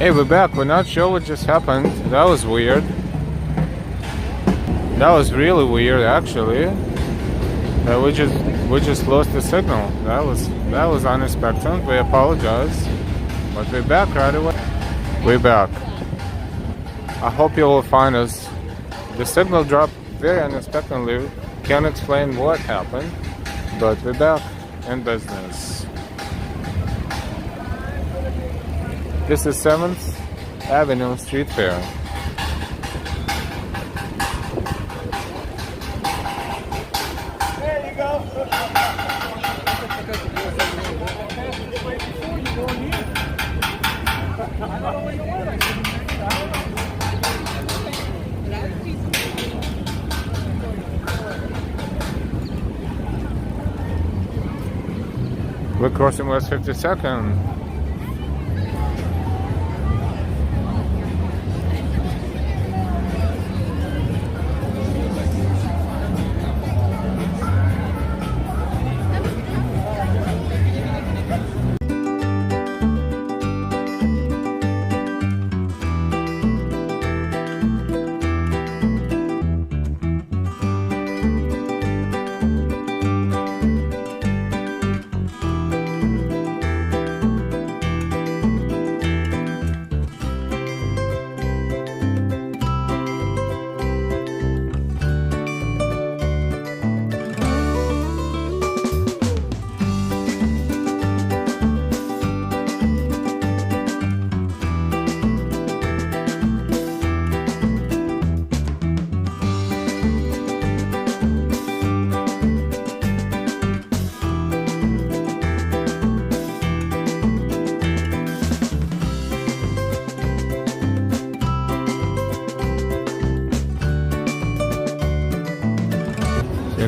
Hey, we're back. We're not sure what just happened. That was weird. That was really weird, actually. We just lost the signal. That was unexpected. We apologize, but we're back right away. We're back. I hope you will find us. The signal dropped very unexpectedly. Can't explain what happened, but we're back in business. This is 7th Avenue Street Fair. There you go. We're crossing West 52nd.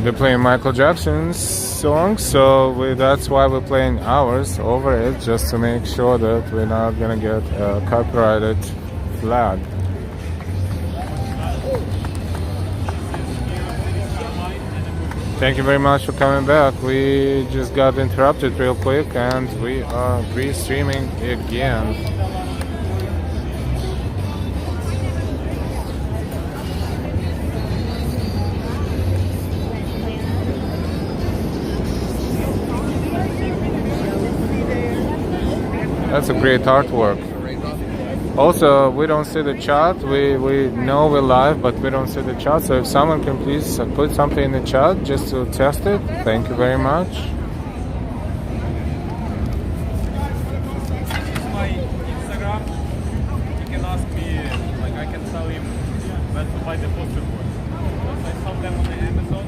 They're playing Michael Jackson's song, so that's why we're playing ours over it, just to make sure that we're not gonna get a copyrighted flag. Thank you very much for coming back. We just got interrupted real quick and we are re-streaming again. That's a great artwork. Also, we don't see the chat. We know we're live, but we don't see the chat. So if someone can please put something in the chat just to test it. Thank you very much. My Instagram, you can ask me, like I can tell him where to buy the poster board. I saw them on the Amazon.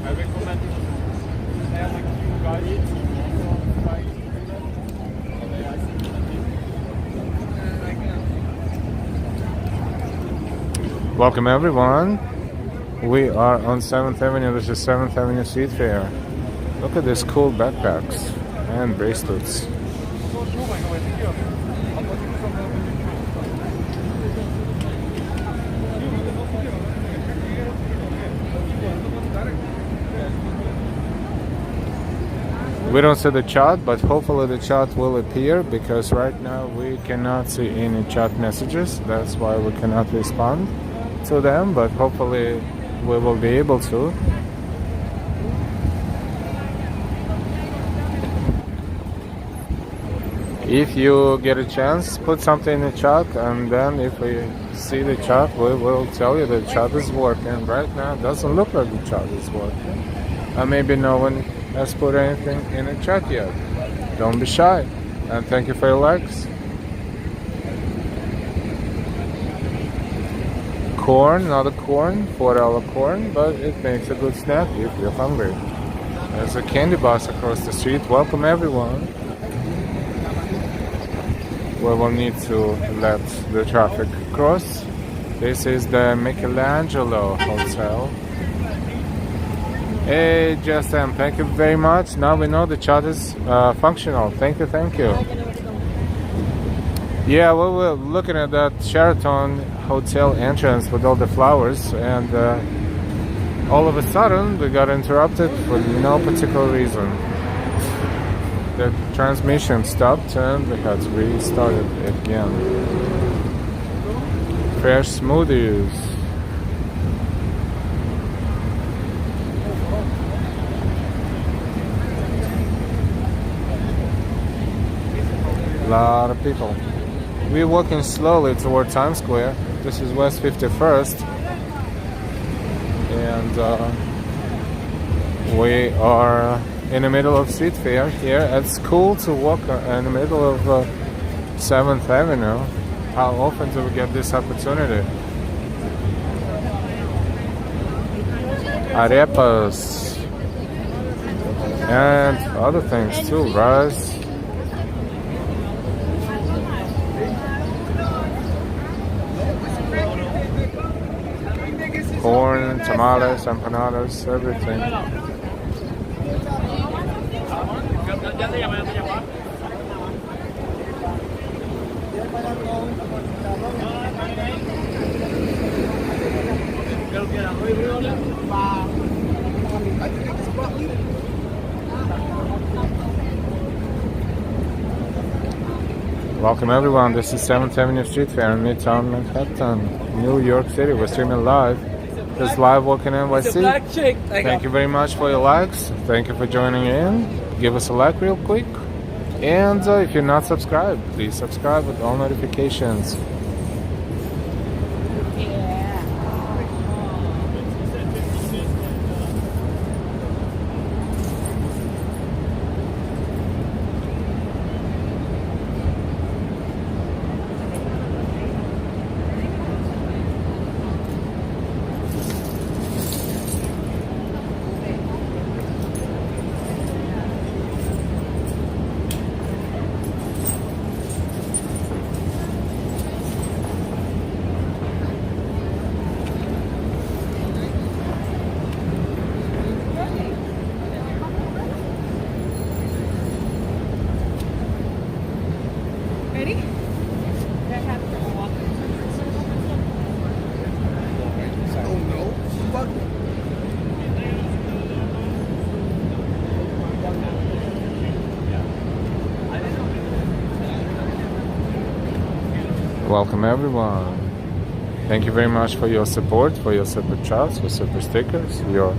I recommend they have like few guys. Welcome everyone. We are on 7th Avenue. This is 7th Avenue Street Fair. Look at these cool backpacks and bracelets. We don't see the chat, but hopefully the chat will appear, because right now we cannot see any chat messages. That's why we cannot respond to them, but hopefully we will be able to. If you get a chance, put something in the chat, and then if we see the chat, we will tell you the chat is working. Right now it doesn't look like the chat is working, and maybe no one has put anything in the chat yet. Don't be shy, and thank you for your likes. Corn, not a corn, $4 corn, but it makes a good snack if you're hungry. There's a candy box across the street. Welcome everyone. We will need to let the traffic cross. This is the Michelangelo Hotel. Hey Justin, thank you very much. Now we know the chat is functional. Thank you, thank you. Yeah, we were looking at that Sheraton Hotel entrance with all the flowers, and all of a sudden we got interrupted for no particular reason. the transmission stopped and we had to restart it again. Fresh smoothies. Lot of people. We're walking slowly toward Times Square. This is West 51st. And we are in the middle of street fair here. It's cool to walk in the middle of 7th Avenue. How often do we get this opportunity? Arepas and other things too, rice. Corn, tamales, empanadas, everything. Welcome everyone, this is 7th Avenue Street Fair in Midtown Manhattan, New York City. We're streaming live. This is Live Walking NYC. Thank you very much for your likes. Thank you for joining in. Give us a like real quick. And if you're not subscribed, please subscribe with all notifications. Welcome everyone. Thank you very much for your support, for your super chats, for super stickers, your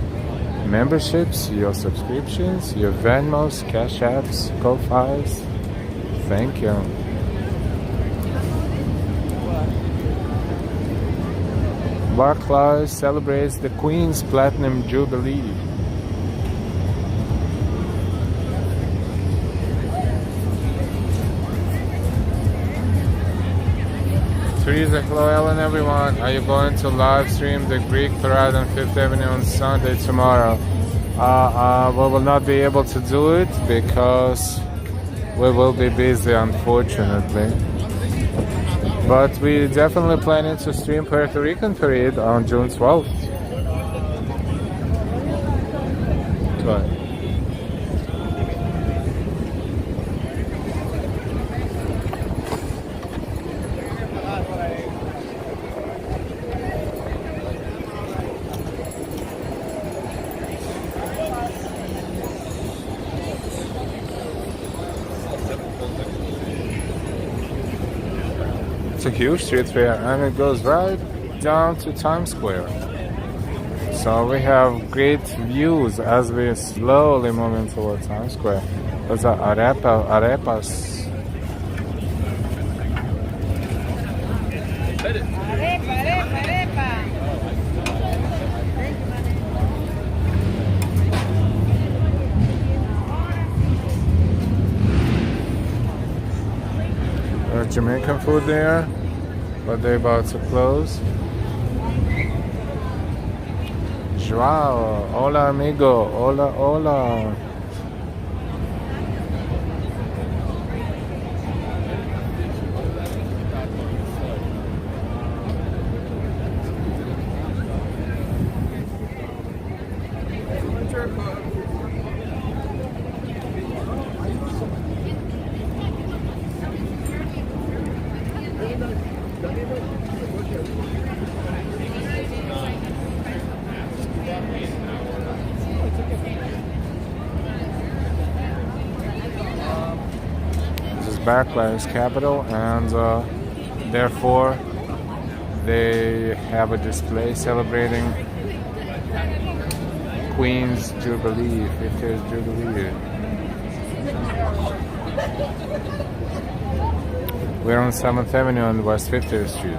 memberships, your subscriptions, your Venmos, Cash Apps, Ko-Fis. Thank you. Barclays celebrates the Queen's Platinum Jubilee. Teresa, hello Ellen everyone. Are you going to live stream the Greek Parade on 5th Avenue on Sunday tomorrow? We will not be able to do it because we will be busy, unfortunately. But we're definitely planning to stream Puerto Rican Parade on June 12th. Right. It's a huge street fair and it goes right down to Times Square. So we have great views as we're slowly moving towards Times Square. Those are arepas. There's Jamaican food there, but they're about to close. Joao, hola amigo, hola, hola. Barclays capital, and therefore they have a display celebrating Queen's Jubilee, 50th Jubilee. We're on 7th Avenue and West 50th Street.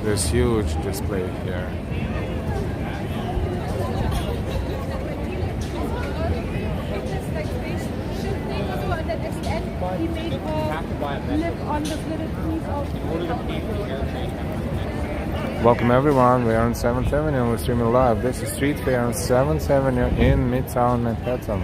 This huge display here. Welcome everyone, we are on 7th Avenue and we're streaming live. This is Street Fair on 7th Avenue in Midtown Manhattan.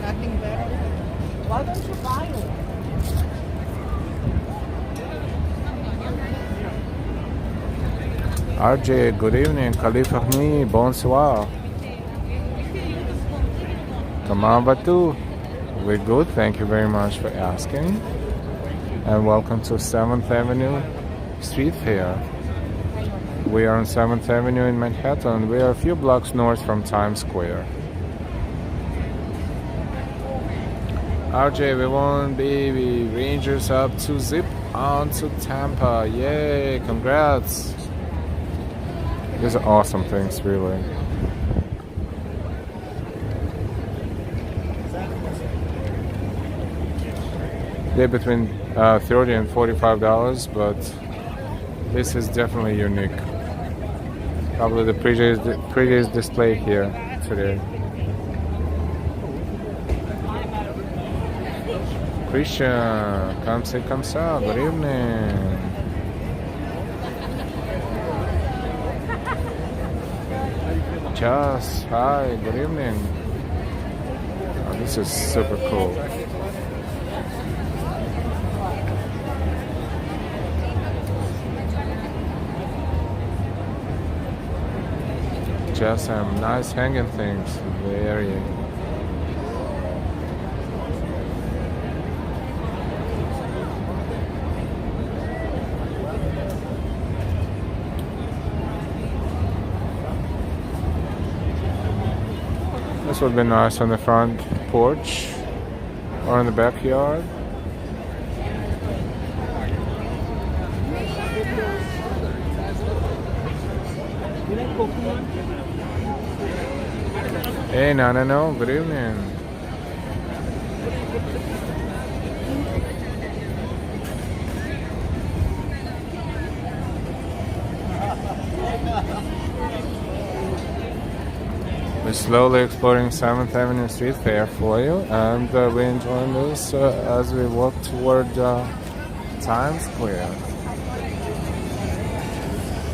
Nothing better. Why don't you buy it? RJ, good evening. Californie, bonsoir. Comment vas-tu? We're good, thank you very much for asking. And welcome to 7th Avenue Street Fair. We are on 7th Avenue in Manhattan. We are a few blocks north from Times Square. RJ, we won, baby. Rangers up to zip on to Tampa. Yay, congrats. These are awesome things, really. They're between $30 and $45, but this is definitely unique. Probably the prettiest display here today. Christian, come say come ça. Good evening. Chas, hi, good evening. Oh, this is super cool. Just some nice hanging things in the area. This would be nice on the front porch or in the backyard. Hey, no, good evening. We're slowly exploring 7th Avenue Street Fair for you, and we're enjoying this as we walk toward Times Square.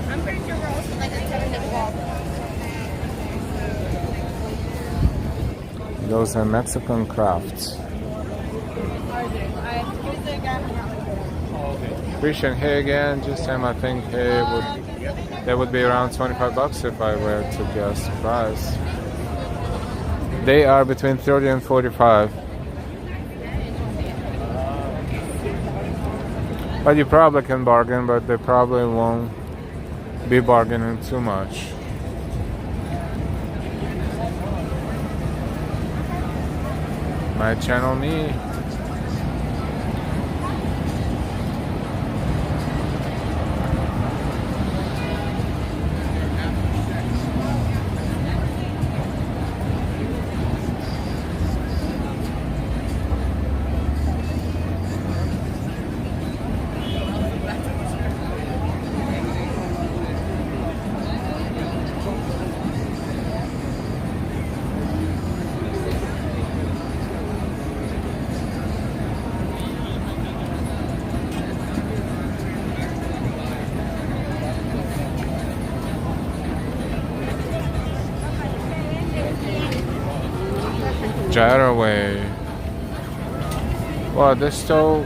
I'm pretty sure we're also like a 7 to 12. Those are Mexican crafts. Christian, hey again. Just time I think that would be around $25 if I were to guess the price. They are between 30 and 45. But you probably can bargain, but they probably won't be bargaining too much. Might channel me. Gyraway. Well, they stole.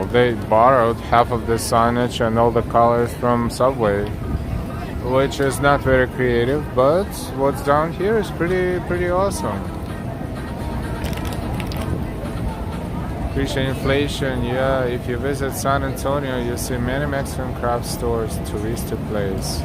They borrowed half of the signage and all the colors from Subway, which is not very creative, but what's down here is pretty awesome. Christian inflation, yeah. If you visit San Antonio, you see many Mexican craft stores, touristic place.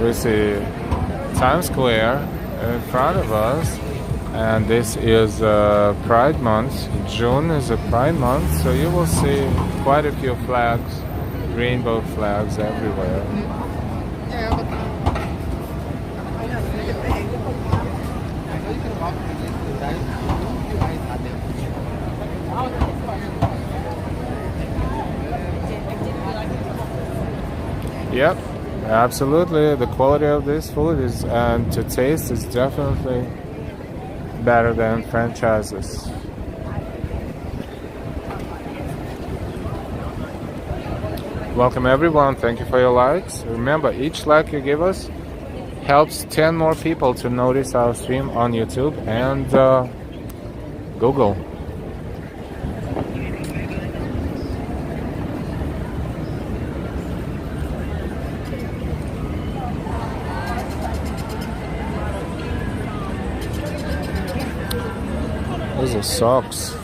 We see Times Square in front of us, and this is Pride Month. June is a Pride Month, so you will see quite a few flags, rainbow flags everywhere. Yep. Absolutely, the quality of this food is and to taste is definitely better than franchises. Welcome everyone, thank you for your likes. Remember, each like you give us helps 10 more people to notice our stream on YouTube and Google. Those are socks.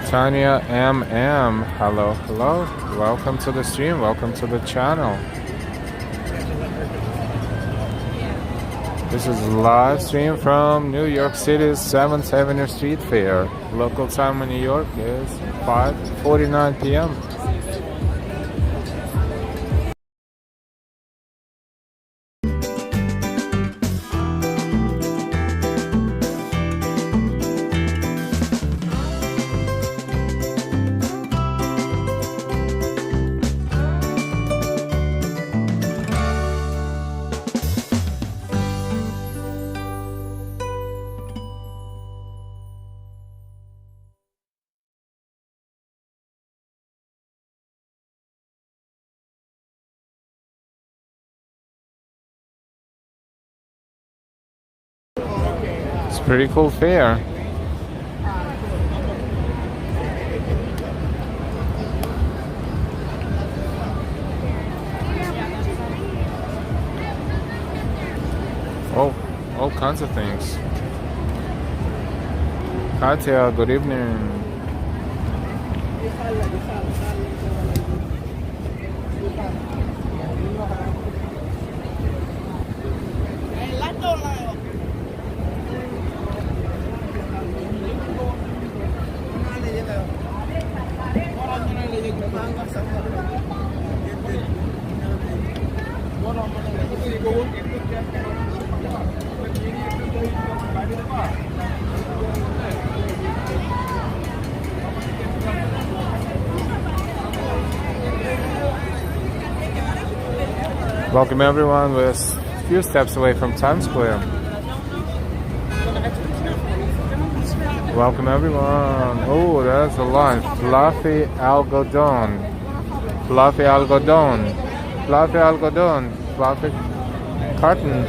Tanya MM, hello, hello. Welcome to the stream, welcome to the channel. This is a live stream from New York City's 7th Avenue Street Fair. Local time in New York is 5:49 p.m. It's a pretty cool fair. Oh, all kinds of things. Katya, good evening. Welcome everyone, we're a few steps away from Times Square. Welcome everyone. Oh, there's a line. Fluffy algodón. Fluffy algodón. Fluffy algodón. Fluffy cotton.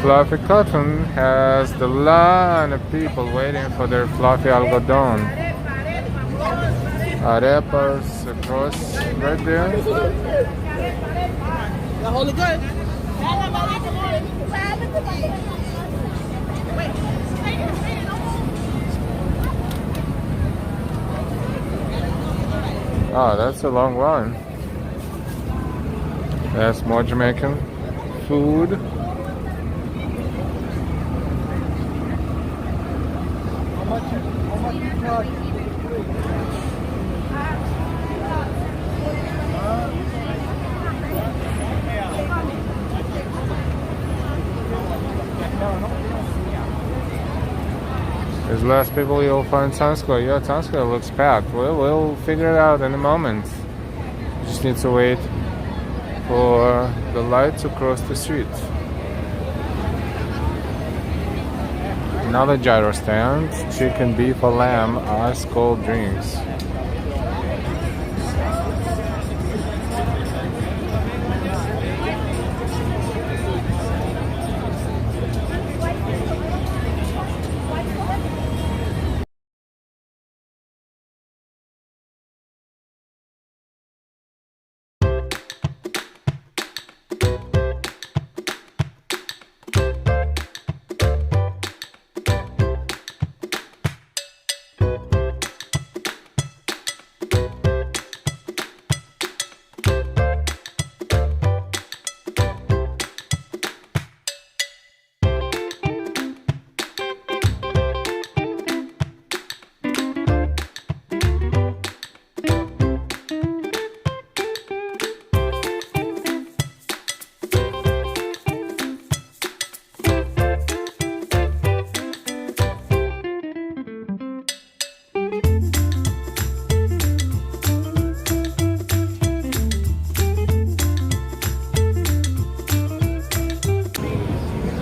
Fluffy cotton has the line of people waiting for their fluffy algodón. Arepas across right there. Hold it good. Oh, that's a long line. That's more Jamaican food. There's less people you'll find Times Square. Yeah, Times Square looks packed. We'll figure it out in a moment. Just need to wait for the light to cross the street. Another gyro stand. Chicken, beef, or lamb, ice cold drinks.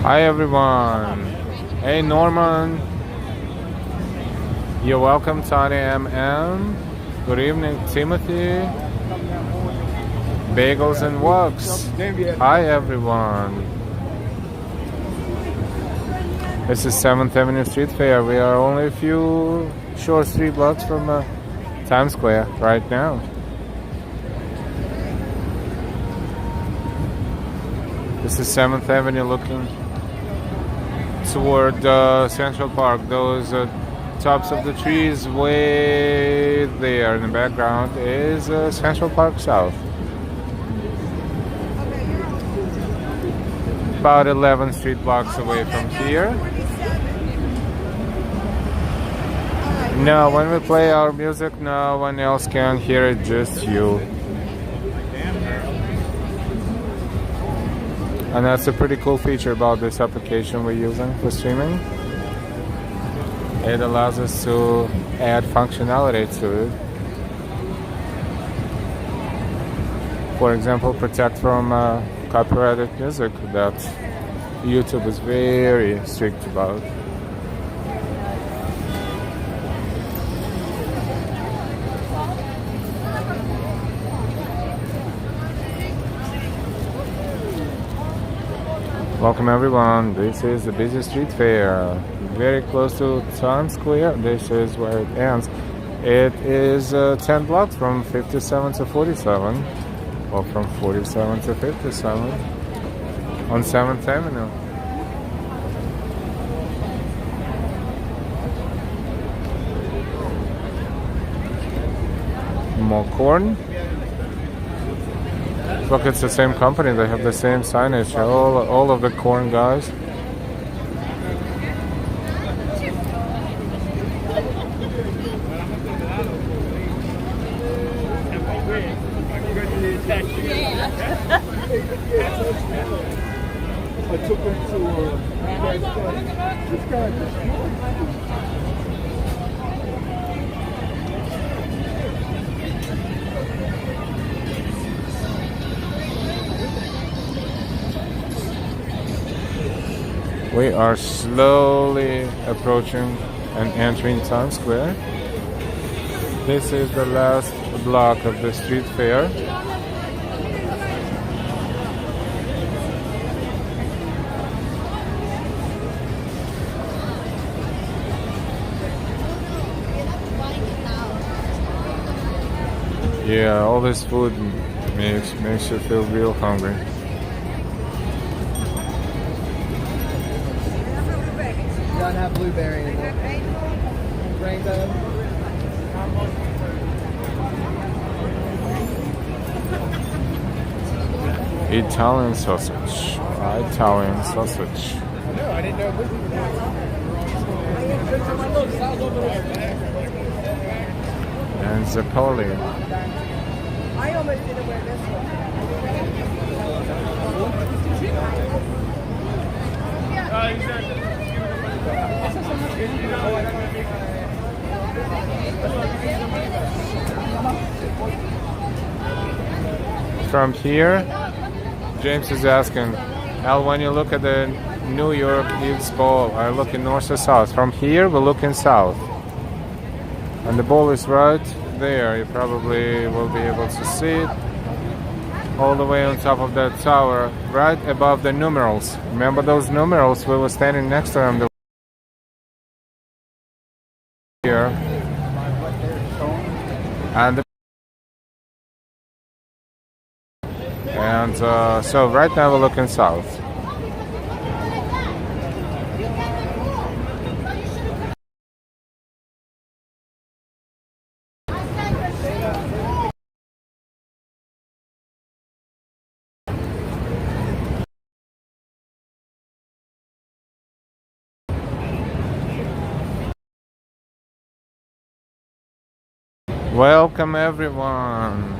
Hi everyone. Hey Norman. You're welcome, Tony MM. Good evening, Timothy. Bagels and Wugs. Hi everyone. This is 7th Avenue Street Fair. We are only a few short 3 blocks from Times Square right now. This is 7th Avenue looking toward Central Park. Those tops of the trees way there in the background is Central Park South. About 11 street blocks away from here. No, when we play our music, no one else can hear it, just you. And that's a pretty cool feature about this application we're using for streaming. It allows us to add functionality to it. For example, protect from copyrighted music that YouTube is very strict about. Welcome everyone, this is the busy street fair, very close to Times Square. This is where it ends. It is 10 blocks from 57 to 47, or from 47 to 57 on 7th Avenue. More corn. Look, it's the same company. They have the same signage. All of the corn guys. I took her to We are slowly approaching and entering Times Square. This is the last block of the street fair. Yeah, all this food makes you feel real hungry. don't have blueberry anymore. Rainbow. Italian sausage. Italian sausage. No, I didn't know. And Zapoli. I almost didn't wear this one. From here, James is asking, Al, when you look at the New York Eve's ball, are you looking north or south? From here, we're looking south. And the ball is right there. You probably will be able to see it all the way on top of that tower, right above the numerals. Remember those numerals? We were standing next to them here. And so right now we're looking south. Welcome everyone.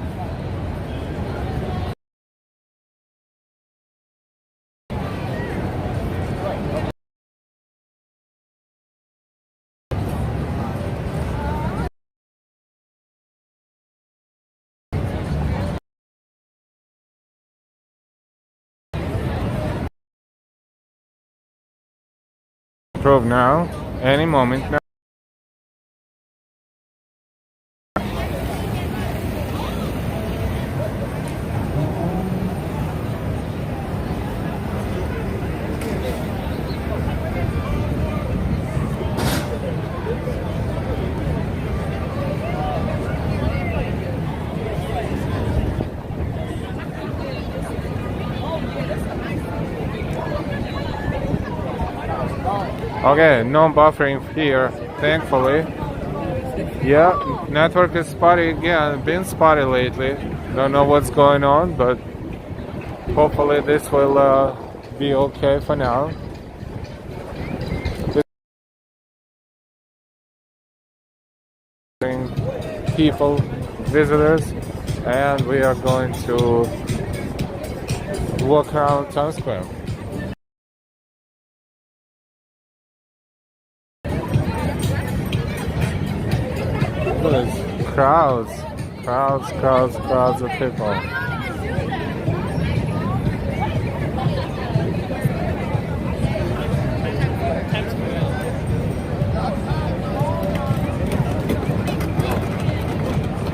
improve now. Any moment now. Okay, no buffering here, thankfully. Yeah, network is spotty again. Been spotty lately. Don't know what's going on, but hopefully this will be okay for now. People, visitors, and we are going to walk around Times Square. Look at this. Crowds of people.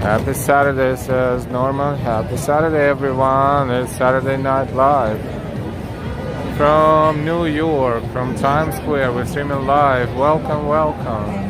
Happy Saturday, says Norman. Happy Saturday, everyone. It's Saturday Night Live. From New York, from Times Square, we're streaming live. Welcome, welcome.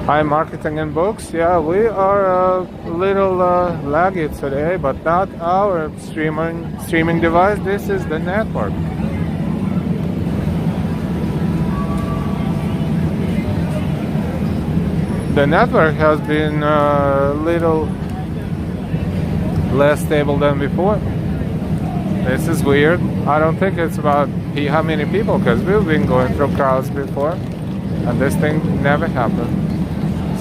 Hi, marketing and books. Yeah, we are a little laggy today, but not our streaming device. This is the network. The network has been a little less stable than before. This is weird. I don't think it's about how many people, because we've been going through crowds before, and this thing never happened.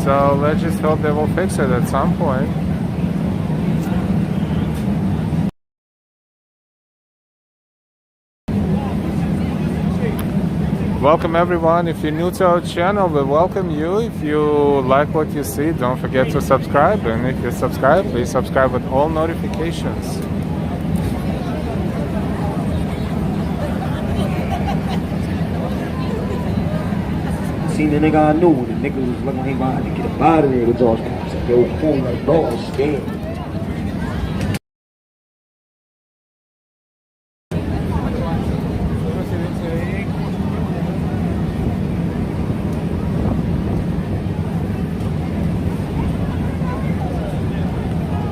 So let's just hope they will fix it at some point. Welcome everyone. If you're new to our channel, we welcome you. If you like what you see, don't forget to subscribe. And if you're subscribed, please subscribe with all notifications. Seen the nigga I knew, the nigga was looking like I had to get up out of there with those cops. Like, yo, home like dog, scared.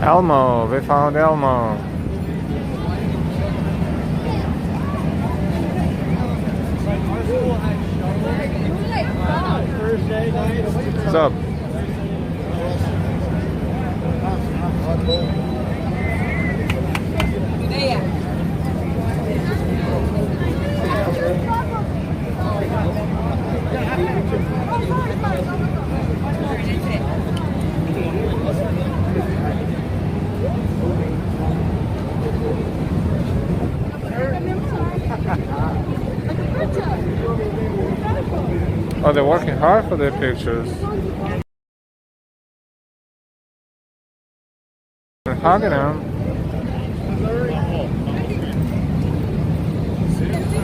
Elmo, we found Elmo. What's up? Oh, they're working hard for their pictures. They're hugging them.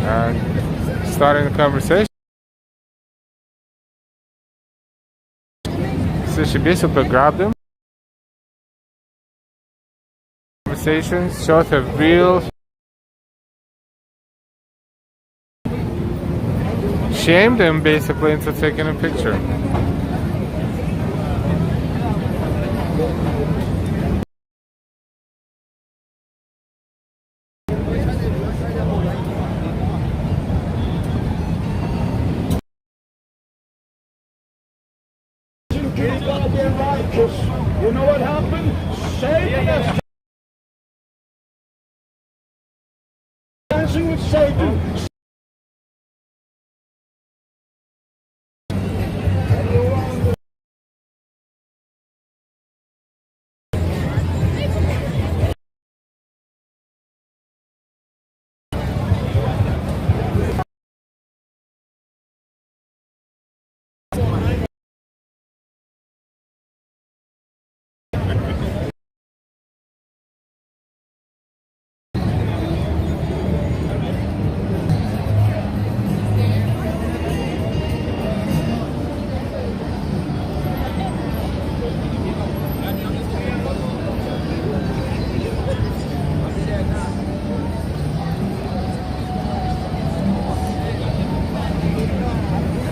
And starting the conversation. So she basically grabbed him. Conversation showed a real shamed him basically into taking a picture.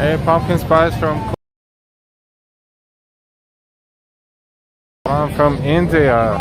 Hey, pumpkin spice from. I'm from India.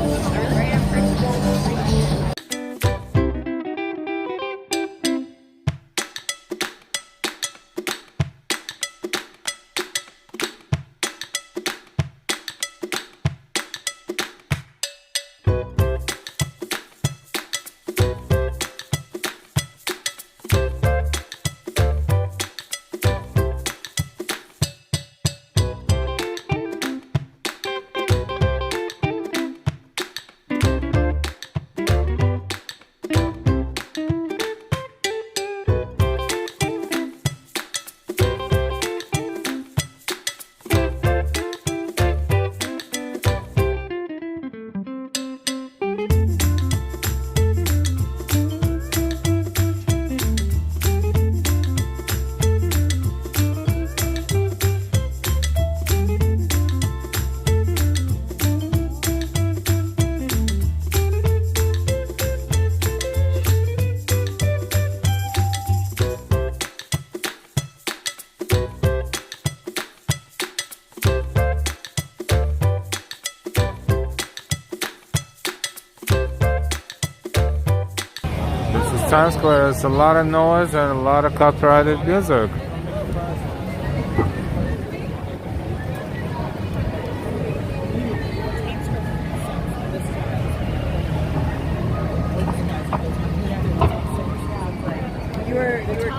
This is Times Square. There's a lot of noise and a lot of copyrighted music.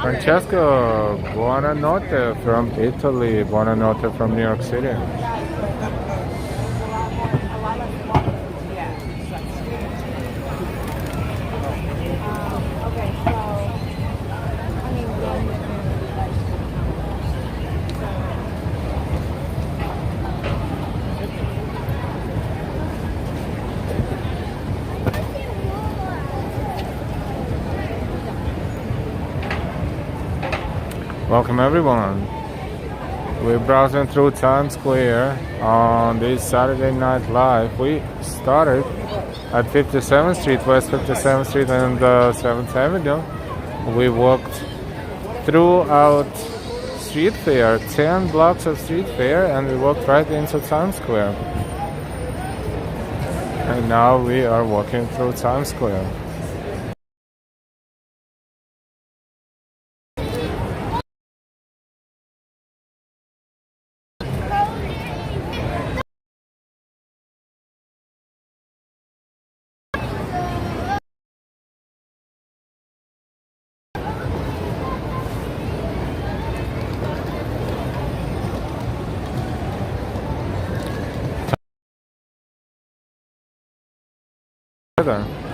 Francesco, buonanotte from Italy. Buonanotte from New York City. Welcome everyone. We're browsing through Times Square on this Saturday Night Live. We started at 57th Street, West 57th Street and 7th Avenue. We walked throughout street fair, 10 blocks of street fair, and we walked right into Times Square. And now we are walking through Times Square. Together.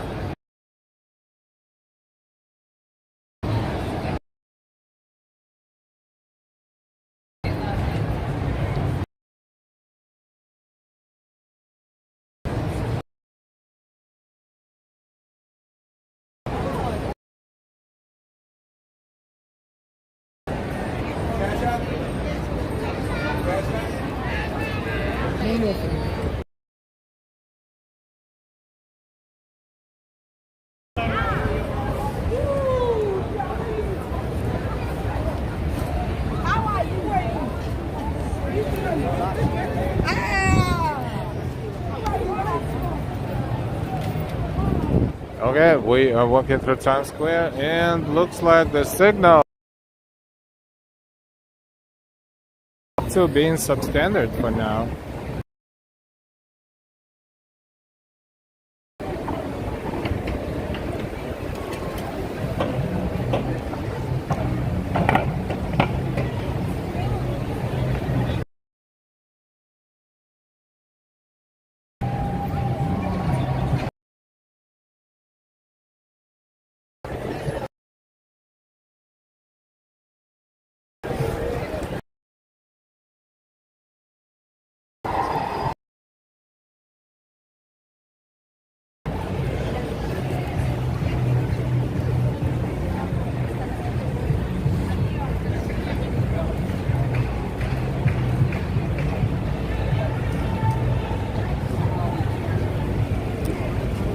Okay, we are walking through Times Square and looks like the signal to being substandard for now.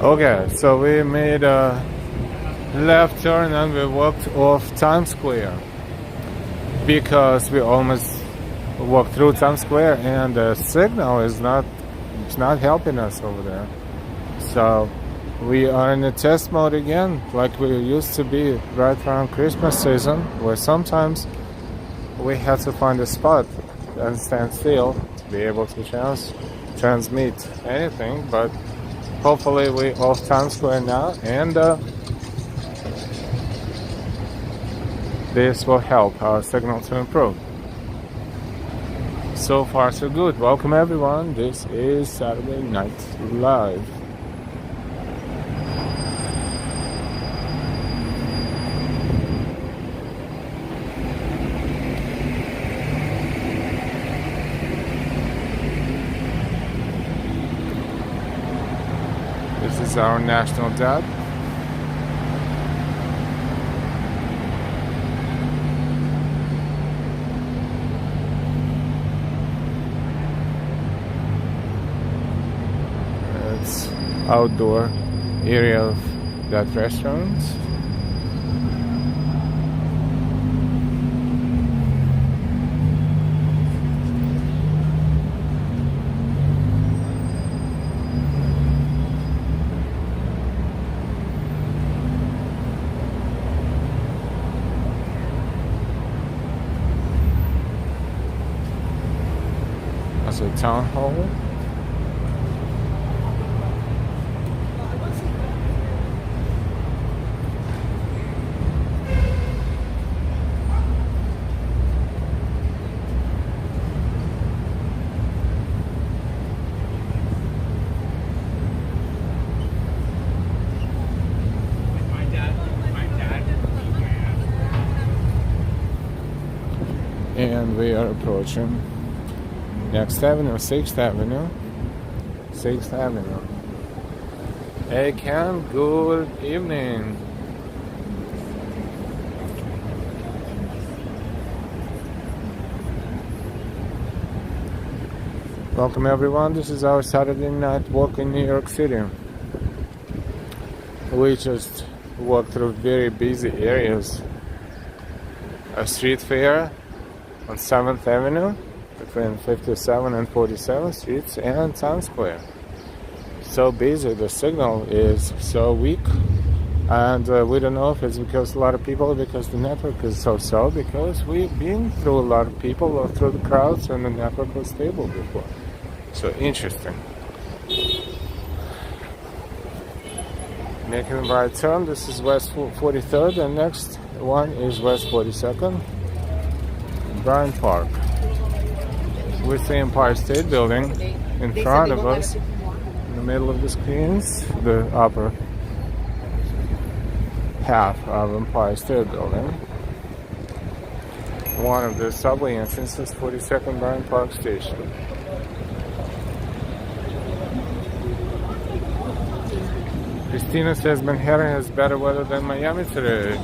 Okay, so we made a left turn and we walked off Times Square because we almost walked through Times Square and the signal is not helping us over there. So we are in a test mode again, like we used to be right around Christmas season, where sometimes we had to find a spot and stand still to be able to transmit anything, but hopefully we're off Times Square now, and this will help our signal to improve. So far so good. Welcome everyone. This is Saturday Night Live. This is our national debt. It's outdoor area of that restaurant. A town hall. And we are approaching Next Avenue, 6th Avenue. 6th Avenue. Hey Ken, good evening. Welcome everyone, this is our Saturday night walk in New York City. We just walked through very busy areas. A street fair on 7th Avenue, between 57 and 47 streets, and Times Square. So busy, the signal is so weak, and we don't know if it's because a lot of people, because the network is so, because we've been through a lot of people or through the crowds and the network was stable before. So interesting. Making a right turn, this is West 43rd, and next one is West 42nd, Bryant Park. With the Empire State Building in front of us, in the middle of the screens, the upper half of Empire State Building. One of the subway entrances, 42nd Bryant Park Station. Christina says Manhattan has better weather than Miami today.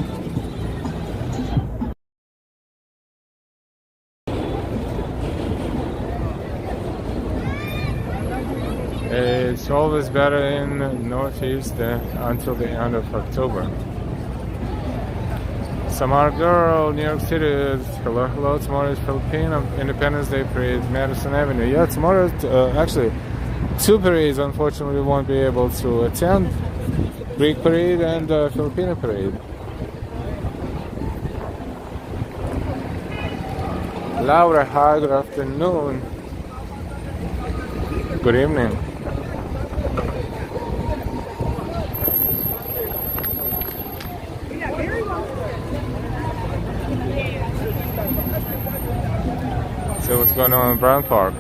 It's always better in the Northeast until the end of October. Samara Girl, New York City. Hello. Tomorrow is Filipino Independence Day Parade, Madison Avenue. Yeah, tomorrow, actually, two parades, unfortunately, we won't be able to attend. Greek Parade and Filipino Parade. Laura, hi, good afternoon. Good evening. See what's going on in Brown Park.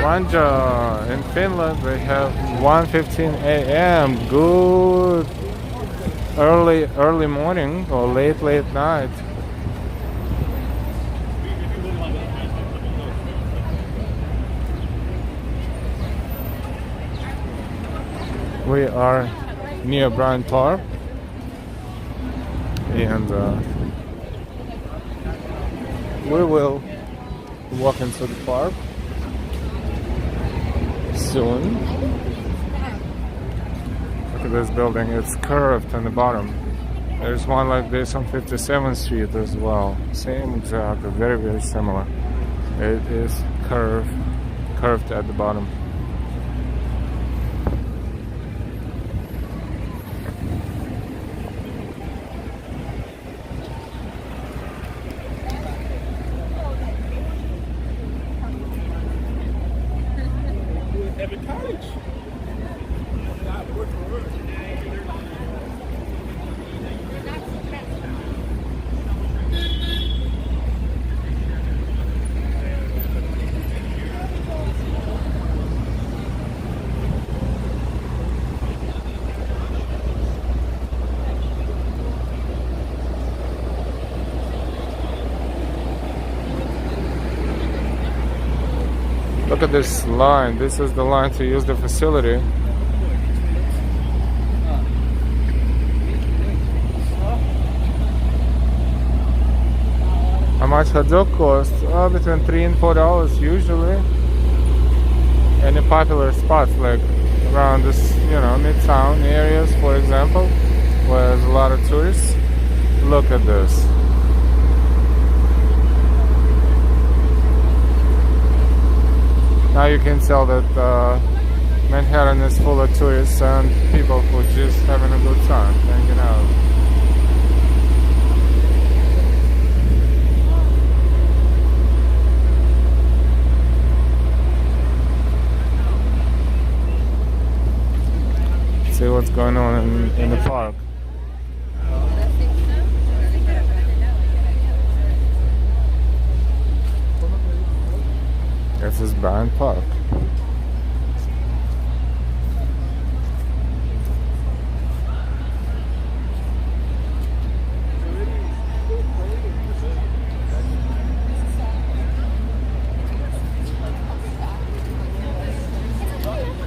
Ranja in Finland, we have 1:15 a.m. Good early morning or late night. We are near Bryant Park, and we will walk into the park soon. Look at this building, it's curved on the bottom. There's one like this on 57th Street as well. Same exact, very similar. It is curved at the bottom. Look at this line. This is the line to use the facility. How much hot dog costs? Between $3 and $4 usually. Any popular spots like around this, midtown areas, for example, where there's a lot of tourists. Look at this. Now you can tell that Manhattan is full of tourists and people who are just having a good time, hanging out. See what's going on in the park. This is Bryant Park.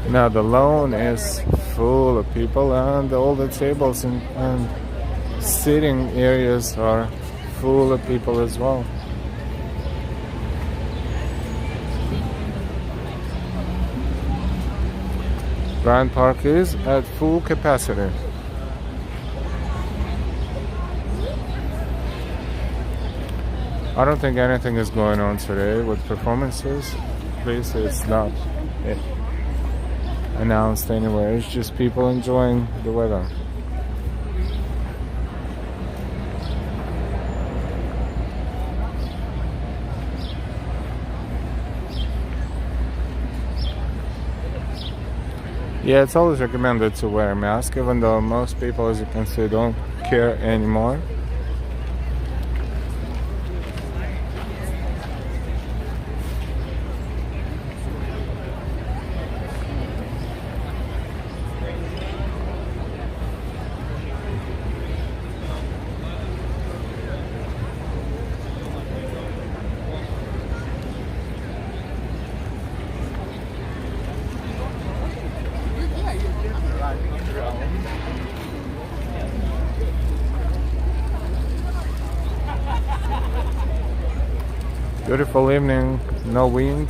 Now the lawn is full of people, and all the tables and sitting areas are full of people as well. Bryant Park is at full capacity. I don't think anything is going on today with performances. At least it's not announced anywhere. It's just people enjoying the weather. Yeah, it's always recommended to wear a mask, even though most people, as you can see, don't care anymore. Beautiful evening, no wind,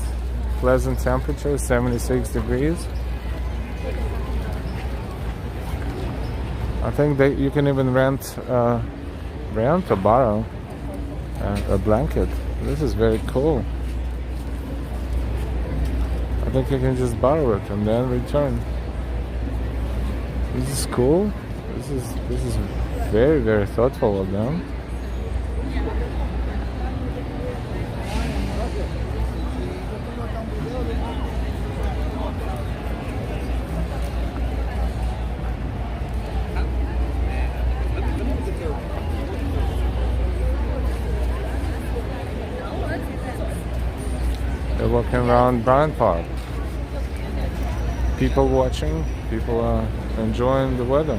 pleasant temperature, 76 degrees. I think that you can even rent or borrow a blanket. This is very cool. think you can just borrow it and then return. This is cool. This is very, very thoughtful of them. They're walking around Bryant Park. People watching, people are enjoying the weather.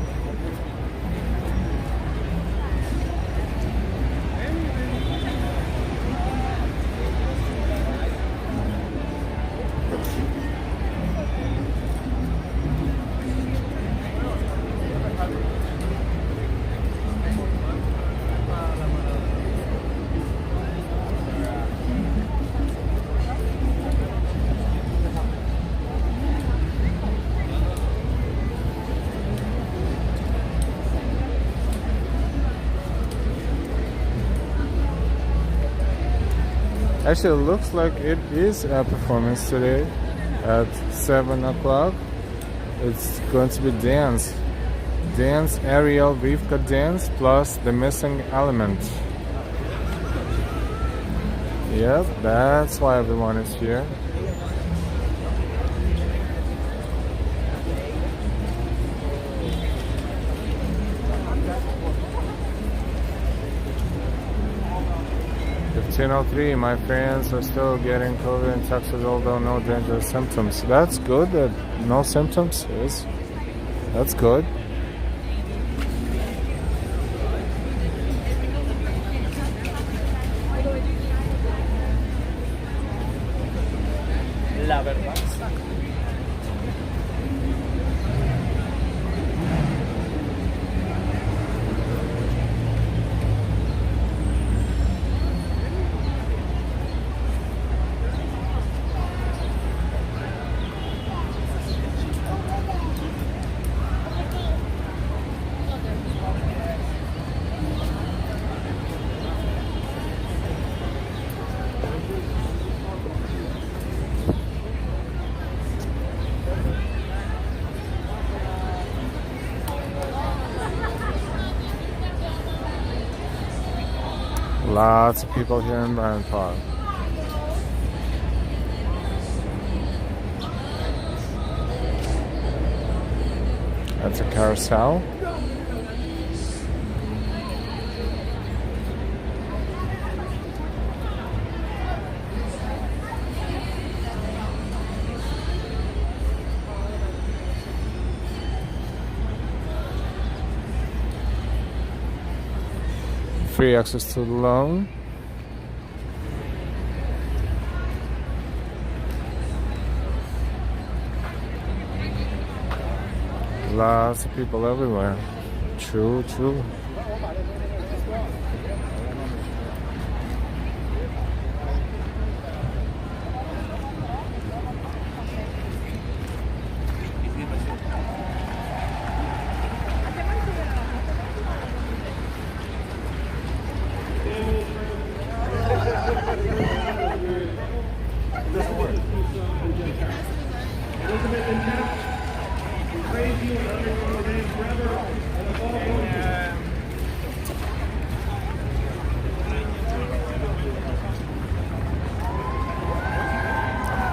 Actually, it looks like it is a performance today at 7 o'clock. It's going to be dance. Dance, aerial, Rivka dance, plus the missing element. Yep, that's why everyone is here. (15:03). My friends are still getting COVID in Texas, although no dangerous symptoms. That's good that no symptoms is. That's good. La verdad. Lots of people here in Bryant Park. That's a carousel. Free access to the lawn. Lots of people everywhere. True, true.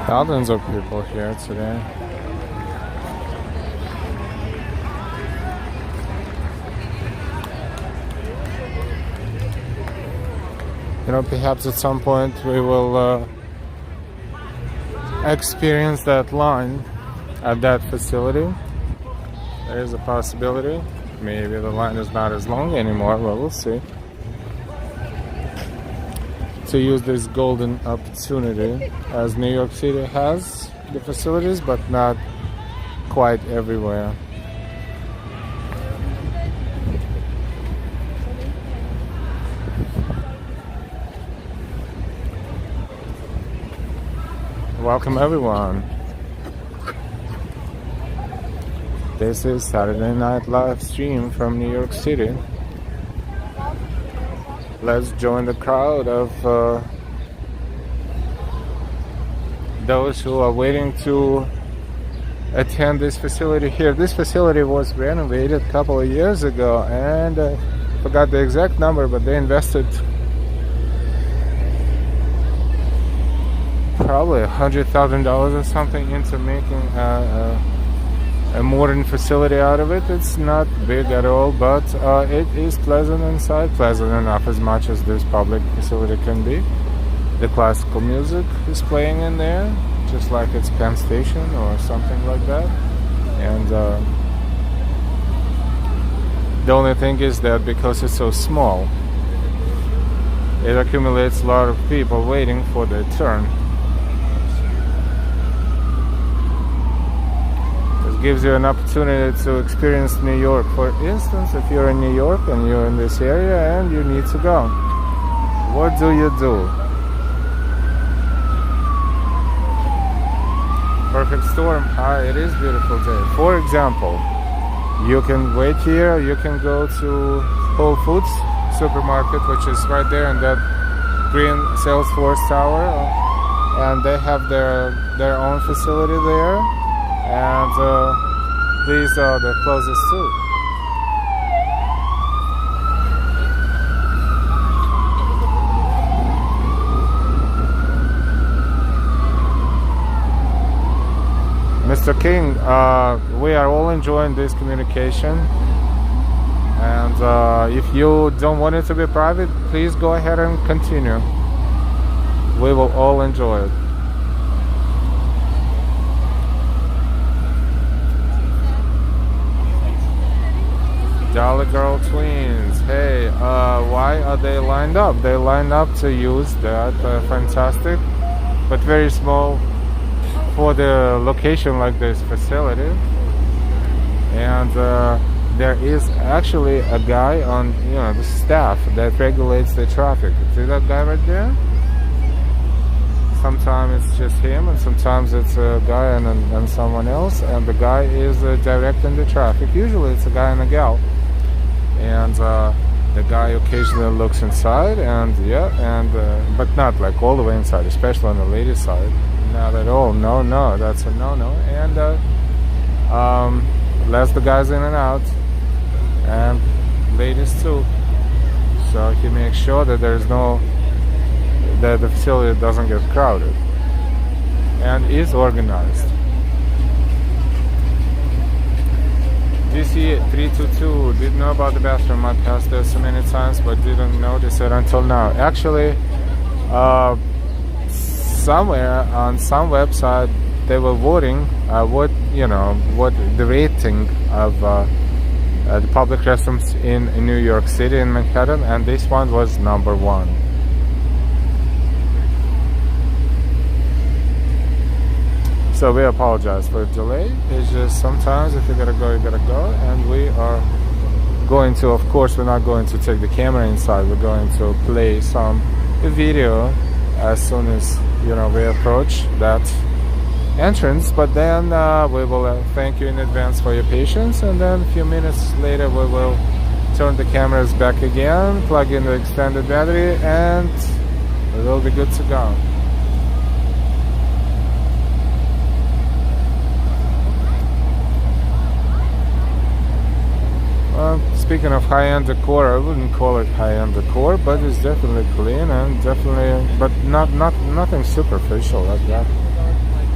Thousands of people here today. You know, perhaps at some point we will experience that line at that facility. There is a possibility. Maybe the line is not as long anymore. Well, we'll see. To use this golden opportunity, as New York City has the facilities, but not quite everywhere. Welcome everyone. This is Saturday Night Live stream from New York City. Let's join the crowd of those who are waiting to attend this facility here. This facility was renovated a couple of years ago, and I forgot the exact number, but they invested probably $100,000 or something into making a modern facility out of it. It's not big at all, but it is pleasant inside, pleasant enough as much as this public facility can be. The classical music is playing in there, just like it's Penn Station or something like that. And the only thing is that because it's so small, it accumulates a lot of people waiting for their turn. Gives you an opportunity to experience New York. For instance, if you're in New York and you're in this area and you need to go, what do you do? Perfect storm. It is beautiful day. For example, you can wait here, you can go to Whole Foods supermarket, which is right there in that green Salesforce tower, and they have their own facility there. And these are the closest too. Mr. King, we are all enjoying this communication. And if you don't want it to be private, please go ahead and continue. We will all enjoy it. Dollar Girl Twins, hey, why are they lined up? They lined up to use that fantastic but very small for the location like this facility. And there is actually a guy on the staff that regulates the traffic. See that guy right there? Sometimes it's just him, and sometimes it's a guy and someone else, and the guy is directing the traffic. Usually it's a guy and a gal. And the guy occasionally looks inside, and but not like all the way inside, especially on the ladies' side. Not at all. No, that's a no. And lets the guys in and out, and ladies too. So he makes sure that that the facility doesn't get crowded, and is organized. DC 322, didn't know about the bathroom. I passed there so many times, but didn't notice it until now. Actually, somewhere on some website they were voting what the rating of the public restrooms in New York City, in Manhattan, and this one was number 1. So we apologize for the delay. It's just sometimes if you gotta go, you gotta go. And we are going to, of course, we're not going to take the camera inside. We're going to play some video as soon as we approach that entrance. But then we will thank you in advance for your patience. And then a few minutes later, we will turn the cameras back again, plug in the extended battery, and we will be good to go. Speaking of high-end decor, I wouldn't call it high-end decor, but it's definitely clean and but nothing superficial like that,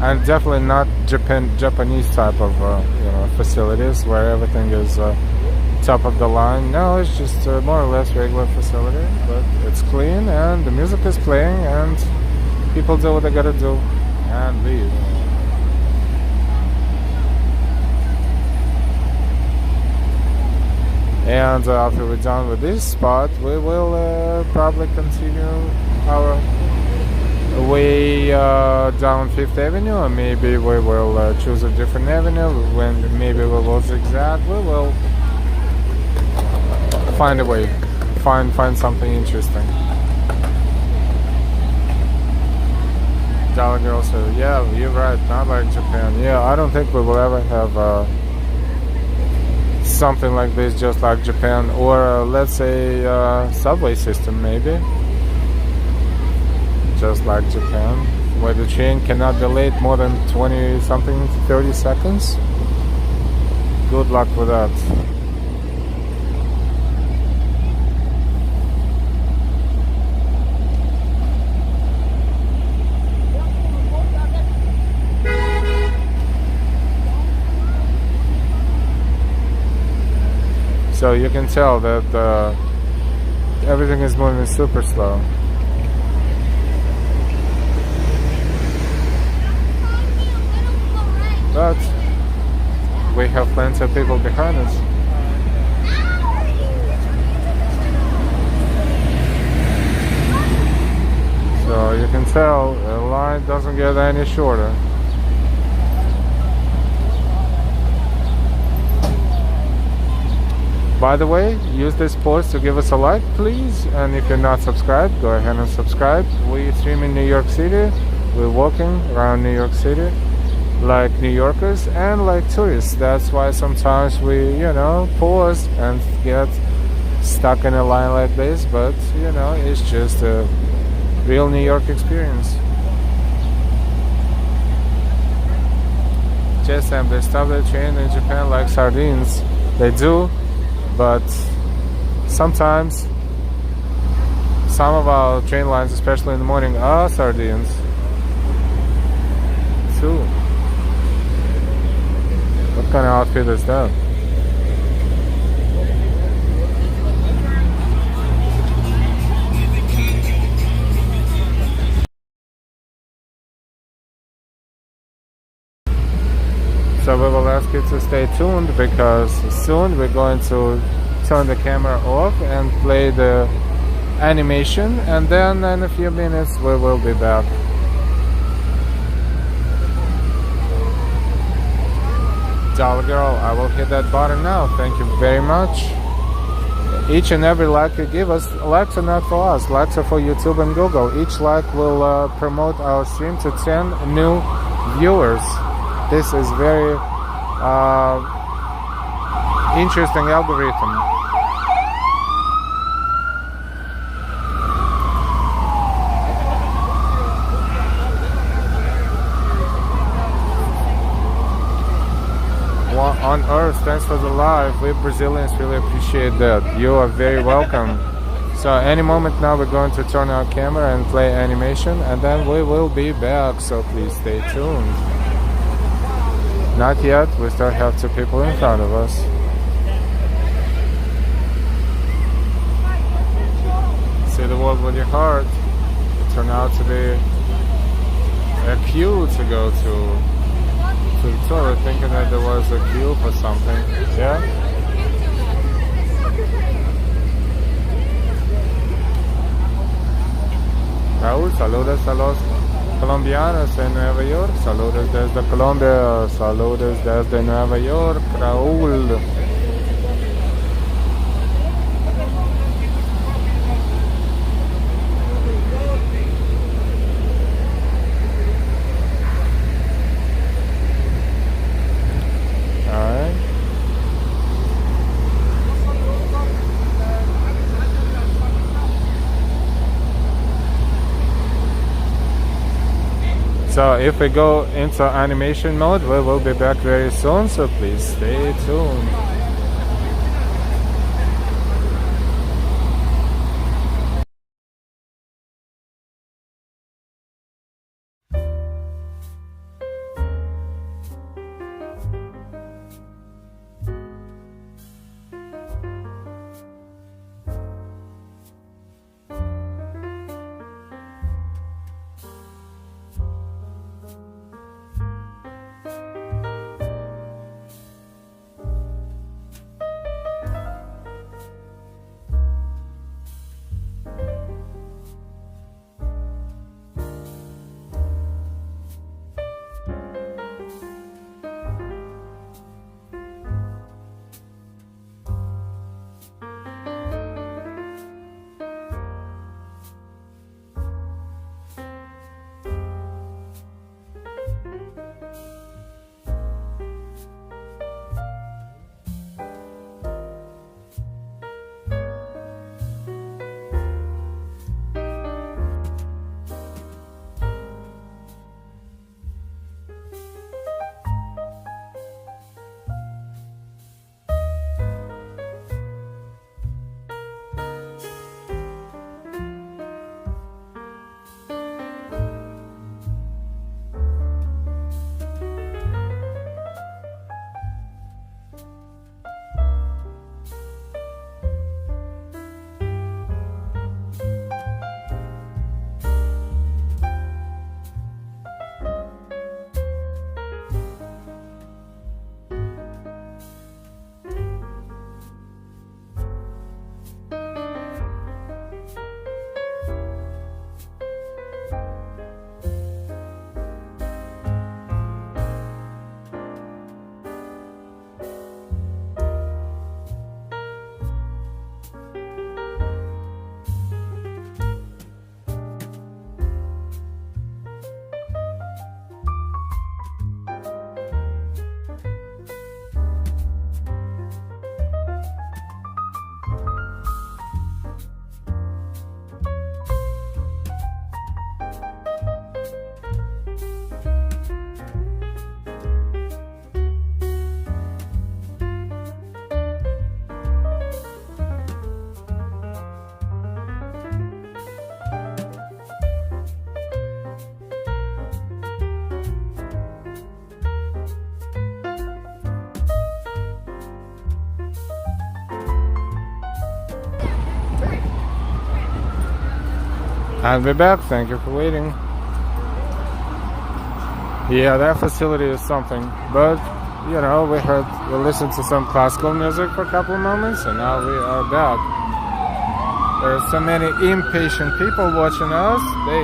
and definitely not Japanese type of facilities where everything is top of the line. No, it's just more or less regular facility, but it's clean and the music is playing and people do what they gotta do and leave. And after we're done with this spot, we will probably continue our way down 5th Avenue, or maybe we will choose a different avenue. When maybe we will zigzag, we will find a way, find something interesting. Dollar Girl said, yeah, you're right, not like Japan. Yeah, I don't think we will ever have something like this just like Japan, or let's say subway system maybe just like Japan. where the train cannot be late more than 20 something, 30 seconds. Good luck with that. So you can tell that everything is moving super slow. But we have plenty of people behind us. So you can tell the line doesn't get any shorter. By the way, use this post to give us a like, please. And if you're not subscribed, go ahead and subscribe. We stream in New York City. We're walking around New York City like New Yorkers and like tourists. That's why sometimes we, pause and get stuck in a line like this. But, it's just a real New York experience. Just they stop the train in Japan like sardines. They do. But sometimes some of our train lines, especially in the morning, are sardines too. What kind of outfit is that? So we will ask you to stay tuned because soon we're going to turn the camera off and play the animation, and then in a few minutes we will be back. Dollar girl, I will hit that button now. Thank you very much. Each and every like you give us, likes are not for us, likes are for YouTube and Google. Each like will promote our stream to 10 new viewers. This is very interesting algorithm. On Earth, thanks for the live. We Brazilians really appreciate that. You are very welcome. So any moment now we're going to turn our camera and play animation, and then we will be back, so please stay tuned. Not yet, we still have two people in front of us. See the world with your heart. It turned out to be a queue to go to the toilet, thinking that there was a queue for something. Yeah? Raúl, saludos a los colombianos en Nueva York. Saludos desde Colombia. Saludos desde Nueva York, Raúl. So if we go into animation mode, we will be back very soon, so please stay tuned. And we're back. Thank you for waiting. Yeah, that facility is something. But, you know, we listened to some classical music for a couple of moments, and now we are back. There are so many impatient people watching us. They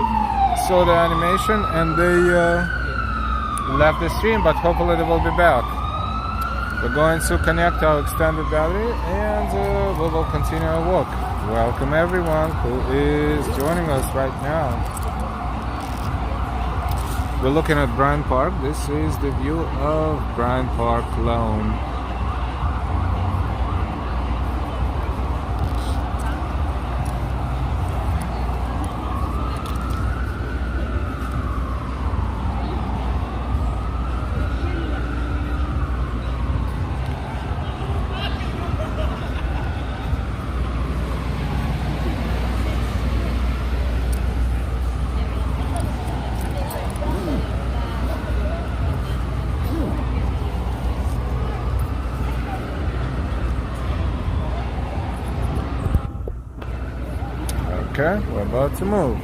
saw the animation and they left the stream, but hopefully they will be back. We're going to connect our extended battery and we will continue our walk. Welcome everyone who is joining us right now. We're looking at Bryant Park. This is the view of Bryant Park Lawn. Okay, we're about to move.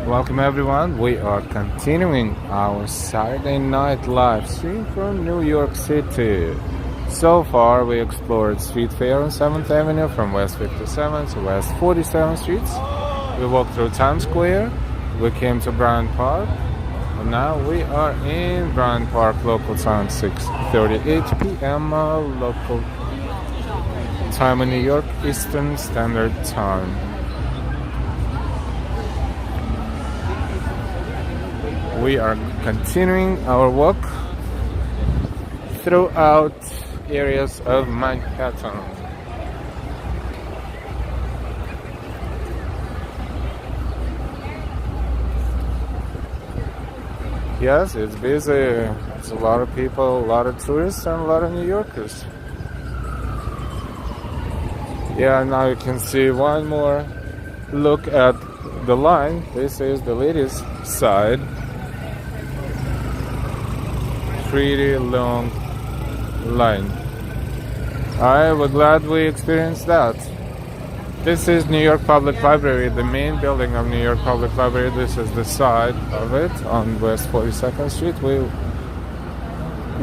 Welcome everyone. We are continuing our Saturday night live stream from New York City. So far we explored Street Fair on 7th Avenue from West 57th to West 47th Streets. We walked through Times Square. We came to Bryant Park. And now we are in Bryant Park, local time 6:38 p.m. Local time in New York, Eastern Standard Time. We are continuing our walk throughout areas of Manhattan. Yes, it's busy. It's a lot of people, a lot of tourists, and a lot of New Yorkers. Yeah, now you can see one more look at the line. This is the ladies' side. Pretty long line. I was glad we experienced that. This is New York Public Library, the main building of New York Public Library. This is the side of it on West 42nd Street. We're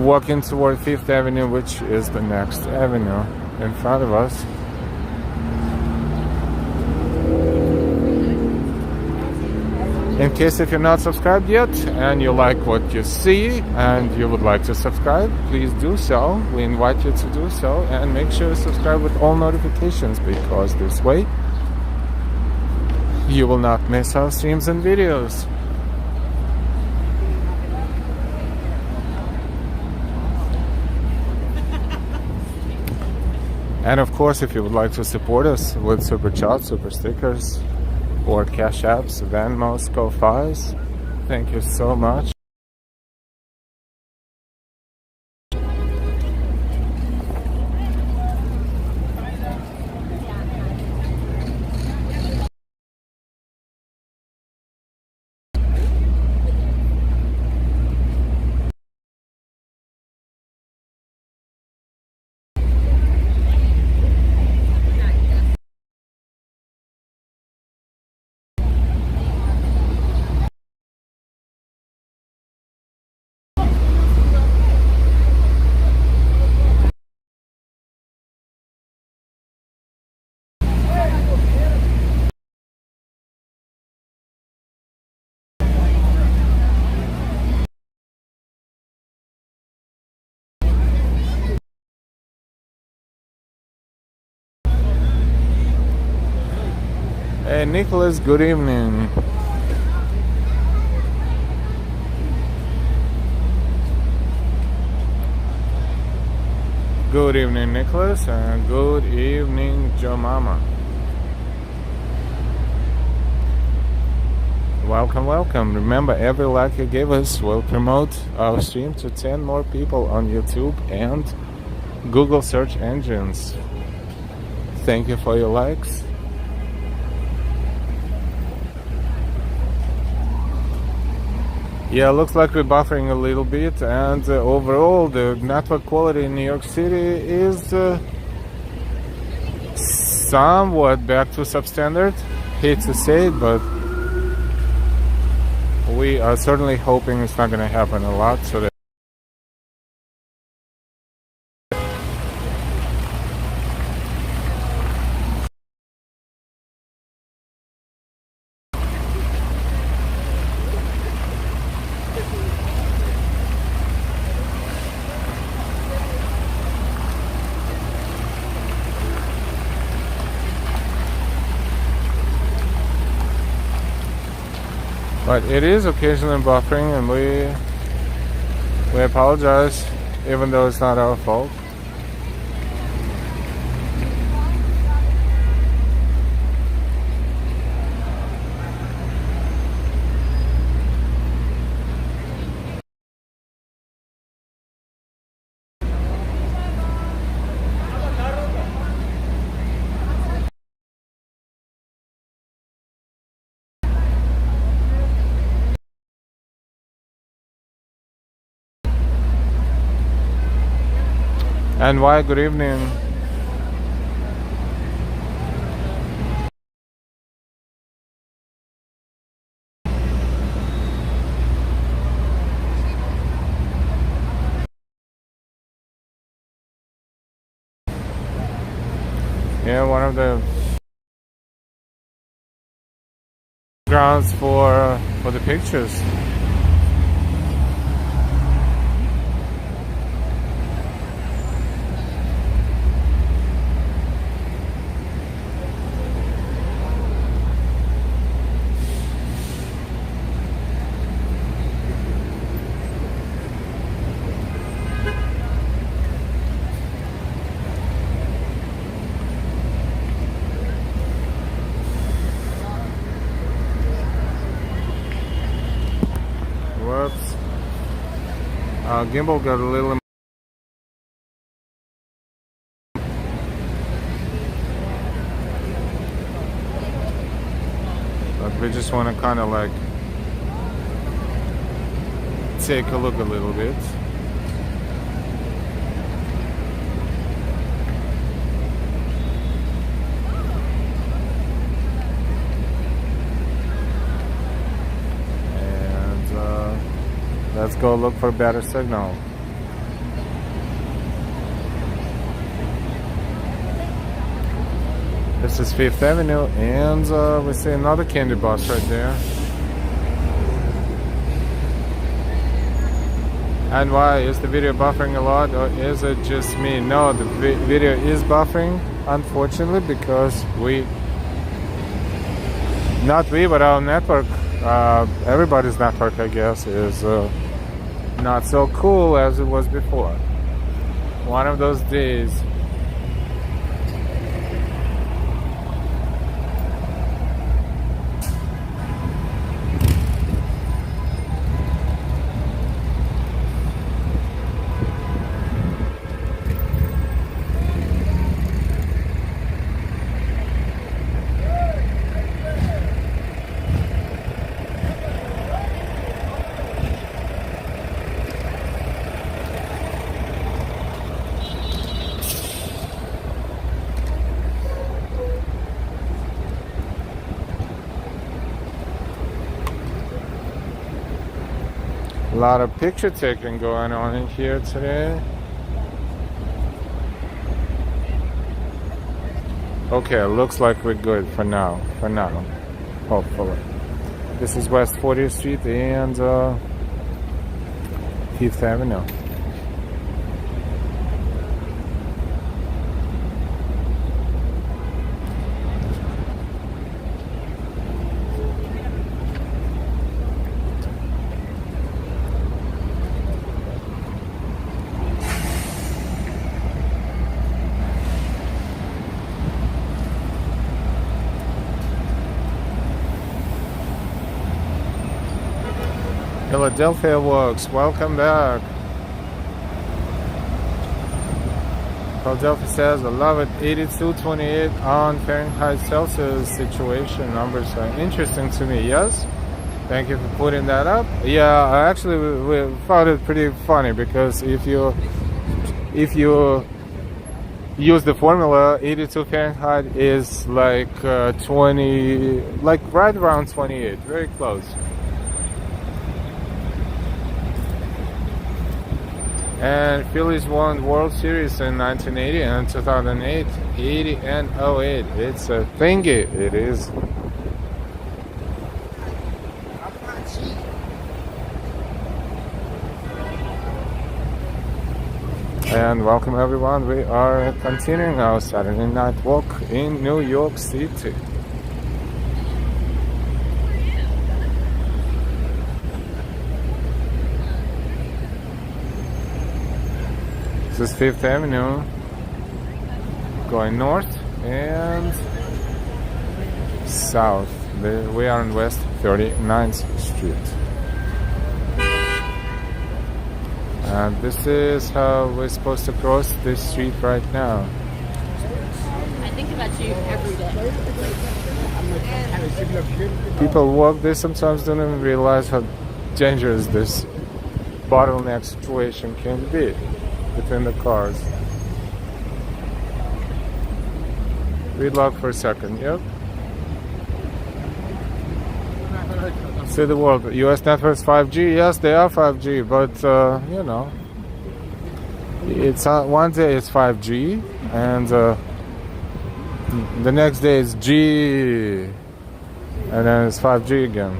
walking toward 5th Avenue, which is the next avenue in front of us. In case if you're not subscribed yet and you like what you see and you would like to subscribe, please do so. We invite you to do so and make sure to subscribe with all notifications, because this way you will not miss our streams and videos. And of course, if you would like to support us with super chats, super stickers, or Cash Apps, Venmos, Ko-Fis, thank you so much. Hey Nicholas, good evening. Good evening, Nicholas, and good evening, Joe Mama. Welcome, welcome. Remember, every like you give us will promote our stream to 10 more people on YouTube and Google search engines. Thank you for your likes. Yeah, looks like we're buffering a little bit, and overall the network quality in New York City is somewhat back to substandard. hate to say it, but we are certainly hoping it's not going to happen a lot, so that but it is occasionally buffering, and we apologize, even though it's not our fault. And why? Good evening. Yeah, one of the grounds for the pictures. Whoops. Gimbal got a little. But we just want to kind of like take a look a little bit. Let's go look for better signal. This is 5th Avenue, and we see another candy bus right there. And why? Is the video buffering a lot, or is it just me? No, the video is buffering, unfortunately, because not we, but our network, everybody's network, I guess, is not so cool as it was before. One of those days. A lot of picture taking going on in here today. Okay, looks like we're good for now. Hopefully. This is West 40th Street and 5th Avenue. Philadelphia Works, welcome back. Philadelphia says, I love it. 82.28 on Fahrenheit Celsius situation. Numbers are interesting to me. Yes? Thank you for putting that up. Yeah, actually we found it pretty funny because if you use the formula, 82 Fahrenheit is like 20, like right around 28, very close. And Phillies won World Series in 1980 and 2008, 80 and 08. It's a thingy, it is. And welcome everyone, we are continuing our Saturday night walk in New York City. This is 5th Avenue, going north and south. We are on West 39th Street. And this is how we're supposed to cross this street right now. I think about you every day. People walk this, sometimes don't even realize how dangerous this bottleneck situation can be between the cars. Read log for a second, yep. See the world. US networks 5G, yes, they are 5G, but you know, it's one day it's 5G, and the next day it's G, and then it's 5G again.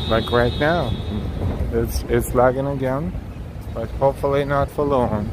Like right now, it's lagging again, but hopefully not for long.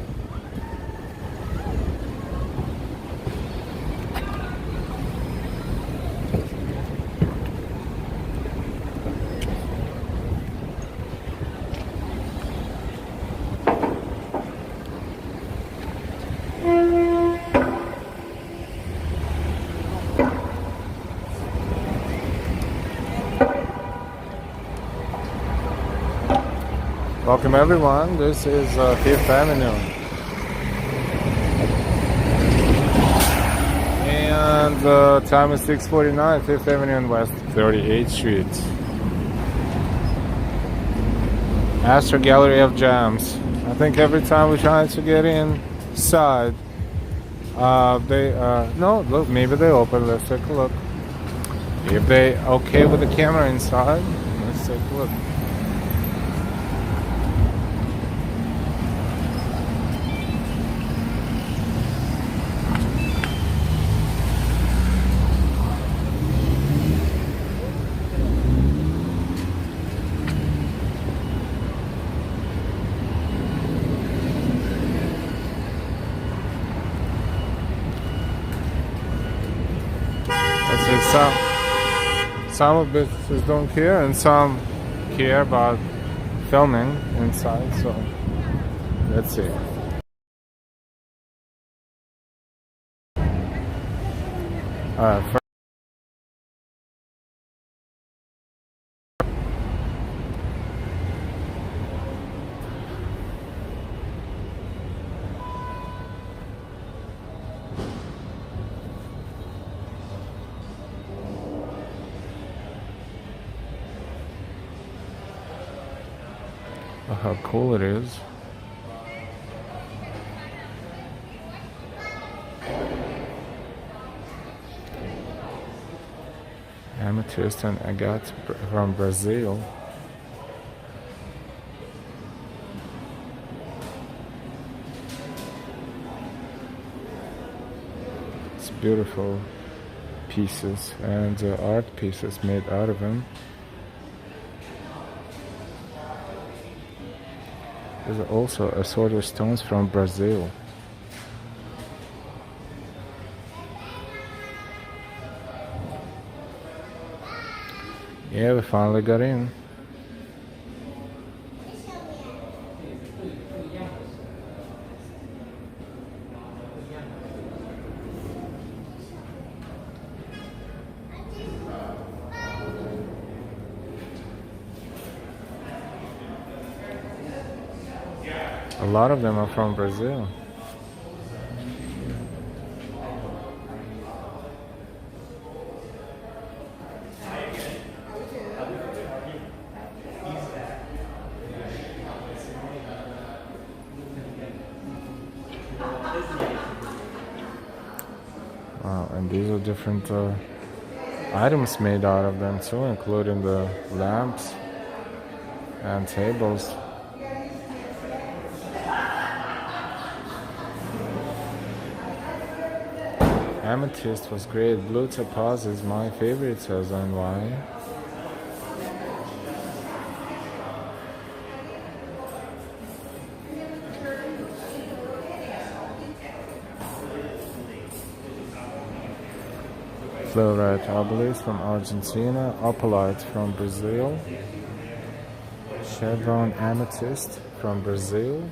Welcome everyone, this is 5th Avenue. And time is 6:49, 5th Avenue and West 38th Street. Astor Gallery of Jams. I think every time we try to get inside, no, look, maybe they open, let's take a look. If they okay with the camera inside, let's take a look. Some of businesses don't care, and some care about filming inside. So let's see. How cool it is. Amethyst and agate from Brazil. It's beautiful pieces and art pieces made out of them. There's also assorted stones from Brazil. Yeah, we finally got in. A lot of them are from Brazil. Wow, and these are different items made out of them too, including the lamps and tables. Amethyst was great. Blue topaz is my favorite, says NY. Fluorite obelisk from Argentina, opalite from Brazil, chevron amethyst from Brazil,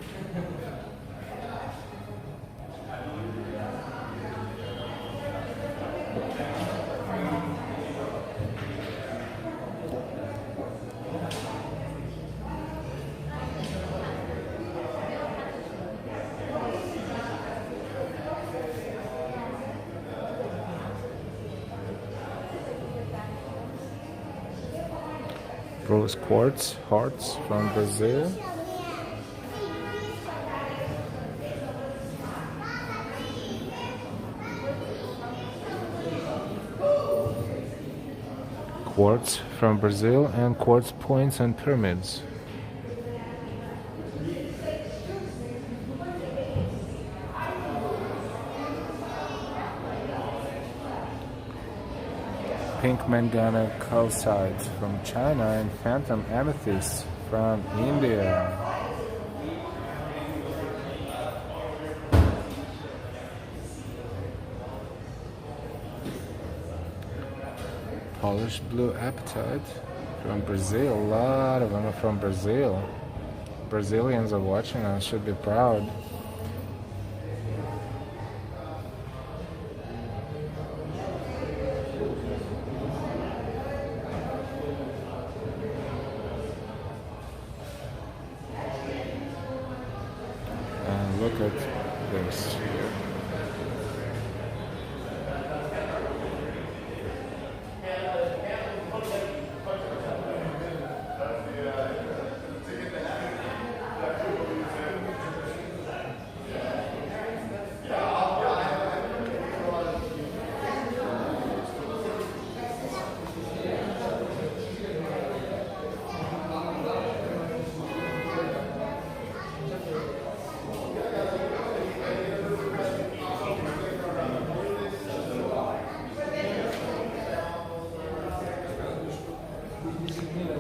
rose quartz hearts from Brazil, quartz from Brazil, and quartz points and pyramids. Pink Mangana calcite from China and phantom amethyst from India. Polished blue apatite from Brazil. A lot of them are from Brazil. Brazilians are watching us, should be proud. Look at this.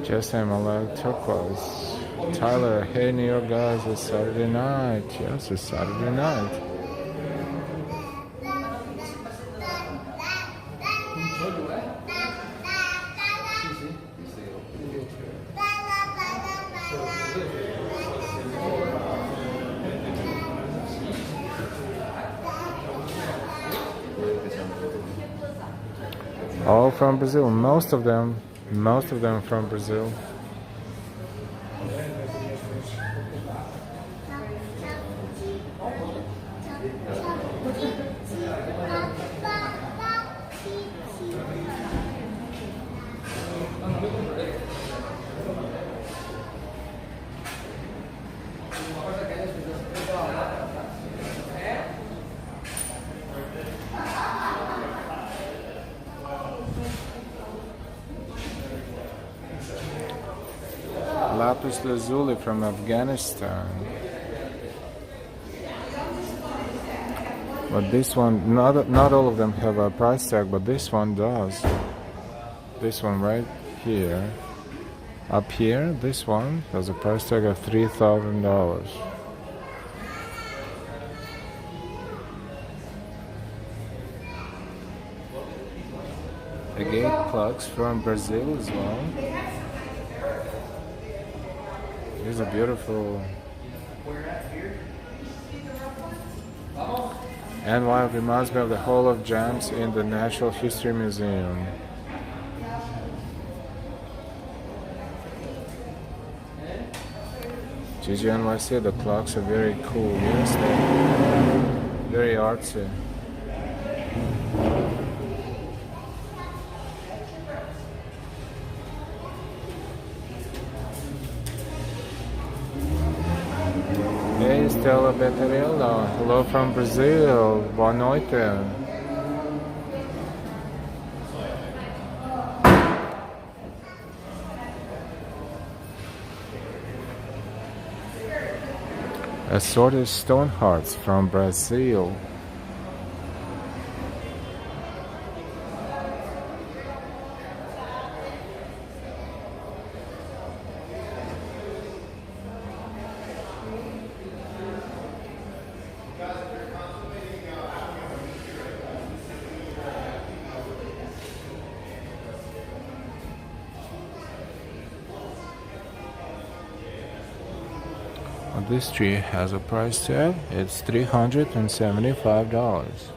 Just I'm like turquoise. Tyler, hey New York guys, it's Saturday night. Yes, it's Saturday night. All from Brazil, most of them from Brazil. Lapis lazuli from Afghanistan. But this one, not all of them have a price tag, but this one does. This one right here, up here, this one has a price tag of $3,000. Agate plugs from Brazil as well. These are beautiful. And one reminds me of the Hall of Gems in the Natural History Museum. Gigi NYC, the clocks are very cool. Yes, they're very artsy. Hey, Stella Betterella. Hello from Brazil. Boa noite. Assorted stone hearts from Brazil. This tree has a price tag. It's $375.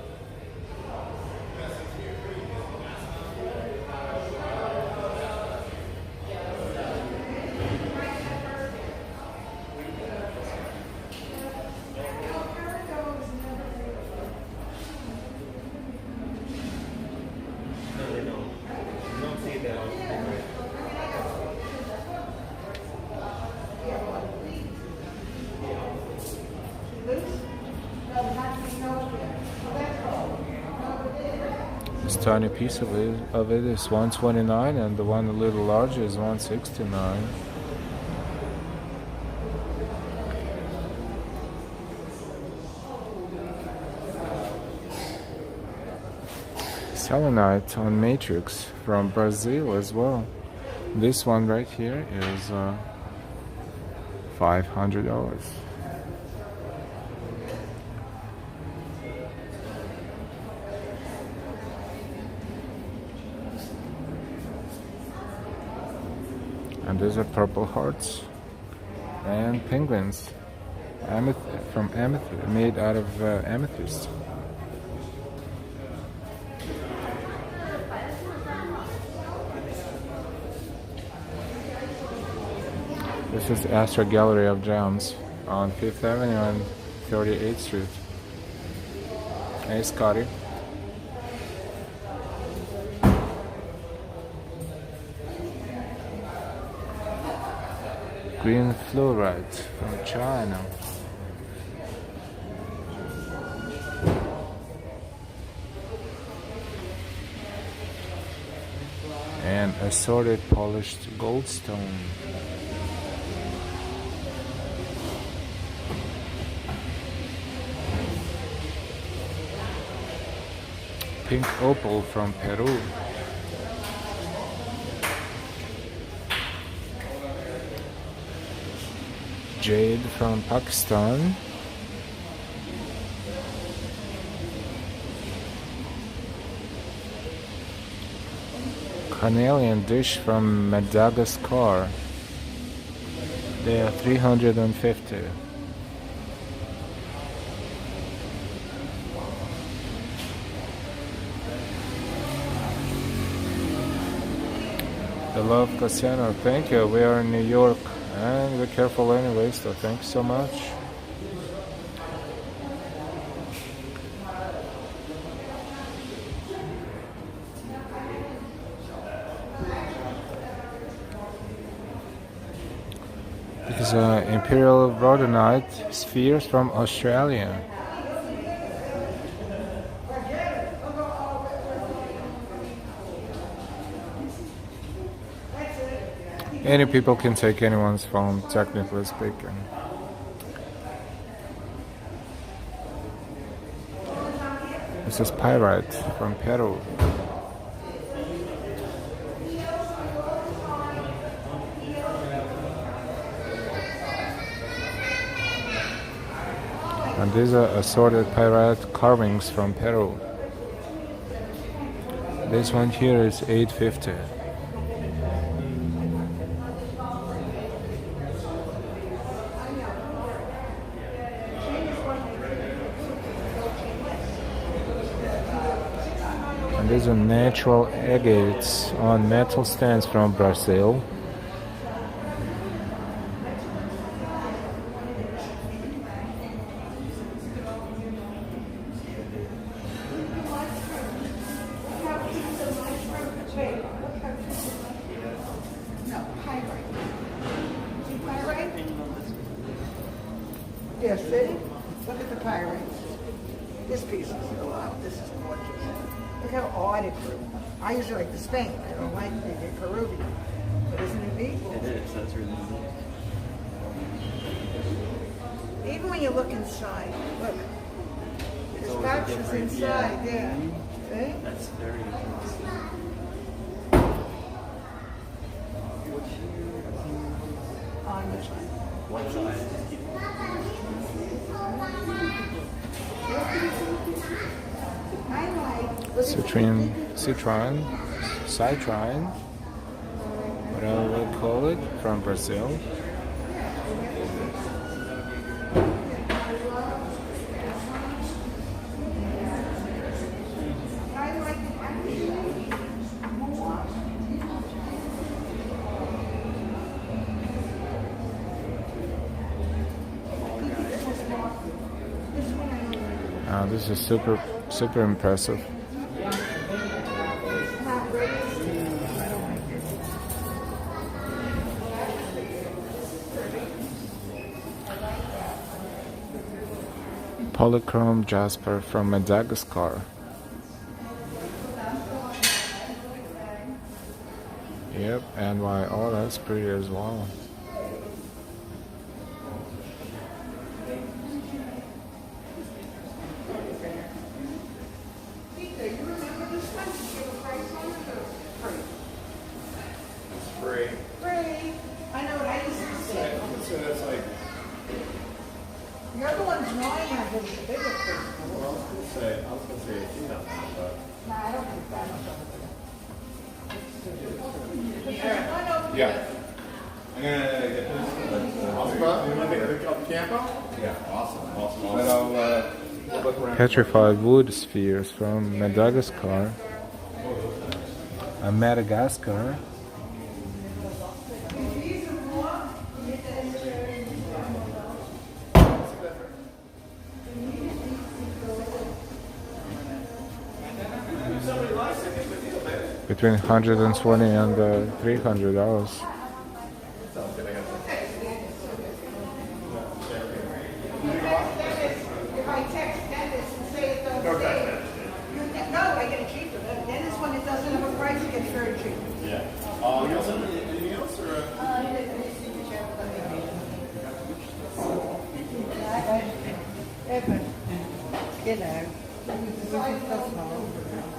This tiny piece of it is $129, and the one a little larger is $169. Selenite on matrix from Brazil as well. This one right here is $500. And these are purple hearts and penguins from amethyst, made out of amethyst. This is Astra Gallery of Gems on 5th Avenue and 38th Street. Hey, Scotty. Green fluorite from China. And assorted polished goldstone. Pink opal from Peru. Jade from Pakistan. Carnelian dish from Madagascar. They are $350. The Love Casino, thank you. We are in New York. And be careful anyway, so thanks so much. This is Imperial Rhodonite spheres from Australia. Any people can take anyone's phone, technically speaking. This is pyrite from Peru. And these are assorted pyrite carvings from Peru. This one here is $850. These are natural agates on metal stands from Brazil. Yeah, see? Look at the pirates. This piece is, wow, this is gorgeous. Look how odd it grew. I usually like the Spain. I don't like the Peruvian. But isn't it neat? It is. That's really neat. Even when you look inside, look. There's always a patches different- inside, yeah. See? That's very interesting. On the side. What size? I like. citrine, whatever we call it, from Brazil. This is super impressive. Polychrome jasper from Madagascar. Yep, and why? Oh, that's pretty as well. Free. Free. I know what I used to say. So that's like, The other one's mine, I think, the bigger fish. well, I was gonna say $18, but No, I don't think that much of it. yeah. I'm gonna get this. Awesome. You want to take the campo? Yeah. Awesome. Then I'll look around. Petrified wood spheres from Madagascar. Madagascar. Between $120 and $300. If I text Dennis and say it doesn't say, no, I get it cheaper. Dennis, when it doesn't have a price, it gets very cheap. Yeah. You also need anything else or? You know,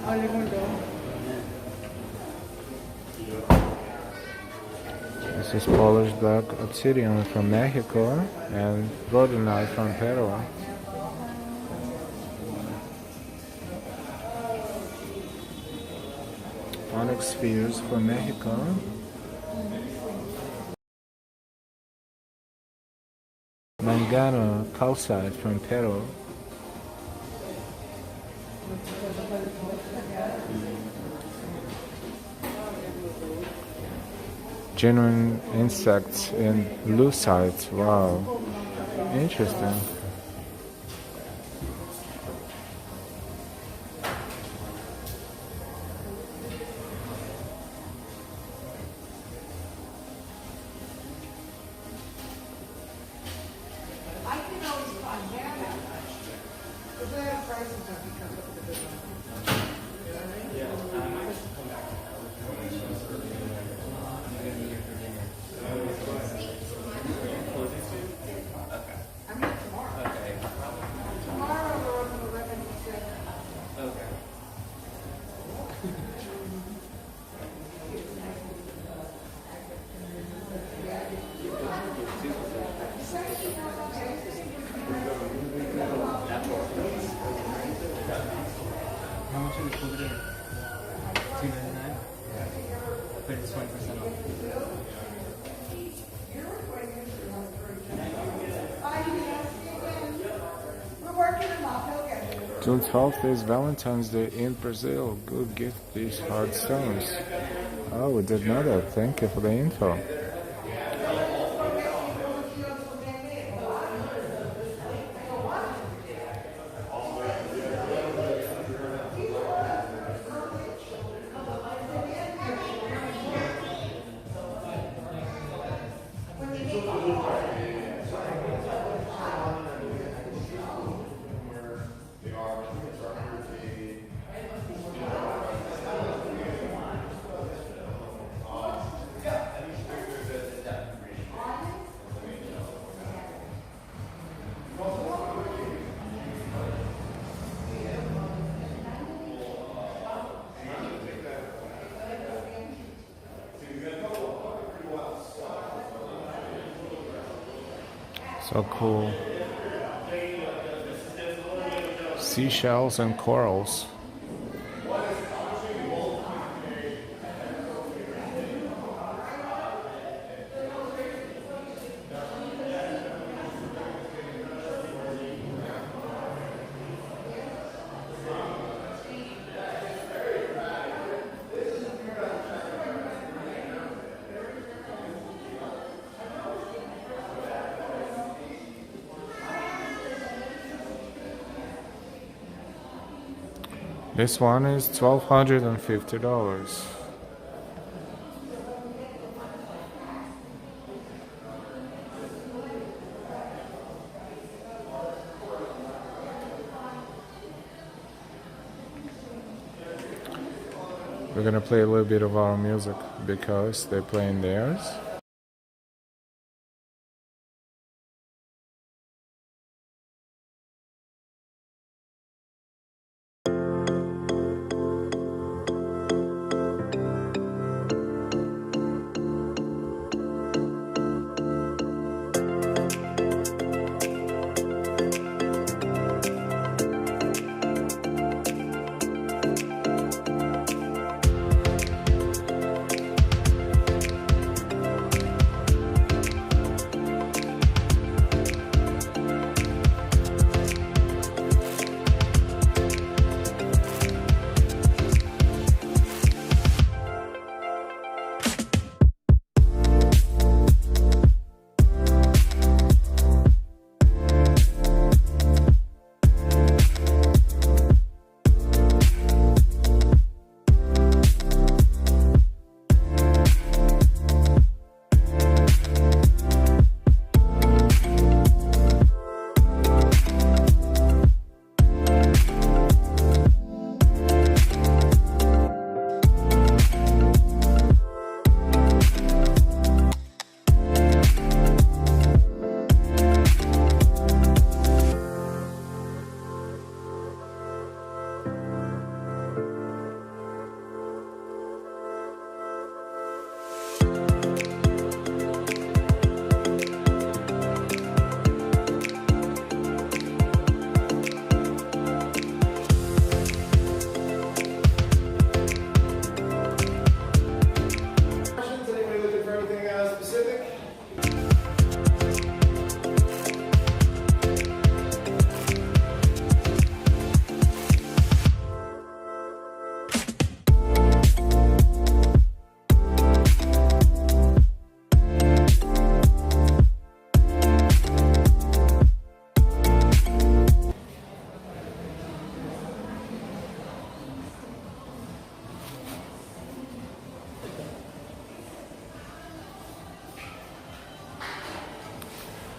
all you can do. This is polished black obsidian from Mexico and rhodonite from Peru. Onyx spheres from Mexico. Mangano calcite from Peru. Genuine insects in lucite. Wow, interesting. I can always find that out. Because they have prices up because of the big one. I'm here tomorrow. Tomorrow we're open 11 to 6. How much is it over there? $2.99? But it's 20% off. We're working them up. He'll get it. June 12th is Valentine's Day in Brazil. Good gift, these hard stones. Oh, we did know that. Thank you for the info. So cool. Seashells and corals. This one is $1,250. We're gonna play a little bit of our music because they're playing theirs.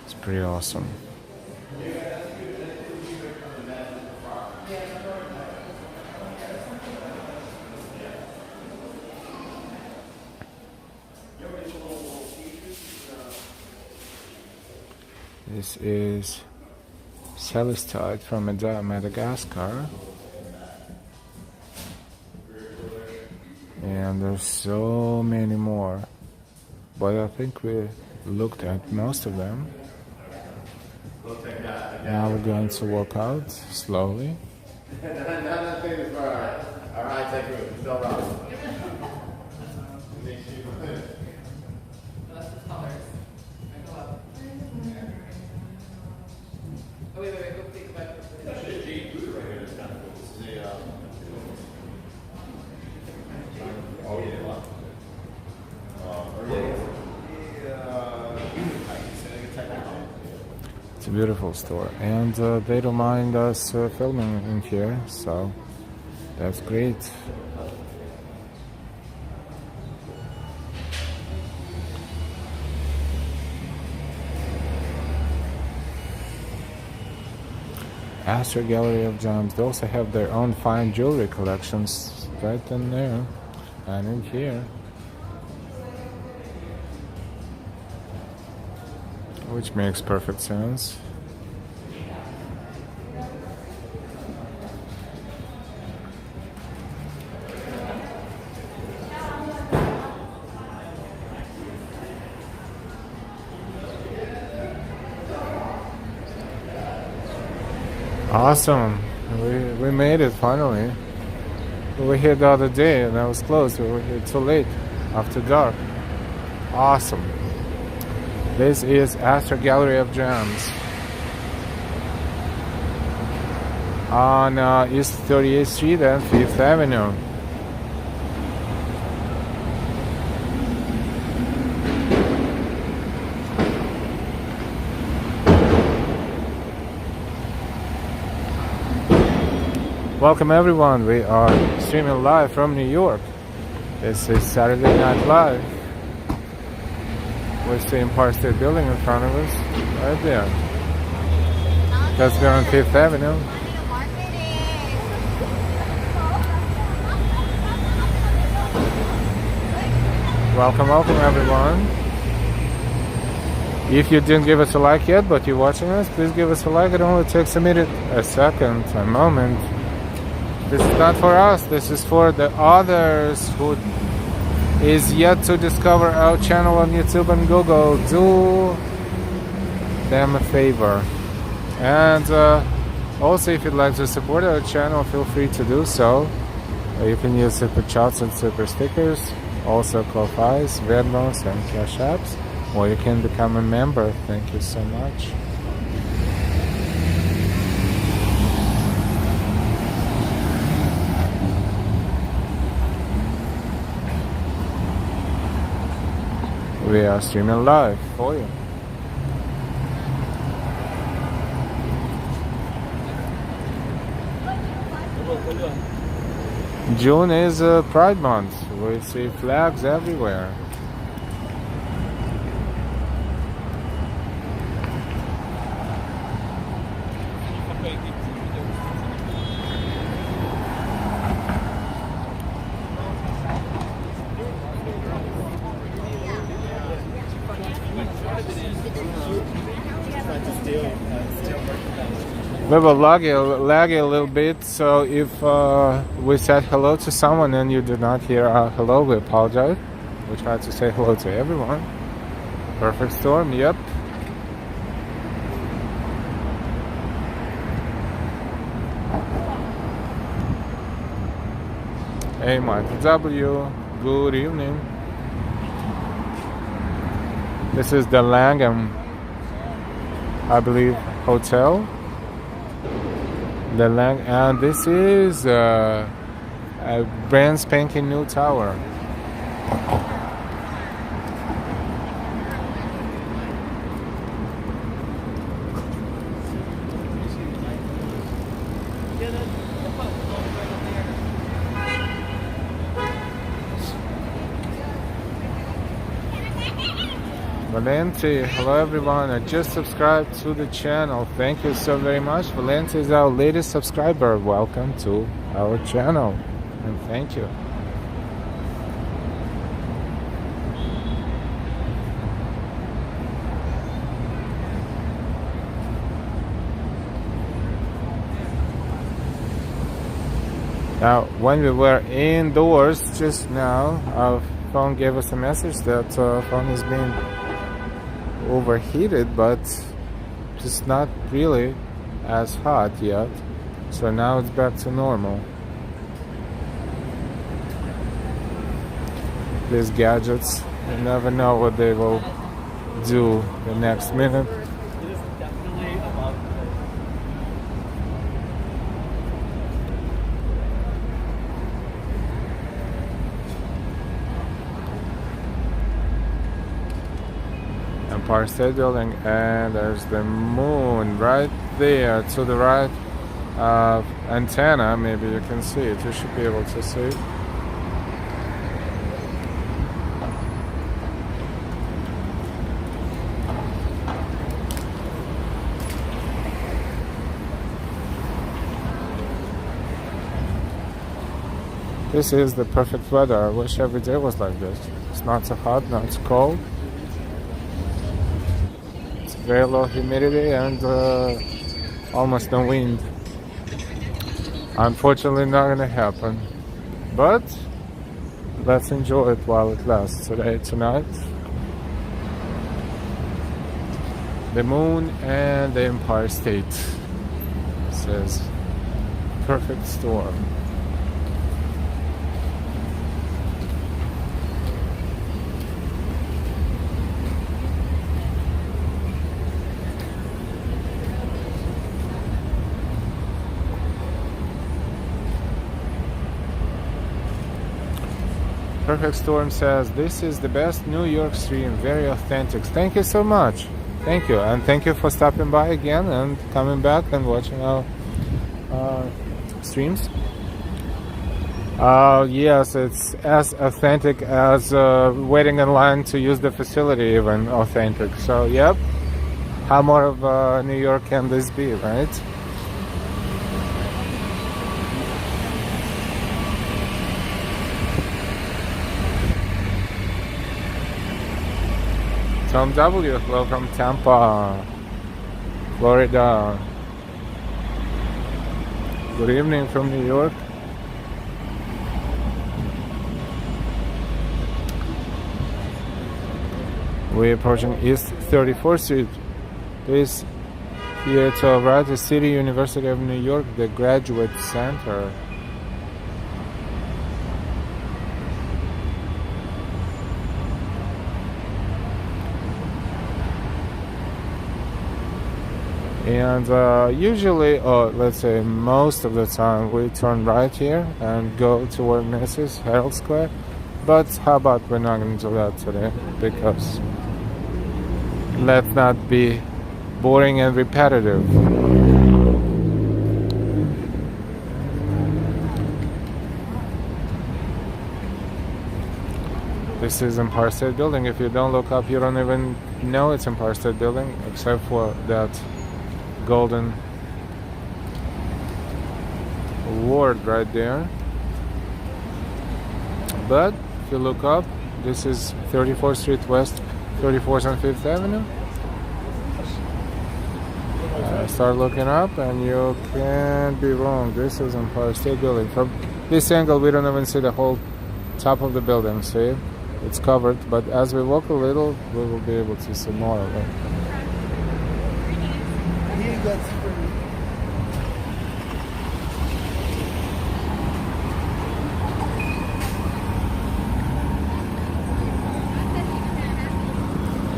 It's pretty awesome. This is Celestite from Madagascar. And there's so many more. But I think we looked at most of them. Now we're going to walk out slowly. It's a beautiful store, and they don't mind us filming in here, so that's great. Astor Gallery of Gems. They also have their own fine jewelry collections right in there and in here, which makes perfect sense. Awesome. We made it finally. We were here the other day and I was closed. We were here too late after dark. Awesome. This is Astor Gallery of Gems on East 38th Street and 5th Avenue. Welcome everyone, we are streaming live from New York. This is Saturday Night Live. We see Empire State Building in front of us, right there. That's there on 5th Avenue. Welcome everyone. If you didn't give us a like yet, but you're watching us, please give us a like. It only takes a minute, a second, a moment. This is not for us, this is for the others who is yet to discover our channel on YouTube and Google. Do them a favor. And also, if you'd like to support our channel, feel free to do so. You can use super chats and super stickers, also Ko-Fi's, Venmos, and Cash Apps, or you can become a member. Thank you so much. We are streaming live for you. June is Pride Month. We see flags everywhere. We will lag a little bit, so if we said hello to someone and you did not hear our hello, we apologize. We tried to say hello to everyone. Perfect storm, yep. Hey, Michael W. Good evening. This is the Langham, I believe, hotel. And this is a brand spanking new tower. Valente, hello everyone. I just subscribed to the channel. Thank you so very much. Valente is our latest subscriber. Welcome to our channel and thank you. Now, when we were indoors just now, our phone gave us a message that phone is being overheated, but just not really as hot yet. So now it's back to normal. These gadgets, you never know what they will do the next minute. Empire State Building, and there's the moon right there to the right of antenna. Maybe you can see it. You should be able to see it. This is the perfect weather. I wish every day was like this. It's not so hot, not so cold. Very low humidity and almost no wind. Unfortunately not gonna happen, but let's enjoy it while it lasts. Tonight, the moon and the Empire State says perfect storm. Perfect Storm says, this is the best New York stream, very authentic. Thank you so much. Thank you. And thank you for stopping by again and coming back and watching our streams. Yes, it's as authentic as waiting in line to use the facility, even authentic. So, yep. How more of New York can this be, right? Tom W, hello from Tampa, Florida. Good evening from New York. We're approaching East 34th Street. This here to our right is City University of New York, the Graduate Center. And usually, or let's say most of the time, we turn right here and go toward Macy's Herald Square. But how about we're not going to do that today, because let's not be boring and repetitive. This is Empire State Building. If you don't look up, you don't even know it's Empire State Building, except for that golden award right there. But if you look up, this is 34th Street West, 34th and 5th Avenue. Start looking up and you can't be wrong. This is Empire State Building. From this angle we don't even see the whole top of the building. See, it's covered, but as we walk a little we will be able to see more of it. That's free.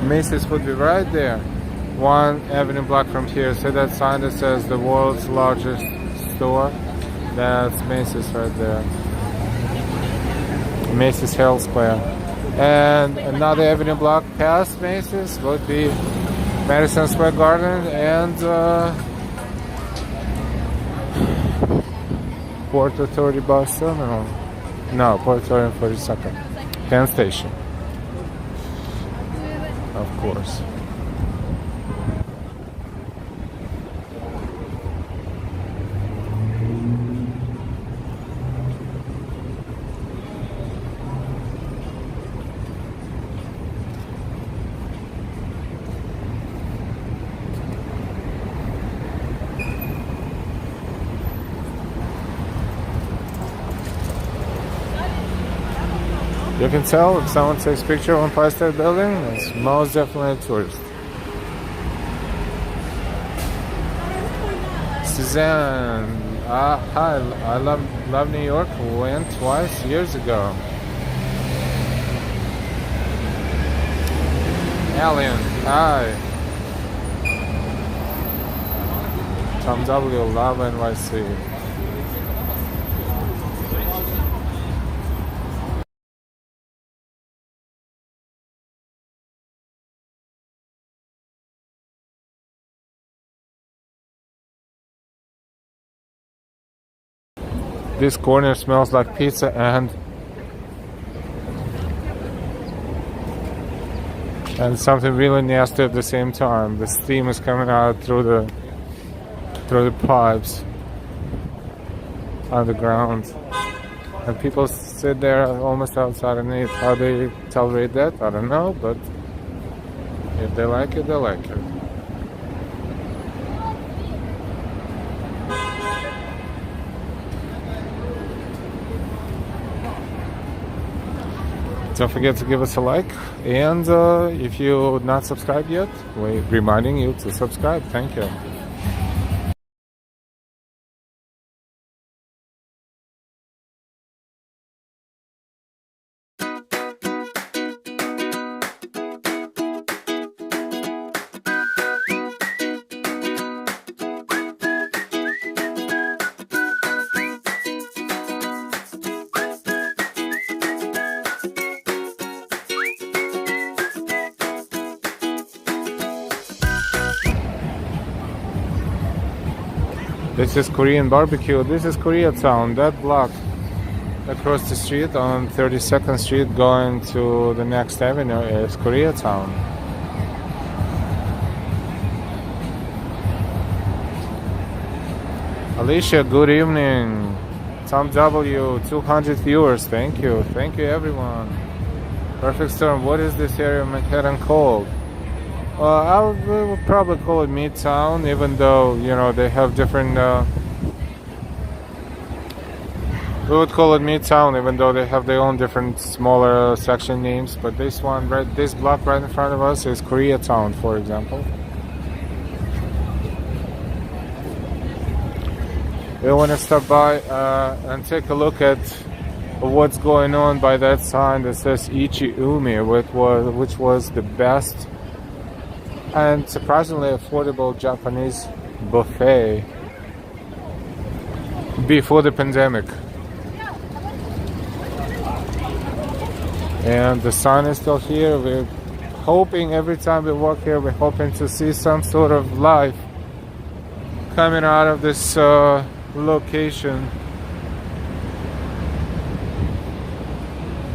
Macy's would be right there, 1 avenue block from here. See that sign that says the world's largest store? That's Macy's right there. Macy's Herald Square. And another avenue block past Macy's would be Madison Square Garden and Port Authority bus terminal. No, Port Authority 42nd. Penn Station. Of course. You can tell if someone takes a picture of Empire State Building, it's most definitely a tourist. Suzanne, hi, I love New York. Went twice years ago. Alien, hi. Tom W, love NYC. This corner smells like pizza and something really nasty at the same time. The steam is coming out through the pipes underground, and people sit there almost outside and eat. How they tolerate that, I don't know, but if they like it, they like it. Don't forget to give us a like, and if you're not subscribed yet, we're reminding you to subscribe. Thank you. This is Korean barbecue. This is Koreatown. That block across the street on 32nd Street going to the next avenue is Koreatown. Alicia, good evening. Tom W, 200 viewers. Thank you. Thank you, everyone. Perfect Storm. What is this area of Manhattan called? We would probably call it Midtown, even though, you know, they have different. We would call it Midtown, even though they have their own different smaller section names. But this one, this block right in front of us is Koreatown, for example. We want to stop by and take a look at what's going on by that sign that says Ichi-Umi, which was the best and surprisingly affordable Japanese buffet before the pandemic. And the sign is still here. We're hoping every time we walk here, we're hoping to see some sort of life coming out of this location.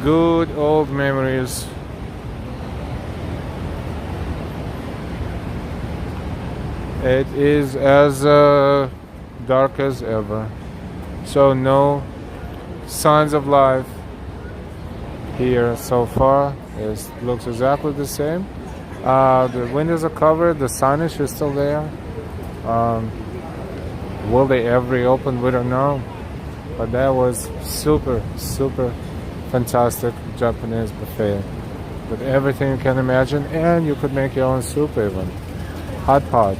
Good old memories. It is as dark as ever. So no signs of life here so far. It looks exactly the same. The windows are covered. The signage is still there. Will they ever reopen? We don't know. But that was super fantastic Japanese buffet with everything you can imagine, and you could make your own soup even. Hot pot.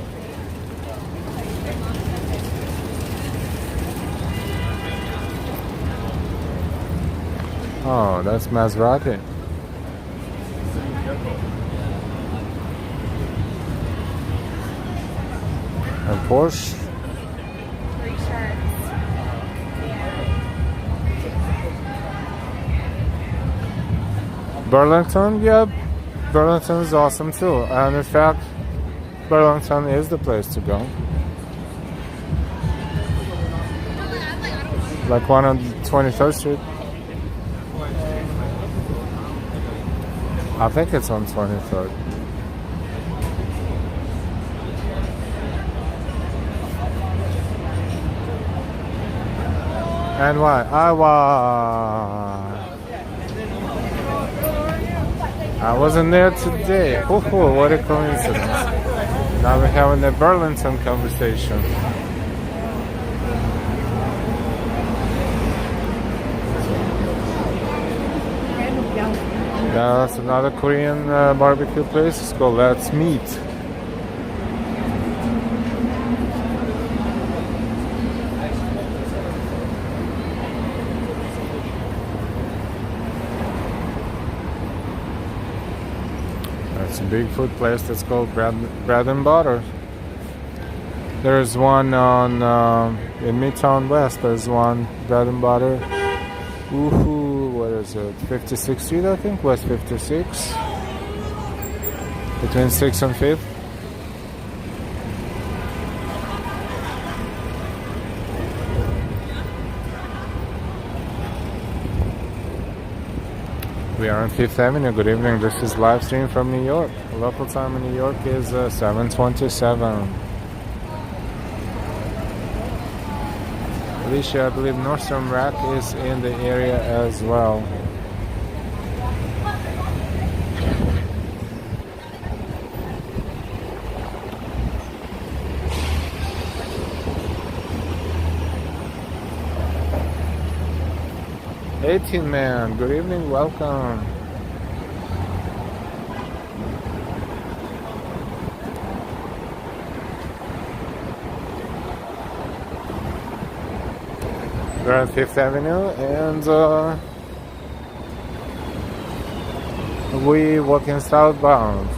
Oh, that's Maserati. And Porsche. Burlington, yeah, Burlington is awesome too. And in fact, Burlington is the place to go. Like one on 23rd Street. I think it's on 23rd. Iowa. I wasn't there today. Ooh, what a coincidence. Now we're having the Burlington conversation. That's another Korean barbecue place. It's called Let's Meet. It's a big food place that's called Bread and Butter. There's one on in Midtown West. There's one Bread and Butter. Woohoo! What is it? 56th Street, I think. West 56. Between 6th and 5th. We are on 5th Avenue. Good evening. This is live stream from New York. Local time in New York is 7:27. Alicia, I believe Nordstrom Rack is in the area as well. Man, good evening, welcome. We're on 5th Avenue and we walking southbound.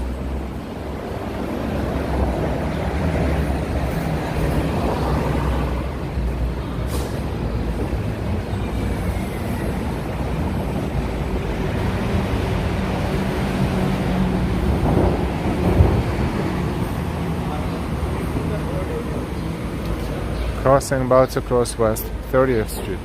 Crossing, about to cross West 30th Street.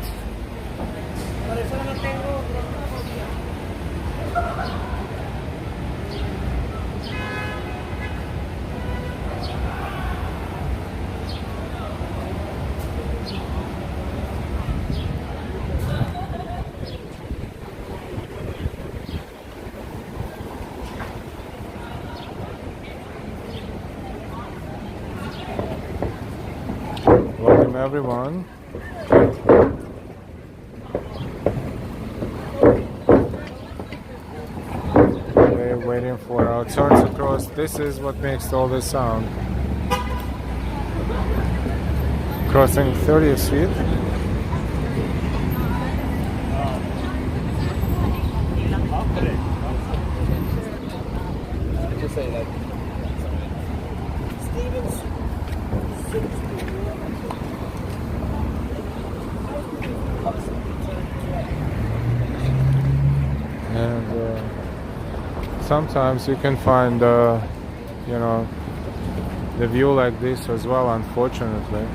Welcome everyone. We're waiting for our turn to cross. This is what makes all this sound. Crossing 30th Street. Just say that. And sometimes you can find, you know, the view like this as well, unfortunately.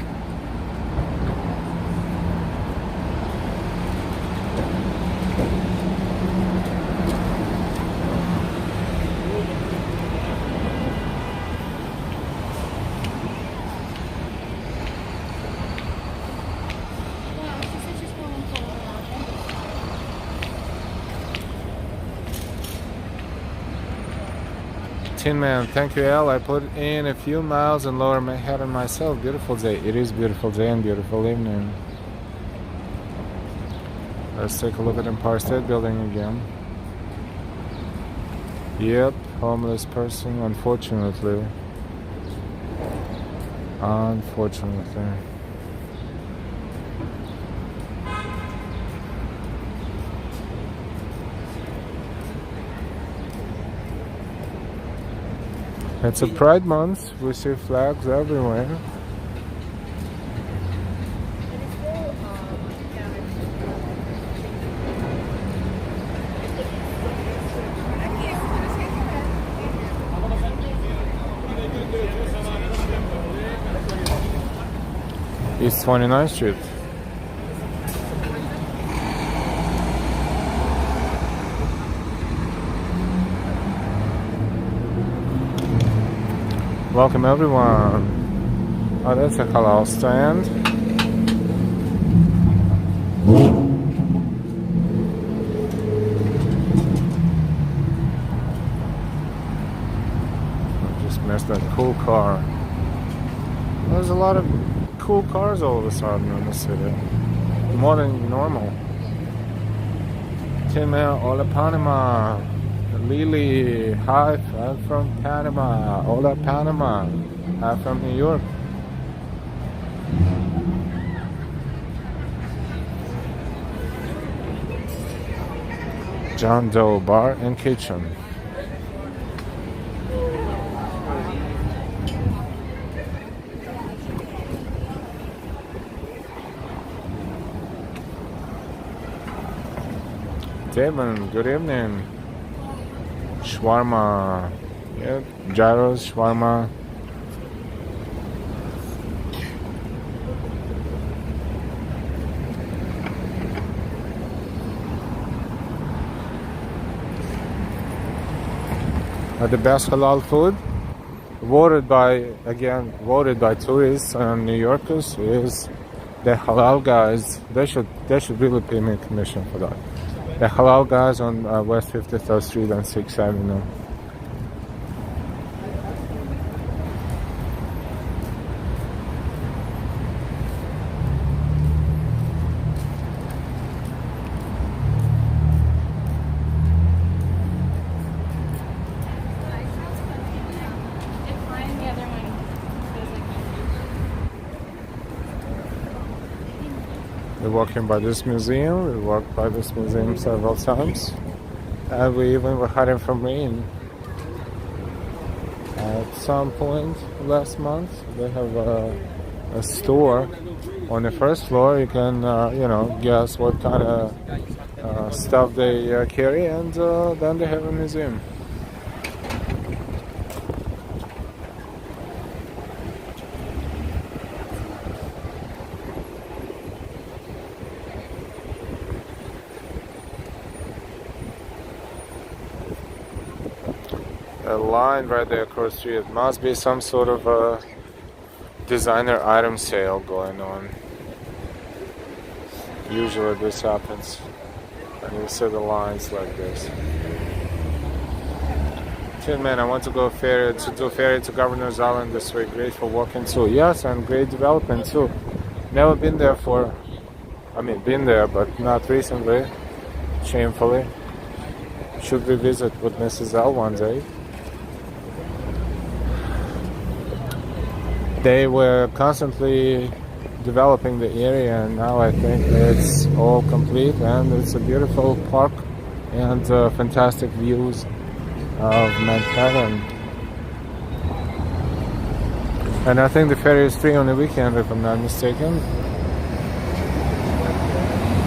Wow, she said she's going for Tin Man, thank you, Al. I put in a few miles in Lower Manhattan myself. Beautiful day. It is beautiful day and beautiful evening. Let's take a look at Empire State Building again. Yep, homeless person, unfortunately. Unfortunately. It's a Pride Month. We see flags everywhere. East 29th Street. Welcome everyone. Oh, that's a halal stand. I just missed that cool car. There's a lot of cool cars all of a sudden in the city. More than normal. Timmer, Hola Panama. Lily, hi, I'm from Panama. Hola Panama. I'm from New York. John Doe Bar and Kitchen. Devon, good evening. Shawarma. Yep, gyros, shawarma. The best halal food, voted by tourists and New Yorkers, is the halal guys. They should really pay me a commission for that. The halal guys on West 53rd Street and 6th Avenue. the other one feels like We're walking by this museum. We walked by this museum several times. And we even were hiding from rain. At some point last month, they have a store on the first floor. You can, guess what kind of stuff they carry, and then they have a museum. a line right there across the street. It must be some sort of a designer item sale going on. Usually this happens. And you see the lines like this. Tin Man, I want to go ferry to Governor's Island this week. Great for walking too. Yes, and great development too. Never been there been there, but not recently. Shamefully. Should we visit with Mrs. L one day? They were constantly developing the area, and now I think it's all complete, and it's a beautiful park and fantastic views of Manhattan. And I think the ferry is free on the weekend, if I'm not mistaken.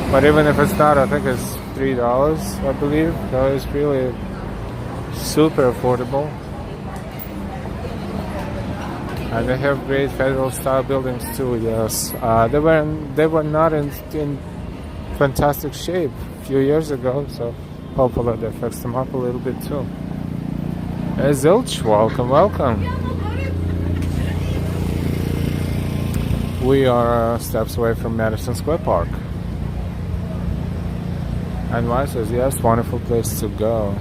But even if it's not, I think it's $3, I believe. So it's really super affordable. And they have great federal style buildings too, yes. They were not in fantastic shape a few years ago, so hopefully they fixed them up a little bit too. Hey Zilch, welcome. We are steps away from Madison Square Park. NYC says, yes, wonderful place to go.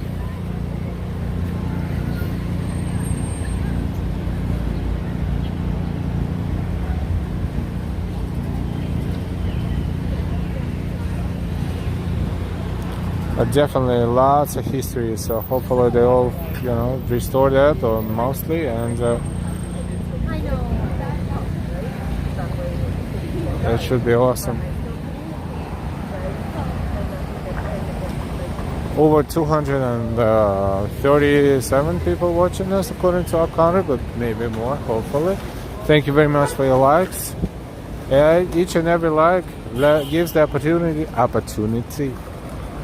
But definitely lots of history, so hopefully they all, restore that, or mostly, and that should be awesome. Over 237 people watching us according to our counter, but maybe more, hopefully. Thank you very much for your likes. Each and every like gives the opportunity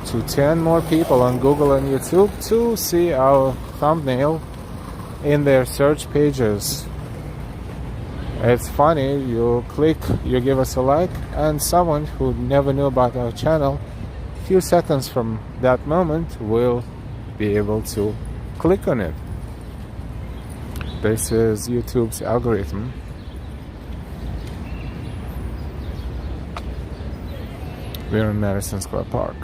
to 10 more people on Google and YouTube to see our thumbnail in their search pages. It's funny, you give us a like, and someone who never knew about our channel, few seconds from that moment will be able to click on it. This is YouTube's algorithm. We're in Madison Square Park.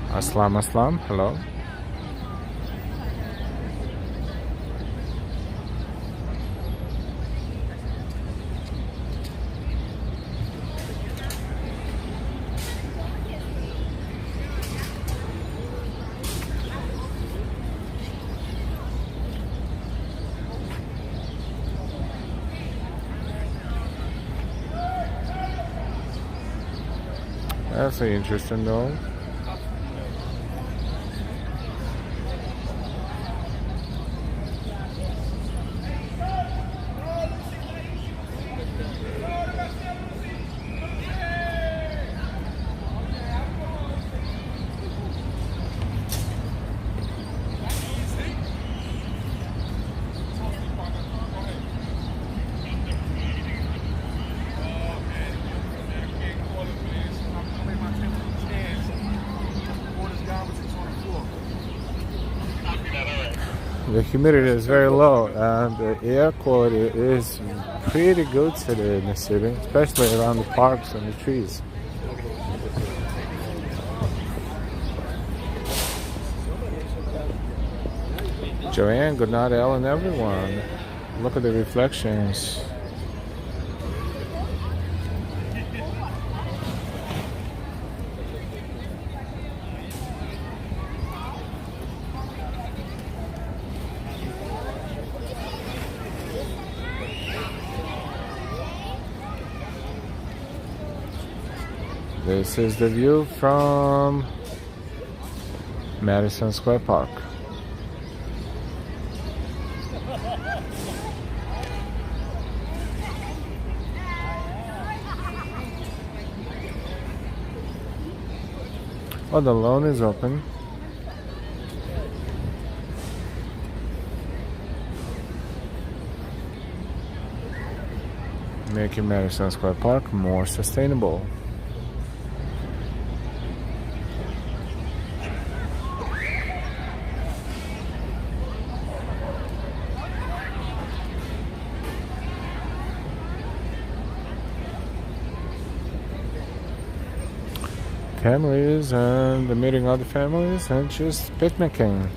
Aslam, hello. That's interesting though. The humidity is very low, and the air quality is pretty good today in the city, especially around the parks and the trees. Joanne, good night, Ellen, everyone. Look at the reflections. This is the view from Madison Square Park. Oh, the lawn is open. Making Madison Square Park more sustainable. families and meeting other families and just picnicking.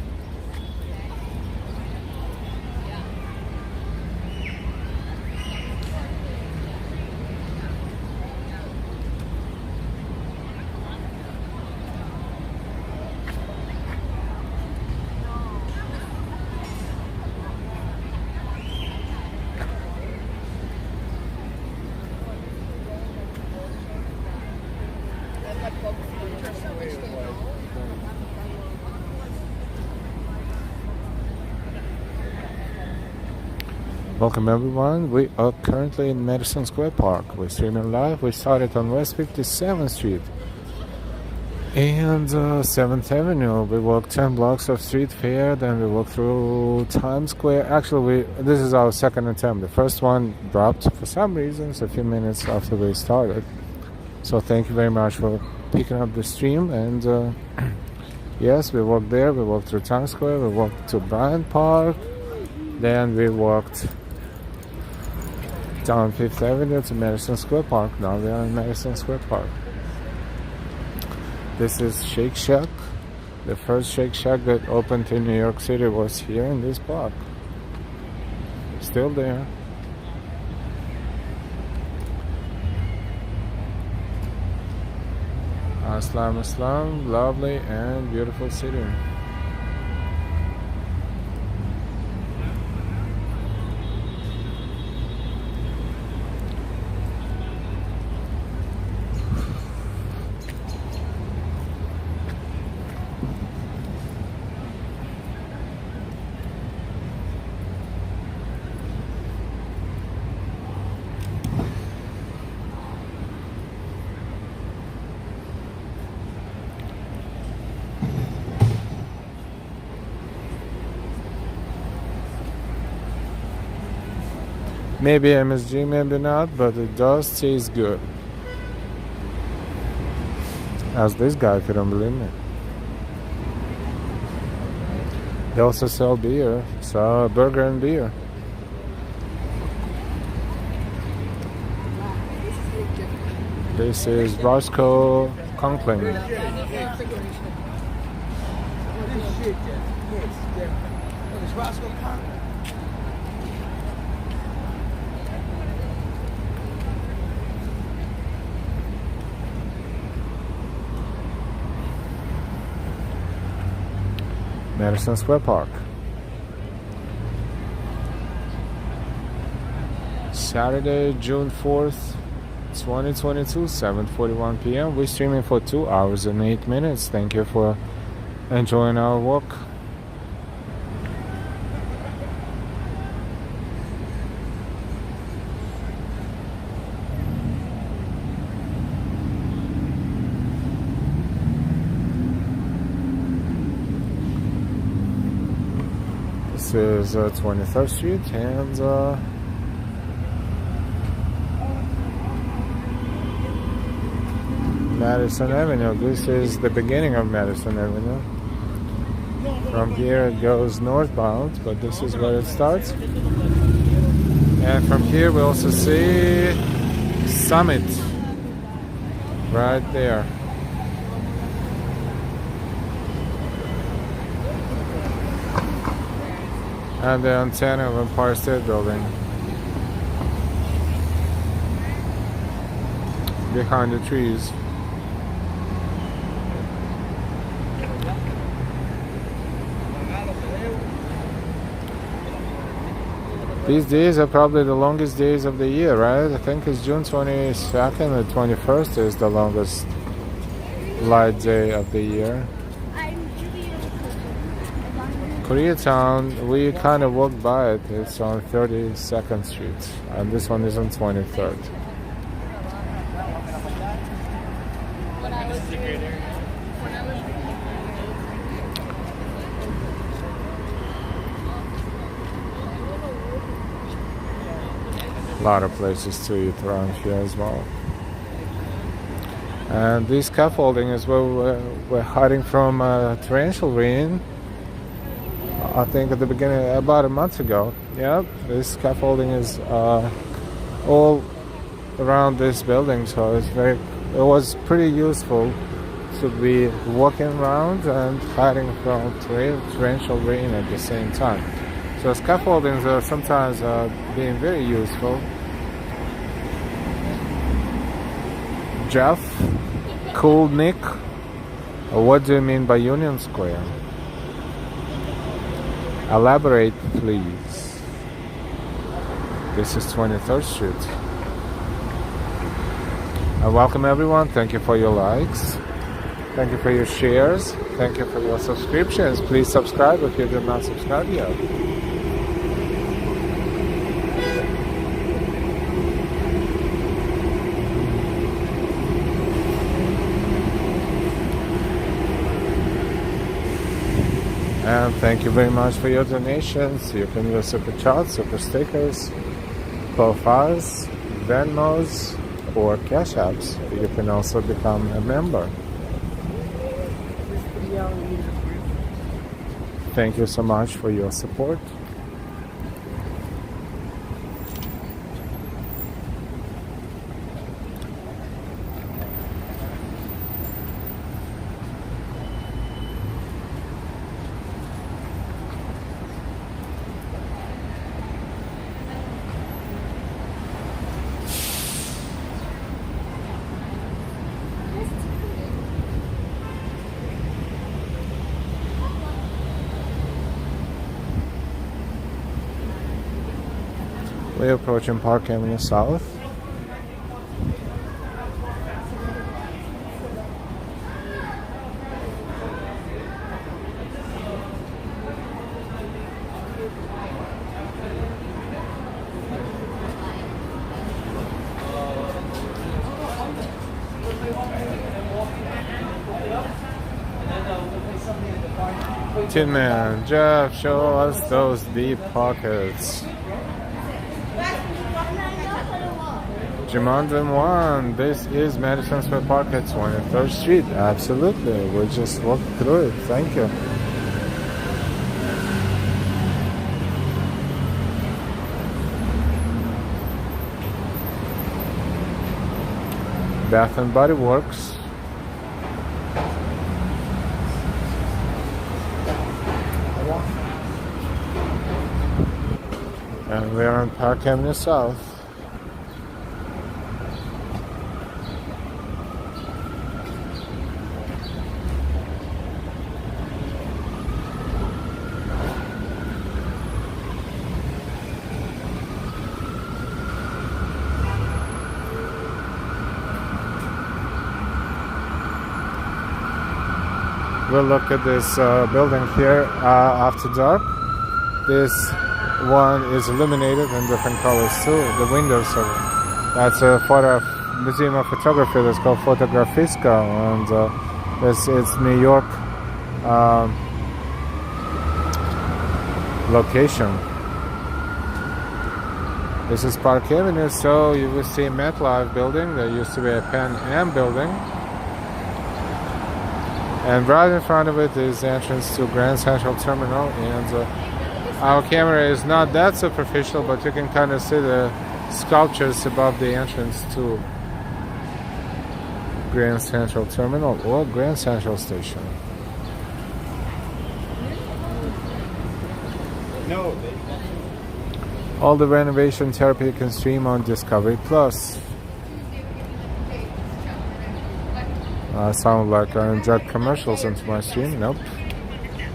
Welcome everyone. We are currently in Madison Square Park. We're streaming live. We started on West 57th Street and 7th Avenue. We walked 10 blocks of street fair, then we walked through Times Square. Actually, this is our second attempt. The first one dropped for some reasons a few minutes after we started. So thank you very much for picking up the stream. And yes, we walked there. We walked through Times Square. We walked to Bryant Park. Then we walked down 5th Avenue to Madison Square Park. Now we are in Madison Square Park. This is Shake Shack. The first Shake Shack that opened in New York City was here in this park. Still there. Aslam Aslam, lovely and beautiful city. Maybe MSG, maybe not, but it does taste good. As this guy, if you don't believe me. They also sell beer, so burger and beer. This is Roscoe Conklin. Madison Square Park. Saturday, June 4th, 2022, 7:41 p.m. We're streaming for 2 hours and 8 minutes. Thank you for enjoying our walk. This is 23rd Street and Madison Avenue. This is the beginning of Madison Avenue. From here it goes northbound, but this is where it starts. And from here we also see Summit right there. And the antenna of Empire State Building. Behind the trees. These days are probably the longest days of the year, right? I think it's June 22nd or 21st is the longest light day of the year. Koreatown, we kind of walked by it. It's on 32nd Street, and this one is on 23rd. A lot of places to eat around here as well. And this scaffolding is where we're hiding from torrential rain. I think at the beginning, about a month ago. Yeah, this scaffolding is all around this building, so it was pretty useful to be walking around and hiding from torrential rain at the same time. So scaffoldings are sometimes being very useful. Jeff, cool Nick, what do you mean by Union Square? Elaborate, please. This is 23rd Street. Welcome everyone. Thank you for your likes. Thank you for your shares. Thank you for your subscriptions. Please subscribe if you did not subscribe yet. And thank you very much for your donations. You can use super chats, super stickers, profiles, Venmos, or Cash Apps. You can also become a member. Thank you so much for your support. We're approaching Park Avenue South. Tin Man, Jeff, show us those deep pockets. Jamondon 1, this is Madison Square Park at 23rd Street. Absolutely, we just walked through it. Thank you. Bath and Body Works. And we're on Park Avenue South. We'll look at this building here after dark. This one is illuminated in different colors too. The windows are. That's a museum of photography that's called Fotografiska, and this is New York location. This is Park Avenue, so you will see MetLife building. There used to be a Pan Am building. And right in front of it is the entrance to Grand Central Terminal, and our camera is not that superficial, but you can kind of see the sculptures above the entrance to Grand Central Terminal or Grand Central Station. No. All the renovation therapy you can stream on Discovery Plus. Sound like I inject commercials into my stream? Nope.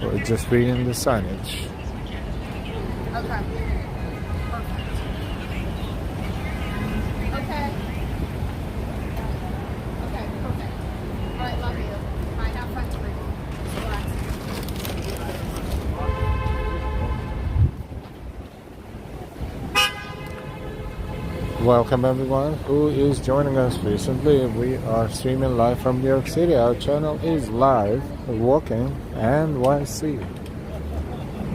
We're just reading the signage. Okay. Perfect. Okay. Okay, perfect. All right, love you. Bye, have fun tonight. Welcome everyone who is joining us recently. We are streaming live from New York City. Our channel is live, walking, NYC.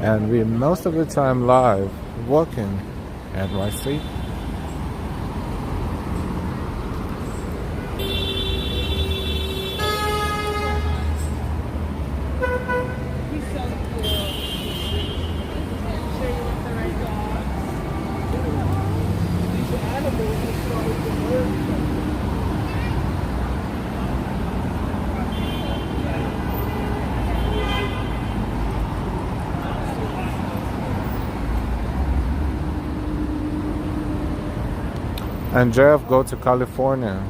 And we most of the time live, walking, NYC. And Jeff go to California.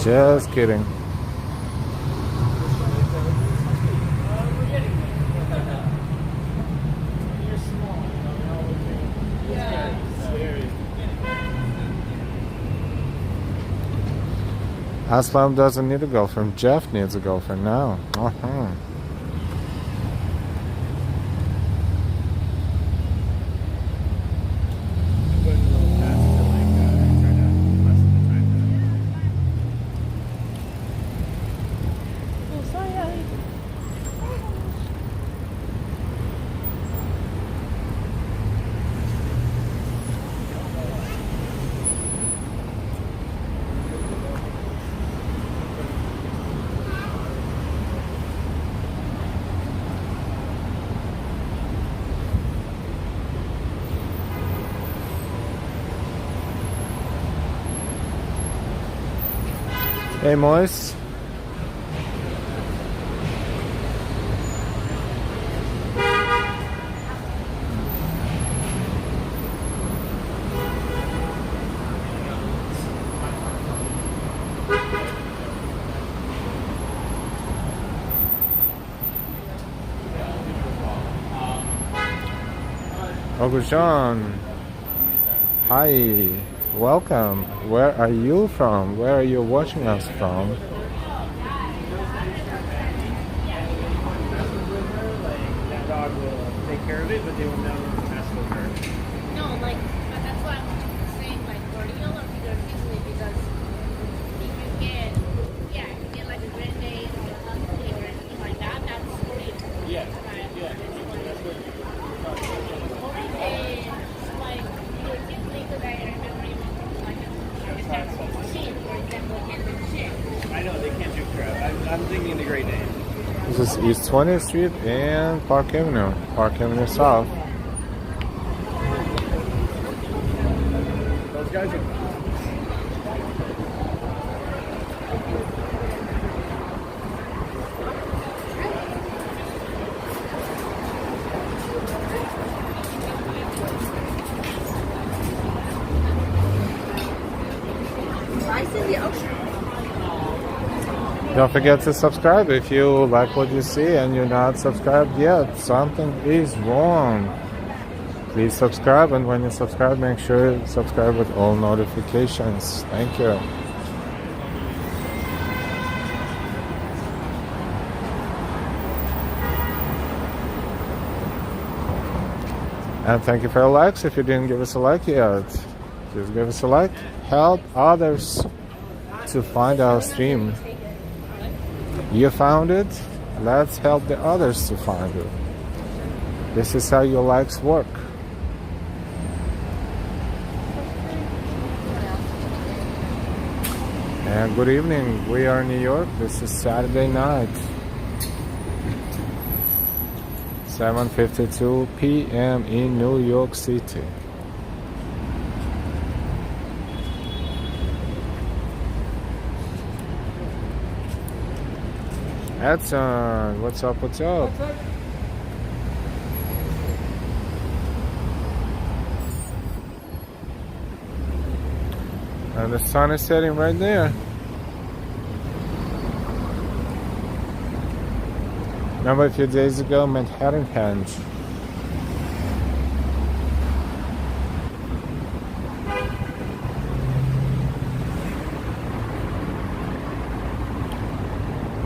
Just kidding. Aslam doesn't need a girlfriend. Jeff needs a girlfriend now. Hey, Moise. Ogushan. Hi. Welcome. Where are you from? Where are you watching us from? The dog will take care of it, but they will never mess with her. No, like, but that's why I'm saying, like, cordial or bigger easily because if you get, if you get like a Grand Day or a Husky or anything like that, that's cordial. Yeah. Right? Yeah. That's good. And like, your kids later, I remember even like a type of sheep, for example, can't do shit. I know they can't do crap. I'm thinking the Great Dane. This is East 20th Street and Park Avenue. Park Avenue South. Those guys are. Don't forget to subscribe if you like what you see and you're not subscribed yet. Something is wrong. Please subscribe, and when you subscribe, make sure you subscribe with all notifications. Thank you. And thank you for your likes. If you didn't give us a like yet, please give us a like. Help others to find our stream. You found it, let's help the others to find it. This is how your likes work. And good evening, we are in New York. This is Saturday night, 7:52 p.m. in New York City. Edson, what's up, what's up? And the sun is setting right there. Remember a few days ago, Manhattan Henge.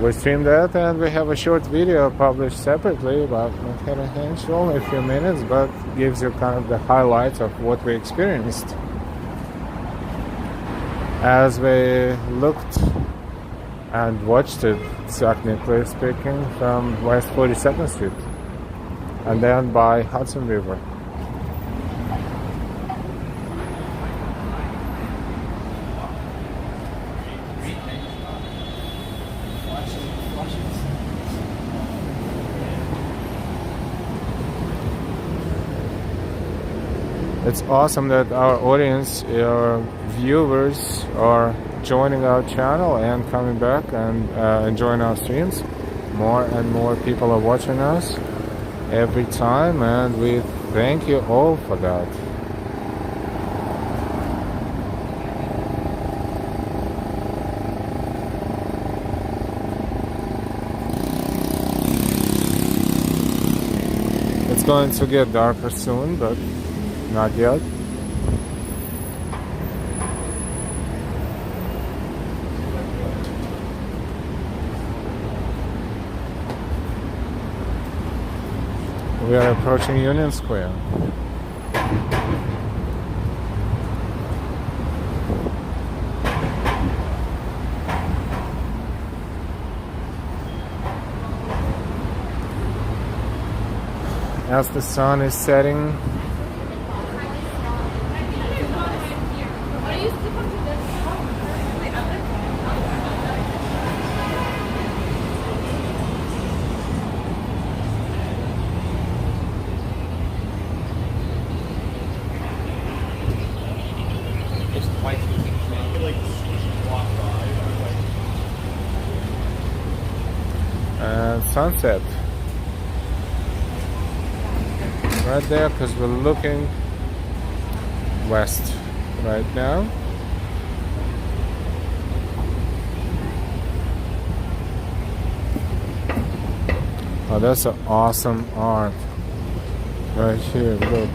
We streamed that, and we have a short video published separately about Manhattan Henge, only a few minutes, but gives you kind of the highlights of what we experienced as we looked and watched it, technically speaking, from West 42nd Street and then by Hudson River. It's awesome that our audience, our viewers, are joining our channel and coming back and enjoying our streams. More and more people are watching us every time, and we thank you all for that. It's going to get darker soon, but not yet. We are approaching Union Square. As the sun is setting, and sunset right there, because we're looking west right now. Oh, that's an awesome art right here. Look.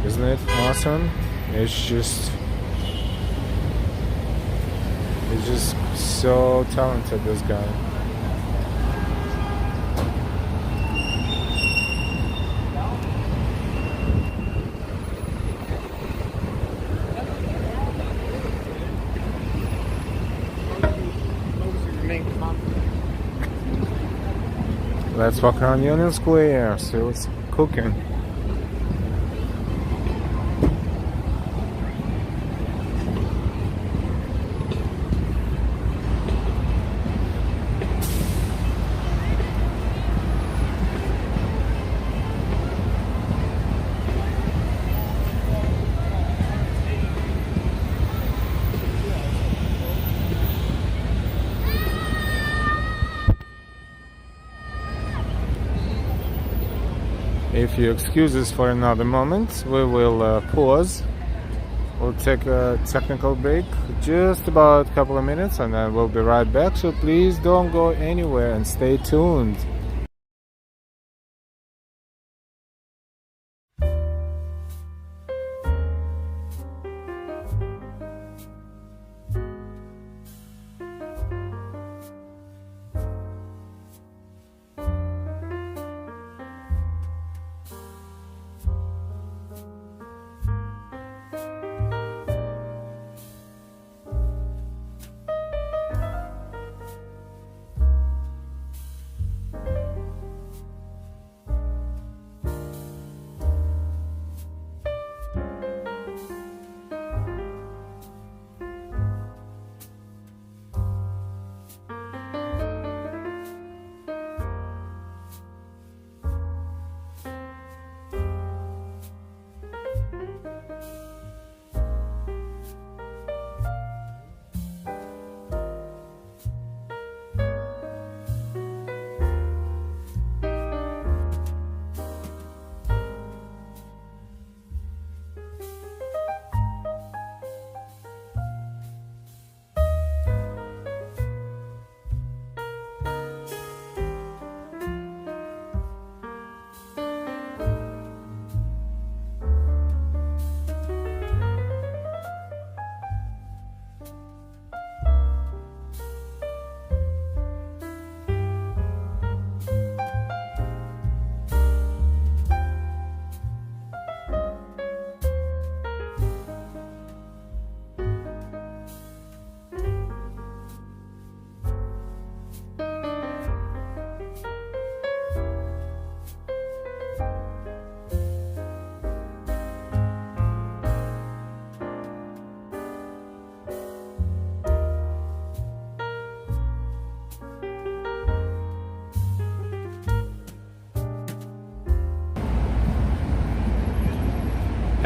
Isn't it awesome? He's just so talented, this guy. Let's walk around Union Square, see what's cooking. If you excuse us for another moment, we will pause. We'll take a technical break, just about a couple of minutes, and then we'll be right back. So please don't go anywhere and stay tuned.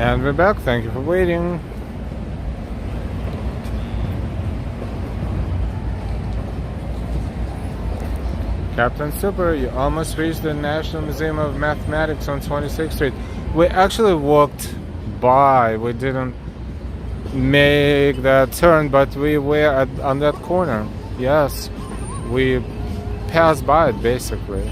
And we're back. Thank you for waiting. Captain Super, you almost reached the National Museum of Mathematics on 26th Street. We actually walked by. We didn't make that turn, but we were on that corner. Yes, we passed by it basically.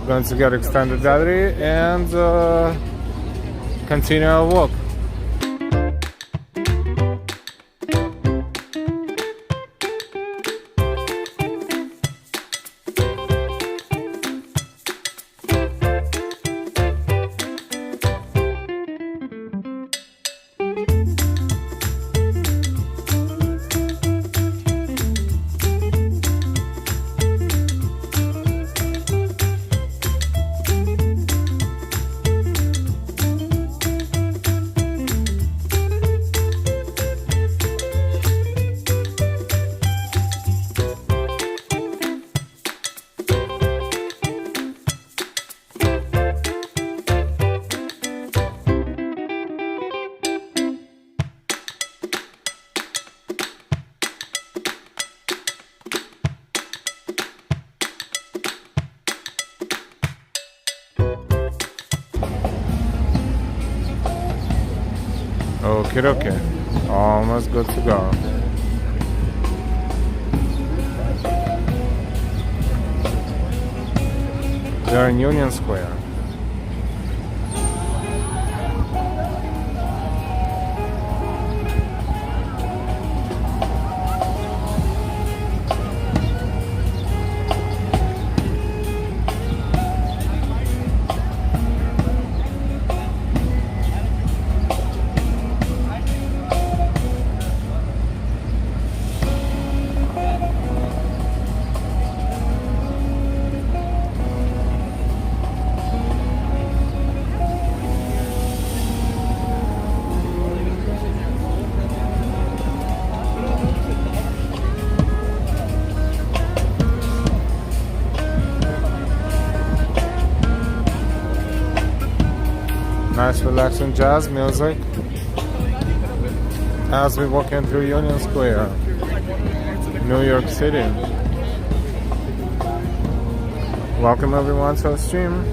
Going to get extended battery and continue our walk. Okay, almost good to go. We're in Union Square. Nice relaxing jazz music as we walk in through Union Square, New York City. Welcome everyone to our stream.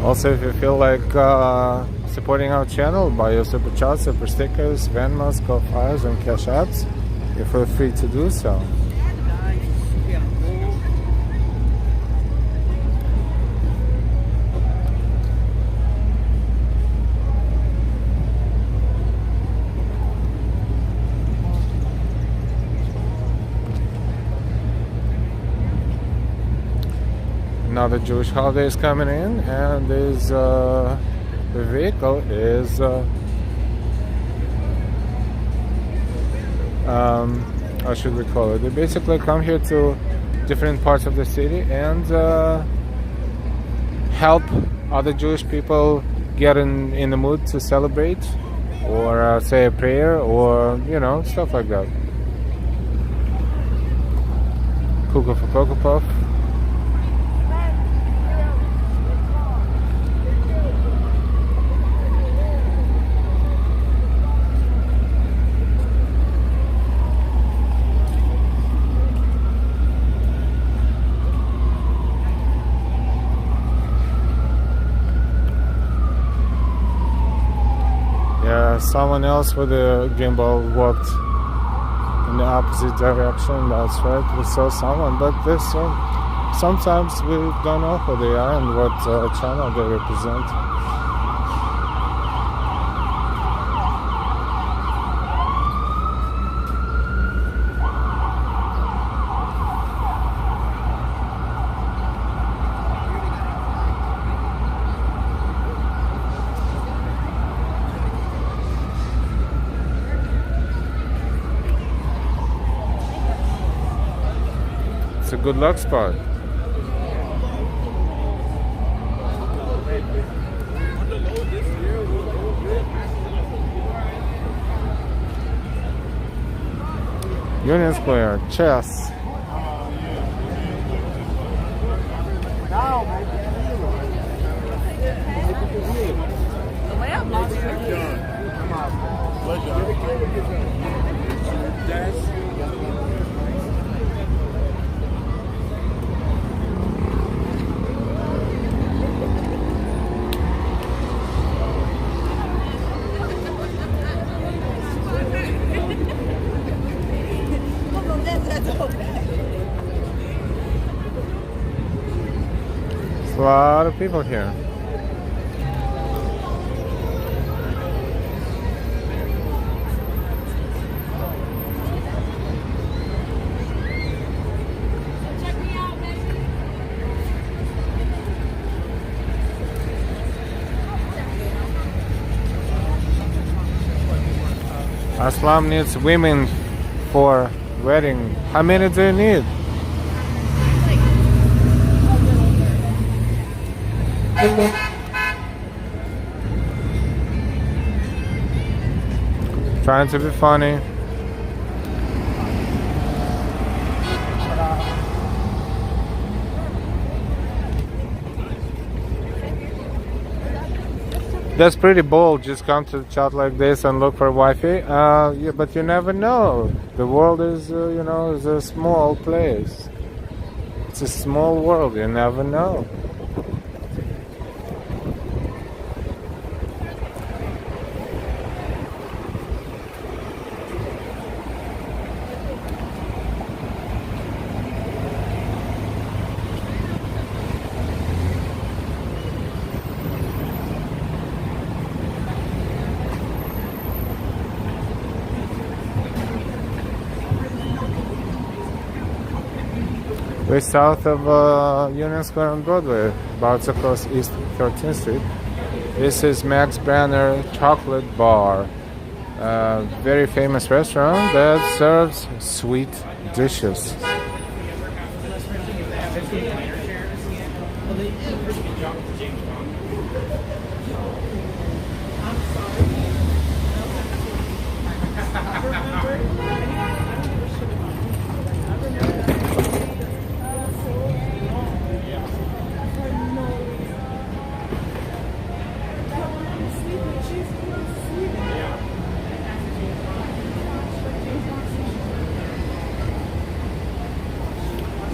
Also, if you feel like supporting our channel, buy your super chats, super stickers, Venmos, Ko-Fis, and Cash Apps, you feel free to do so. Now the Jewish holiday is coming in, and this vehicle is how should we call it? They basically come here to different parts of the city and help other Jewish people get in the mood to celebrate, or say a prayer, or stuff like that. Kuka for Cocoa Puff. Someone else with a gimbal walked in the opposite direction. That's right, we saw someone, but this sometimes we don't know who they are and what channel they represent. It's a good luck spot. Union Square, chess. There's a lot of people here. Aslam needs women for wedding. How many do you need? Trying to be funny. That's pretty bold. Just come to the chat like this and look for Wi-Fi. Yeah, but you never know. The world is, is a small place. It's a small world. You never know. We're south of Union Square on Broadway, about to cross East 13th Street. This is Max Banner Chocolate Bar, a very famous restaurant that serves sweet dishes.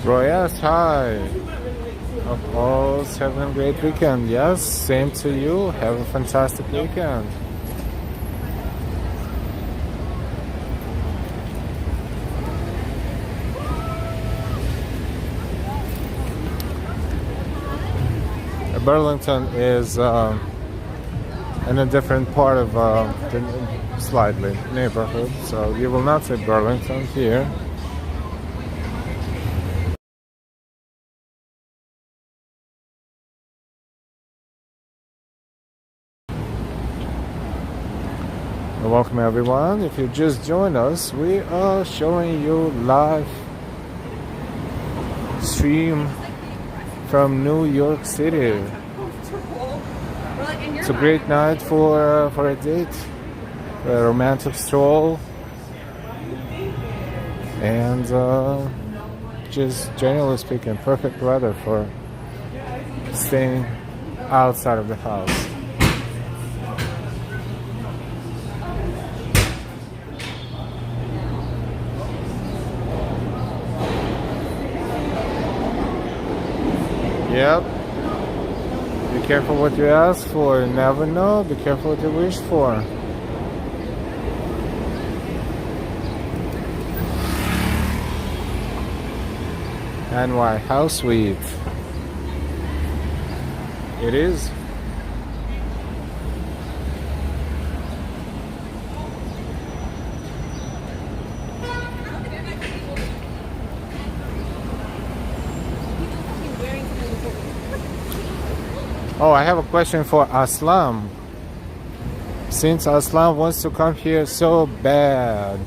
Royas, hi. Of all, having a great weekend. Yes, same to you. Have a fantastic weekend. Burlington is in a different part of the slightly neighborhood, so you will not see Burlington here. Welcome everyone. If you just joined us, we are showing you live stream from New York City. It's a great night for a date, a romantic stroll, and just generally speaking, perfect weather for staying outside of the house. Yep. Be careful what you ask for. You never know. Be careful what you wish for. NY, how sweet. It is. Oh, I have a question for Aslam. Since Aslam wants to come here so bad,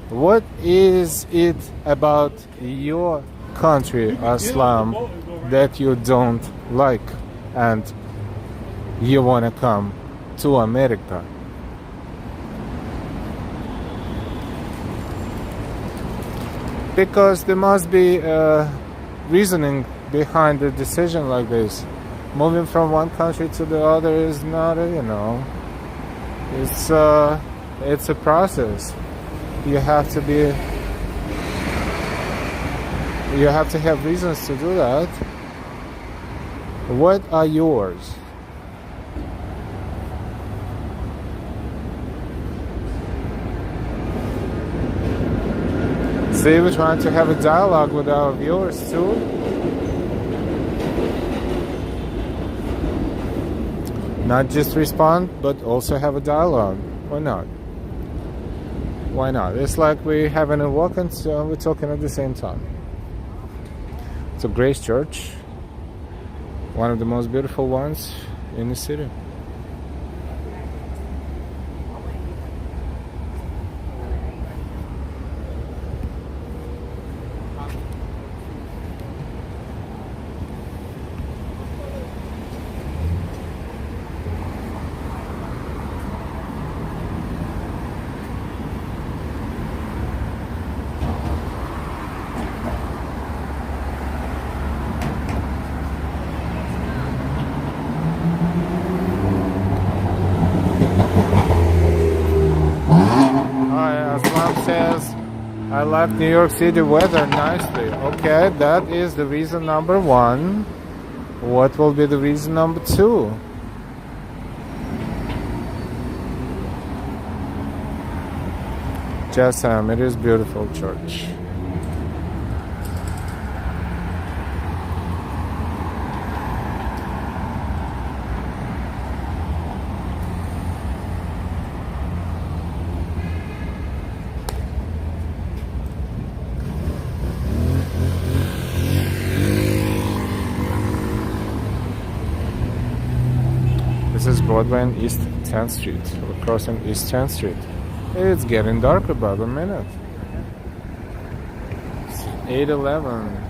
what is it about your country, Aslam, that you don't like and you want to come to America? Because there must be reasoning behind a decision like this. Moving from one country to the other is not, it's a process. You have to have reasons to do that. What are yours? See, we're trying to have a dialogue with our viewers too. Not just respond, but also have a dialogue. Why not? Why not? It's like we're having a walk and we're talking at the same time. It's a Grace Church, one of the most beautiful ones in the city. I like New York City weather nicely. Okay, that is the reason number one. What will be the reason number two? Jessam, it is beautiful church. This is Broadway and East 10th Street. We're crossing East 10th Street. It's getting dark about a minute. It's 8:11.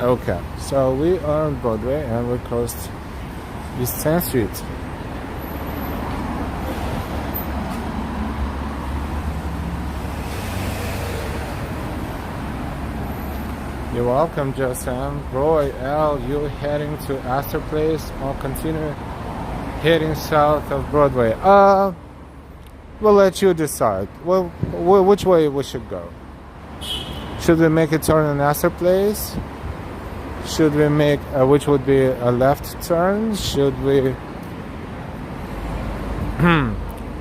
Okay, so we are on Broadway and we crossed East 10th Street. You're welcome, Jessam. Roy, Al, you heading to Astor Place or continue heading south of Broadway? We'll let you decide. Well, which way we should go? Should we make a turn in Astor Place? Should we make, which would be a left turn? Should we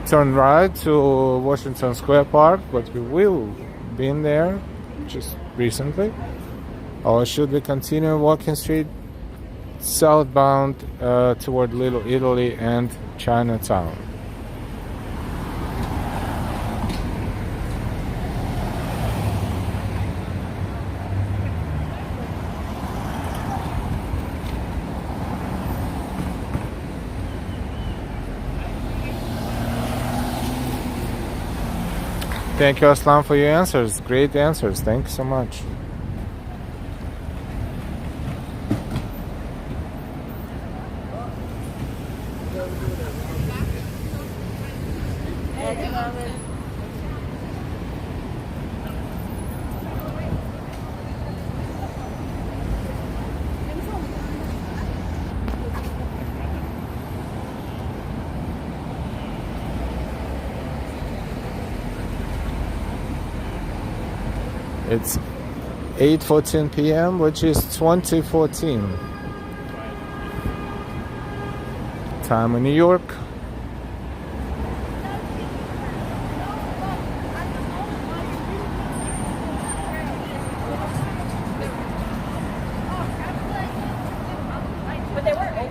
turn right to Washington Square Park, but we will be in there just recently? Or should we continue walking street southbound toward Little Italy and Chinatown? Thank you, Aslam, for your answers. Great answers. Thank you so much. Hey, It's 8:14 p.m., which is 2014. Time in New York.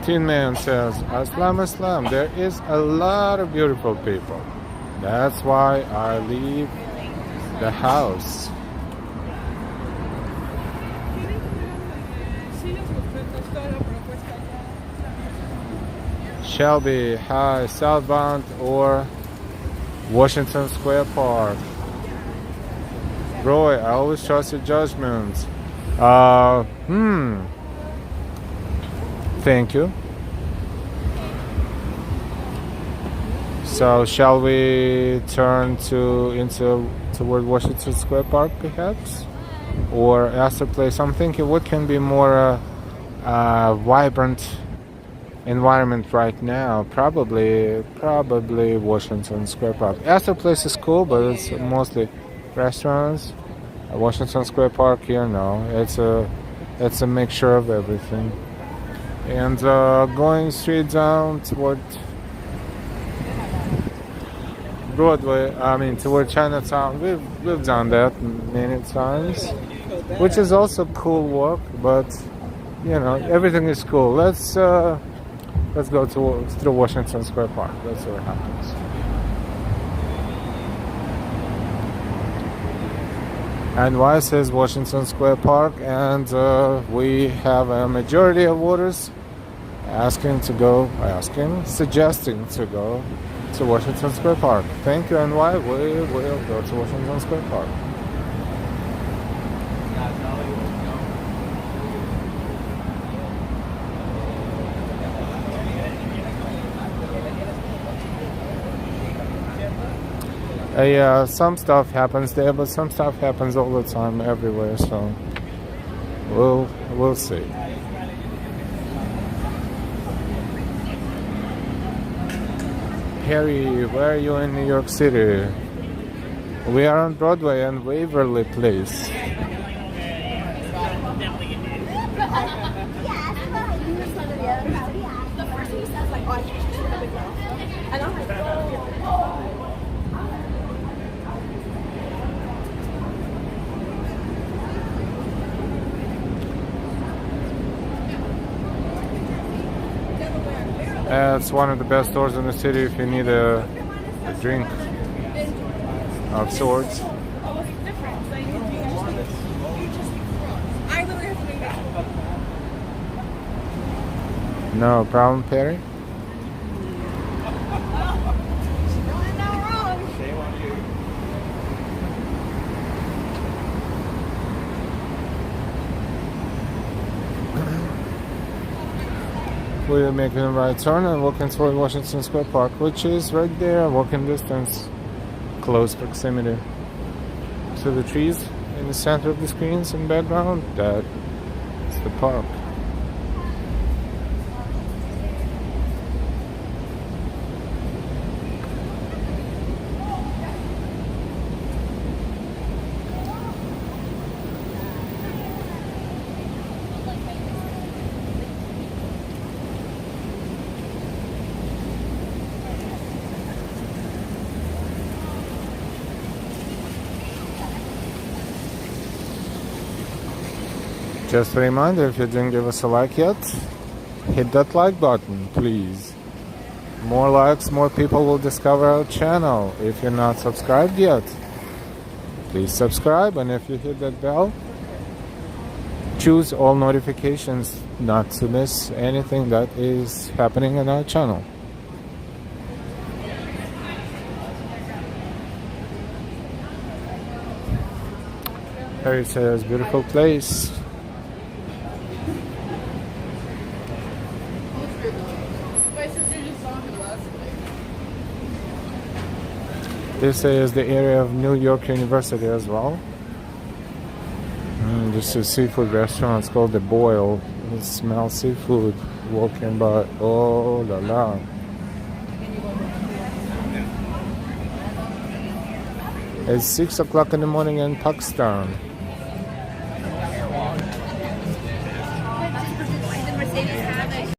Tin Man says, Aslam Aslam, there is a lot of beautiful people. That's why I leave the house. Shelby, hi, southbound or Washington Square Park? Roy, I always trust your judgments. Thank you. So shall we turn toward Washington Square Park perhaps? Or Astor Place? I'm thinking what can be more vibrant environment right now? Probably Washington Square Park. Astor Place is cool, but it's mostly restaurants. Washington Square Park here, no. It's a mixture of everything. And going straight down toward Broadway, toward Chinatown, we've done that many times, which is also cool walk, but everything is cool. Let's go through Washington Square Park. That's what happens. And why says Washington Square Park, and we have a majority of voters suggesting to go to Washington Square Park. Thank you, and why we will go to Washington Square Park. Yeah, some stuff happens there, but some stuff happens all the time everywhere, so we'll see. Harry, where are you in New York City? We are on Broadway and Waverly Place. It's one of the best stores in the city if you need a drink of sorts. No problem, Perry? We're making a right turn and walking toward Washington Square Park, which is right there, walking distance, close proximity to the trees in the center of the screens in the background. That is the park. Just a reminder, if you didn't give us a like yet, hit that like button, please. More likes, more people will discover our channel. If you're not subscribed yet, please subscribe, and if you hit that bell, choose all notifications not to miss anything that is happening on our channel. Harry says, beautiful place. This is the area of New York University as well. This is a seafood restaurant. It's called The Boil. It smells seafood walking by. Oh la la. It's 6 o'clock in the morning in Pakistan. We're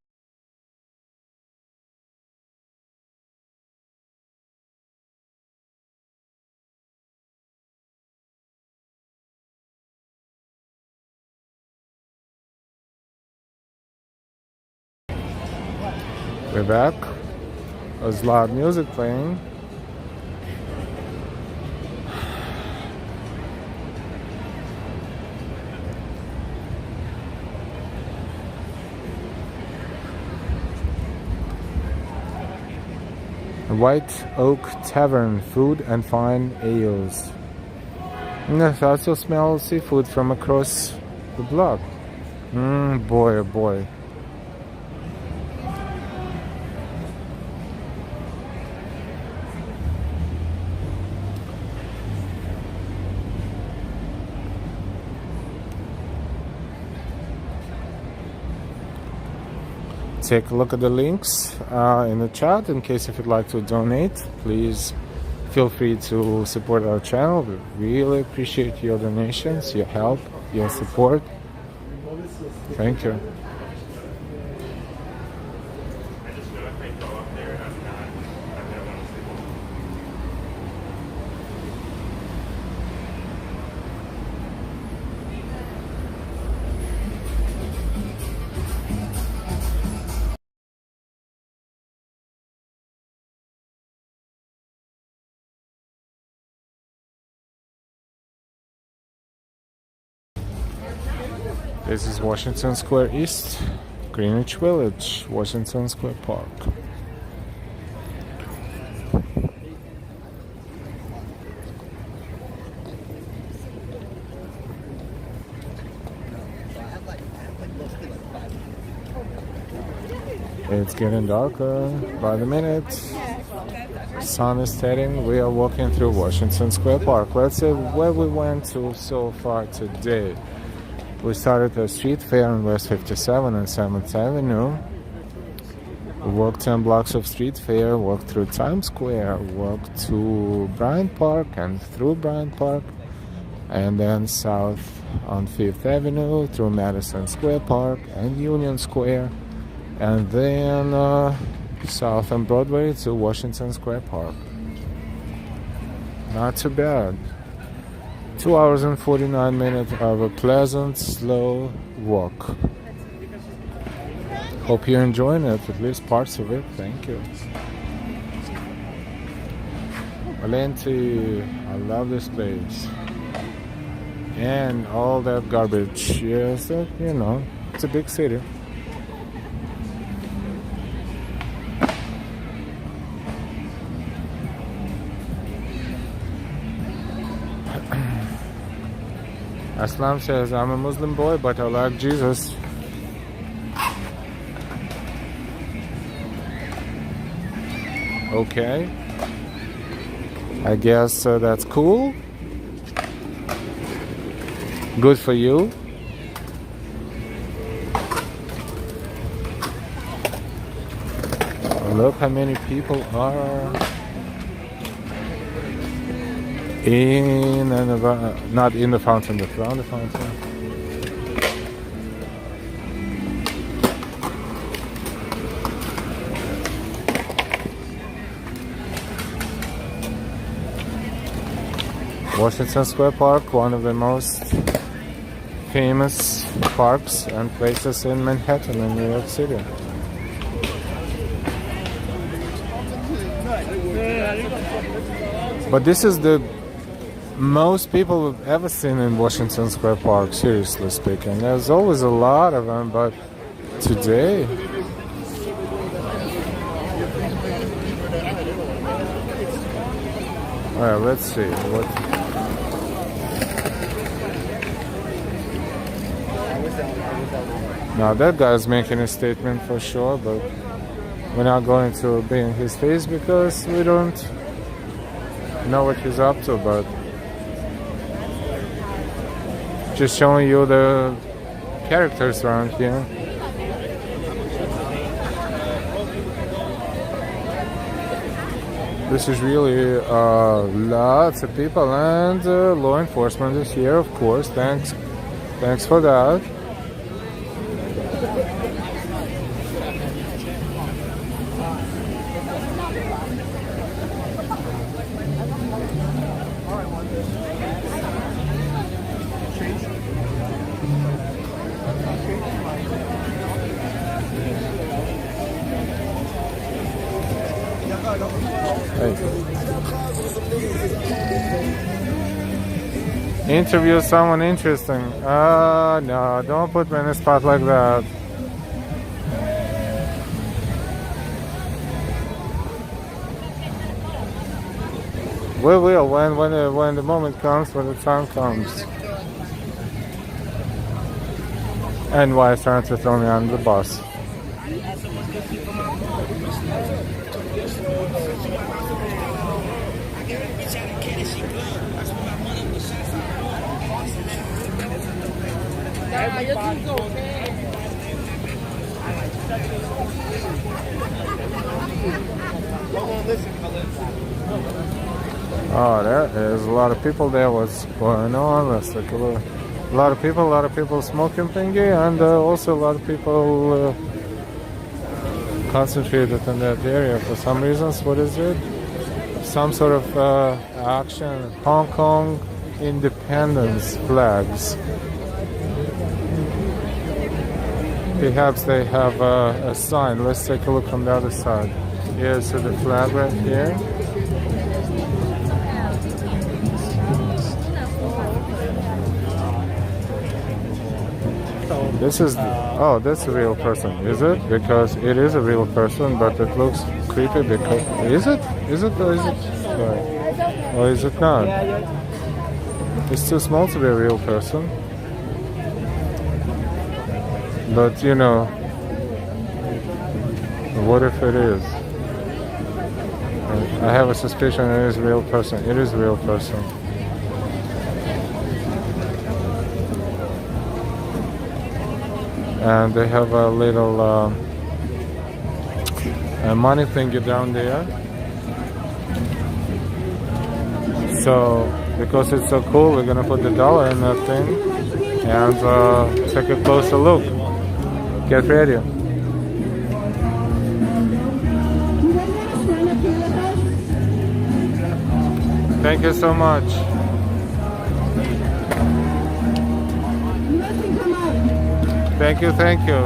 back. There's loud music playing. White Oak Tavern, food and fine ales. I also smell seafood from across the block. Boy, oh boy. Take a look at the links in the chat in case if you'd like to donate. Please feel free to support our channel. We really appreciate your donations, your help, your support. Thank you. This is Washington Square East, Greenwich Village, Washington Square Park. It's getting darker by the minute. Sun is setting. We are walking through Washington Square Park. Let's see where we went to so far today. We started a street fair on West 57 and 7th Avenue. We walked 10 blocks of street fair, walked through Times Square, walked to Bryant Park and through Bryant Park, and then south on 5th Avenue through Madison Square Park and Union Square, and then south on Broadway to Washington Square Park. Not too bad. 2 hours and 49 minutes of a pleasant, slow walk. Hope you're enjoying it, at least parts of it. Thank you. Valenti, I love this place. And all that garbage. Yes, you know, it's a big city. Aslam says, I'm a Muslim boy, but I like Jesus. Okay. I guess that's cool. Good for you. Look how many people are in and not in the fountain, but around the fountain. Washington Square Park, one of the most famous parks and places in Manhattan in New York City. But this is the most people we've ever seen in Washington Square Park, seriously speaking. There's always a lot of them, but today... Alright, let's see. Now that guy's making a statement for sure, but we're not going to be in his face because we don't know what he's up to, but just showing you the characters around here. This is really lots of people, and law enforcement is here, of course. Thanks for that. Hey. Interview someone interesting. No, don't put me in a spot like that. We will when the moment comes, when the time comes. And why trying to throw me on the bus? Oh, there is a lot of people there. What's going on? Let's take a look. A lot of people smoking thingy, and also a lot of people concentrated in that area for some reasons. What is it? Some sort of action. Hong Kong independence flags. Perhaps they have a sign. Let's take a look from the other side. Here's the flag right here. This is, oh, that's a real person, is it? Because it is a real person, but it looks creepy because, is it? Is it or is it? Or is it not? It's too small to be a real person. But, you know, what if it is? I have a suspicion it is a real person. It is a real person. And they have a little money thingy down there. So, because it's so cool, we're gonna put the dollar in that thing and take a closer look. Get ready. Thank you so much. Thank you, thank you.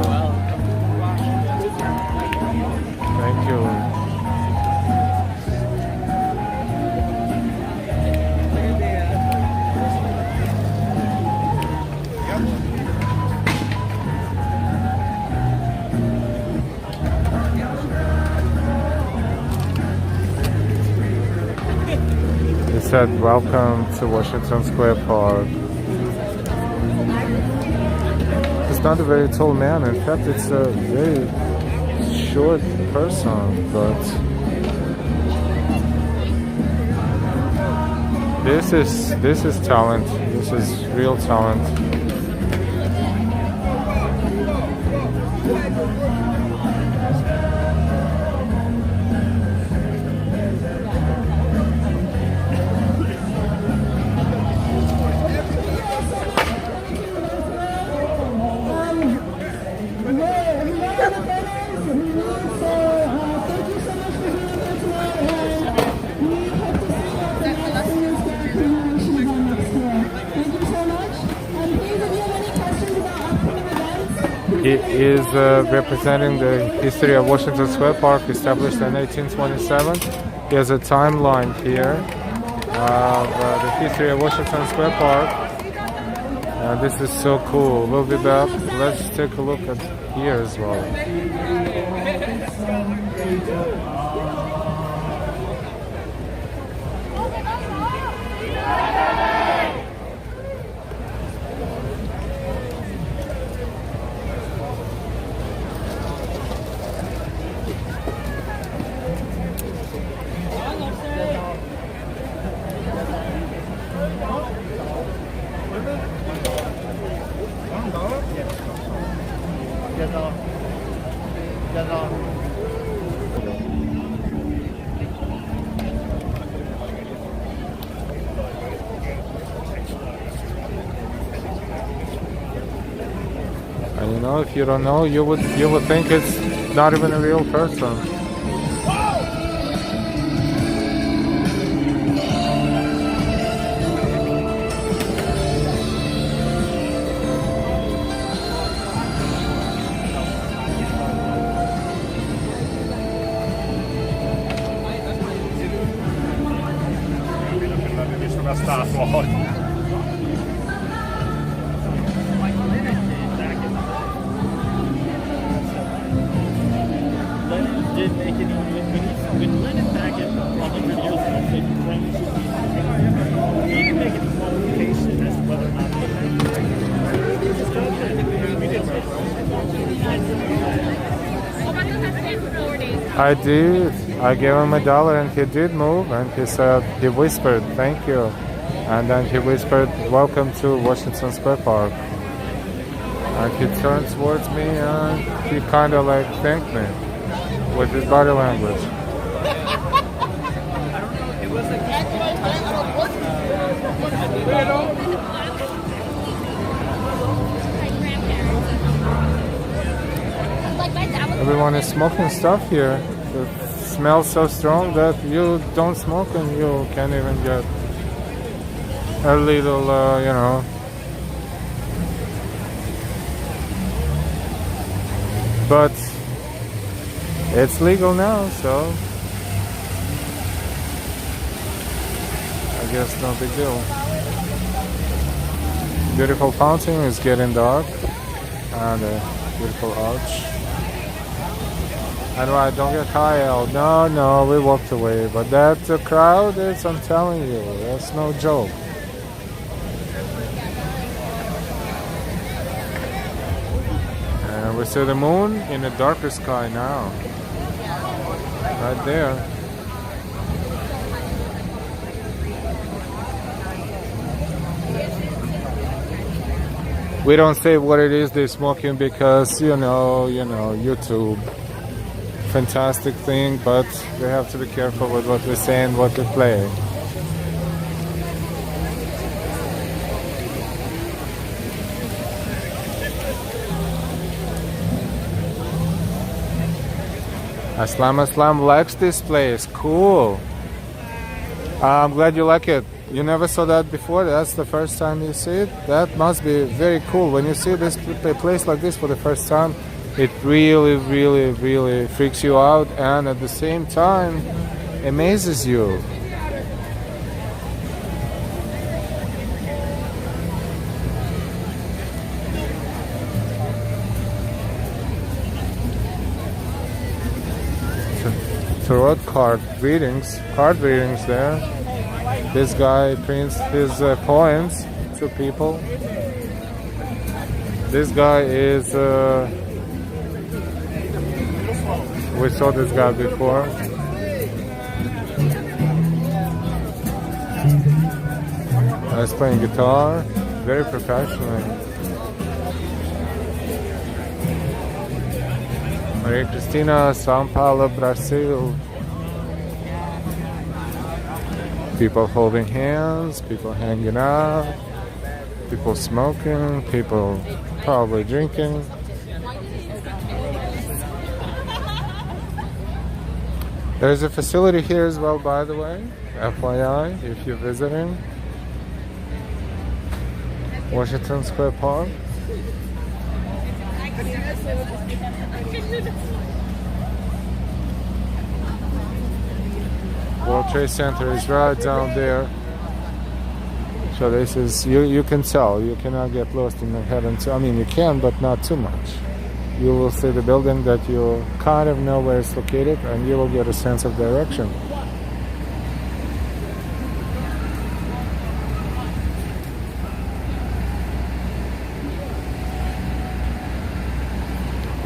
Thank you. It said, welcome to Washington Square Park. It's not a very tall man. In fact, it's a very short person. But this is talent. This is real talent. He is representing the history of Washington Square Park, established in 1827. He has a timeline here of the history of Washington Square Park. This is so cool. We'll be back. Let's take a look at here as well. And you know, if you don't know, you would think it's not even a real person. Lenin did make it when Lenin back in 100 years ago said Ukraine should be independent. He didn't make any qualification as to whether or not they just told that we did. I did. I gave him $1 and he did move and he said, he whispered, thank you. And then he whispered, welcome to Washington Square Park. And he turned towards me and he kind of like thanked me with his body language. Everyone is smoking stuff here. The smell so strong that you don't smoke and you can't even get a little, you know. But it's legal now, so I guess no big deal. Beautiful fountain is getting dark and a beautiful arch. And I don't get high out. No, we walked away. But that crowd is, I'm telling you, that's no joke. And we see the moon in a darker sky now. Right there. We don't say what it is they're smoking because, you know, YouTube. Fantastic thing, but we have to be careful with what we say and what we play. Aslam likes this place. Cool. I'm glad you like it. You never saw that before. That's the first time you see it. That must be very cool. When you see this place like this for the first time, it really freaks you out and at the same time amazes you. Tarot card readings there. This guy prints his poems to people. This guy is we saw this guy before. He's playing guitar, very professionally. Maria Cristina, São Paulo, Brazil. People holding hands, people hanging out, people smoking, people probably drinking. There's a facility here as well, by the way, FYI, if you're visiting Washington Square Park. World Trade Center is right down there. So this is, you can tell, you cannot get lost in Manhattan. I mean, you can, but not too much. You will see the building that you kind of know where it's located and you will get a sense of direction.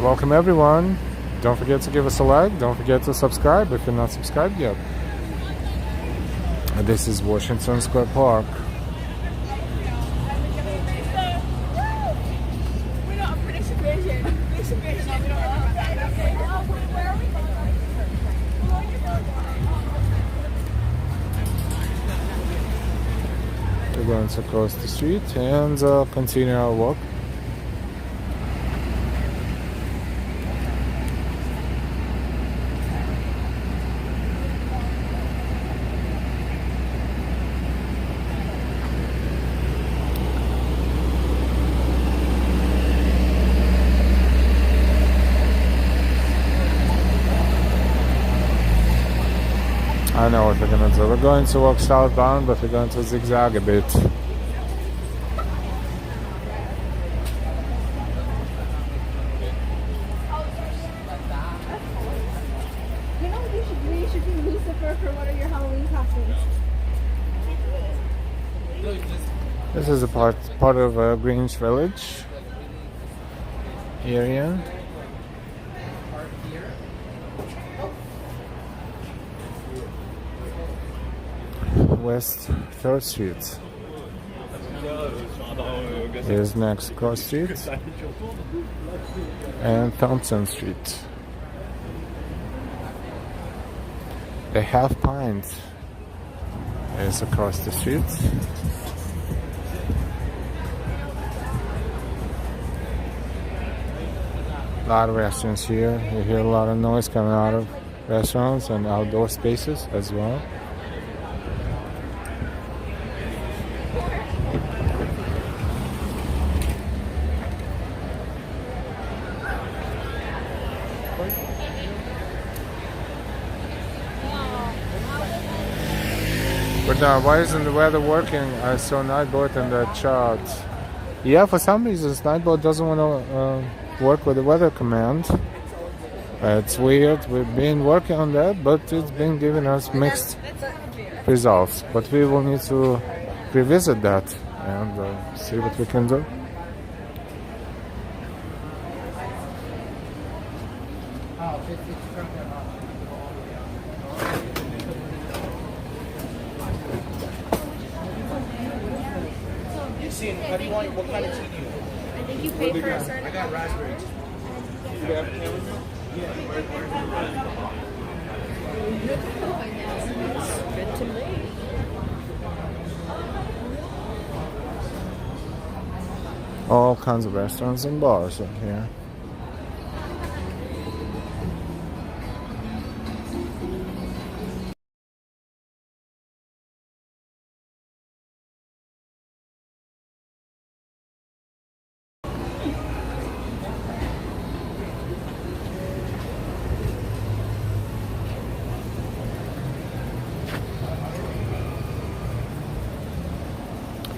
Welcome everyone. Don't forget to give us a like. Don't forget to subscribe if you're not subscribed yet. And this is Washington Square Park. We're going to cross the street and continue our walk. I know what we're gonna do. We're going to walk southbound, but we're going to zigzag a bit. You know, we should be Lucifer for one of your Halloween costumes. This is a part of Greenwich Village area. West 3rd Street. Here's next Cross Street and Thompson Street. The Half Pint is across the street. A lot of restaurants here. You hear a lot of noise coming out of restaurants and outdoor spaces as well. But now, why isn't the weather working? I saw Nightbot in the chart. Yeah, for some reasons, Nightbot doesn't want to work with the weather command. It's weird. We've been working on that, but it's been giving us mixed results. But we will need to revisit that and see what we can do. How do you want? What kind of tea do you want? I think you paid for a certain. I got raspberry. Good to me. All kinds of restaurants and bars in here.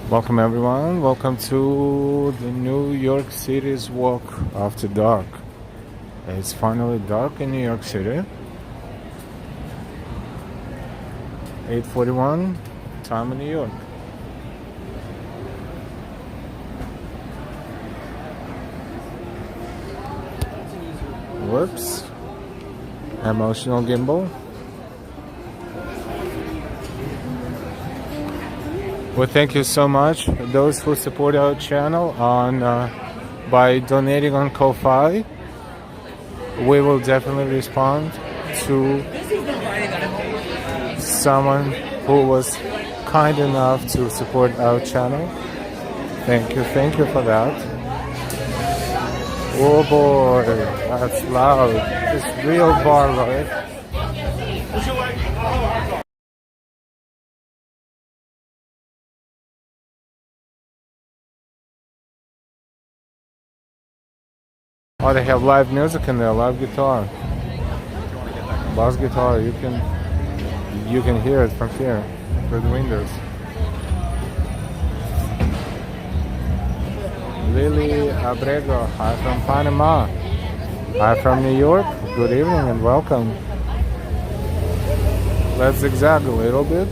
Welcome everyone, welcome to the New York City's Walk After Dark. It's finally dark in New York City. 8:41, time in New York. Whoops. Emotional gimbal. Well, thank you so much those who support our channel on by donating on Ko-Fi. We will definitely respond to someone who was kind enough to support our channel. Thank you for that. Oh boy, that's loud. It's real bar, right? Oh, they have live music in there, live guitar, bass guitar. You can hear it from here, through the windows. Lily Abrego, hi from Panama. Hi from New York. Good evening and welcome. Let's zigzag a little bit.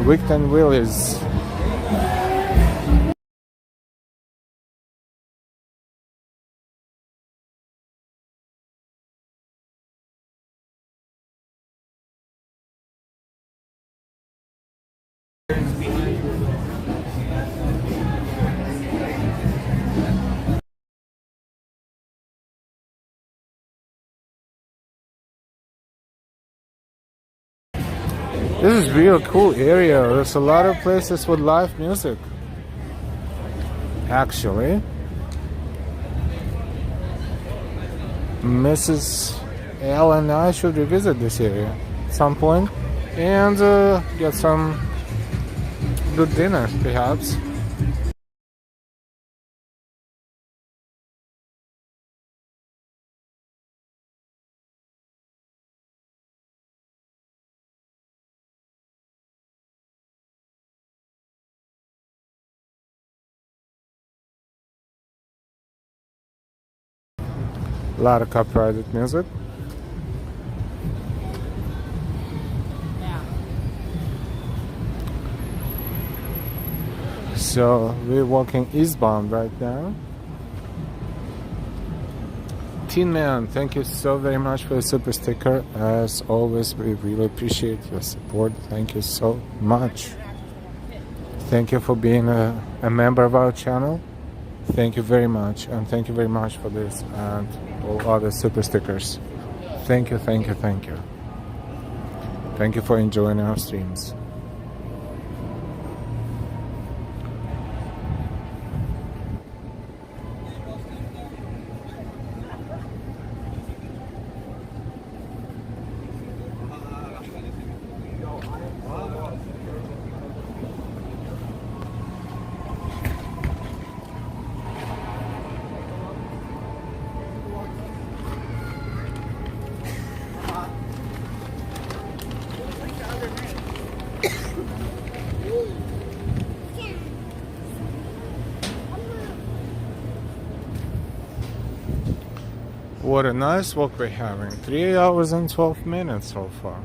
Wigton Willis. This is a real cool area. There's a lot of places with live music. Actually, Mrs. L and I should revisit this area at some point and get some good dinner, perhaps. A lot of copyrighted music. So we're walking eastbound right now. Teen Man, thank you so very much for the super sticker. As always, we really appreciate your support. Thank you so much. Thank you for being a member of our channel. Thank you very much, and thank you very much for this and all other super stickers. Thank you, thank you, thank you. Thank you for enjoying our streams. What a nice walk we're having. 3 hours and 12 minutes so far.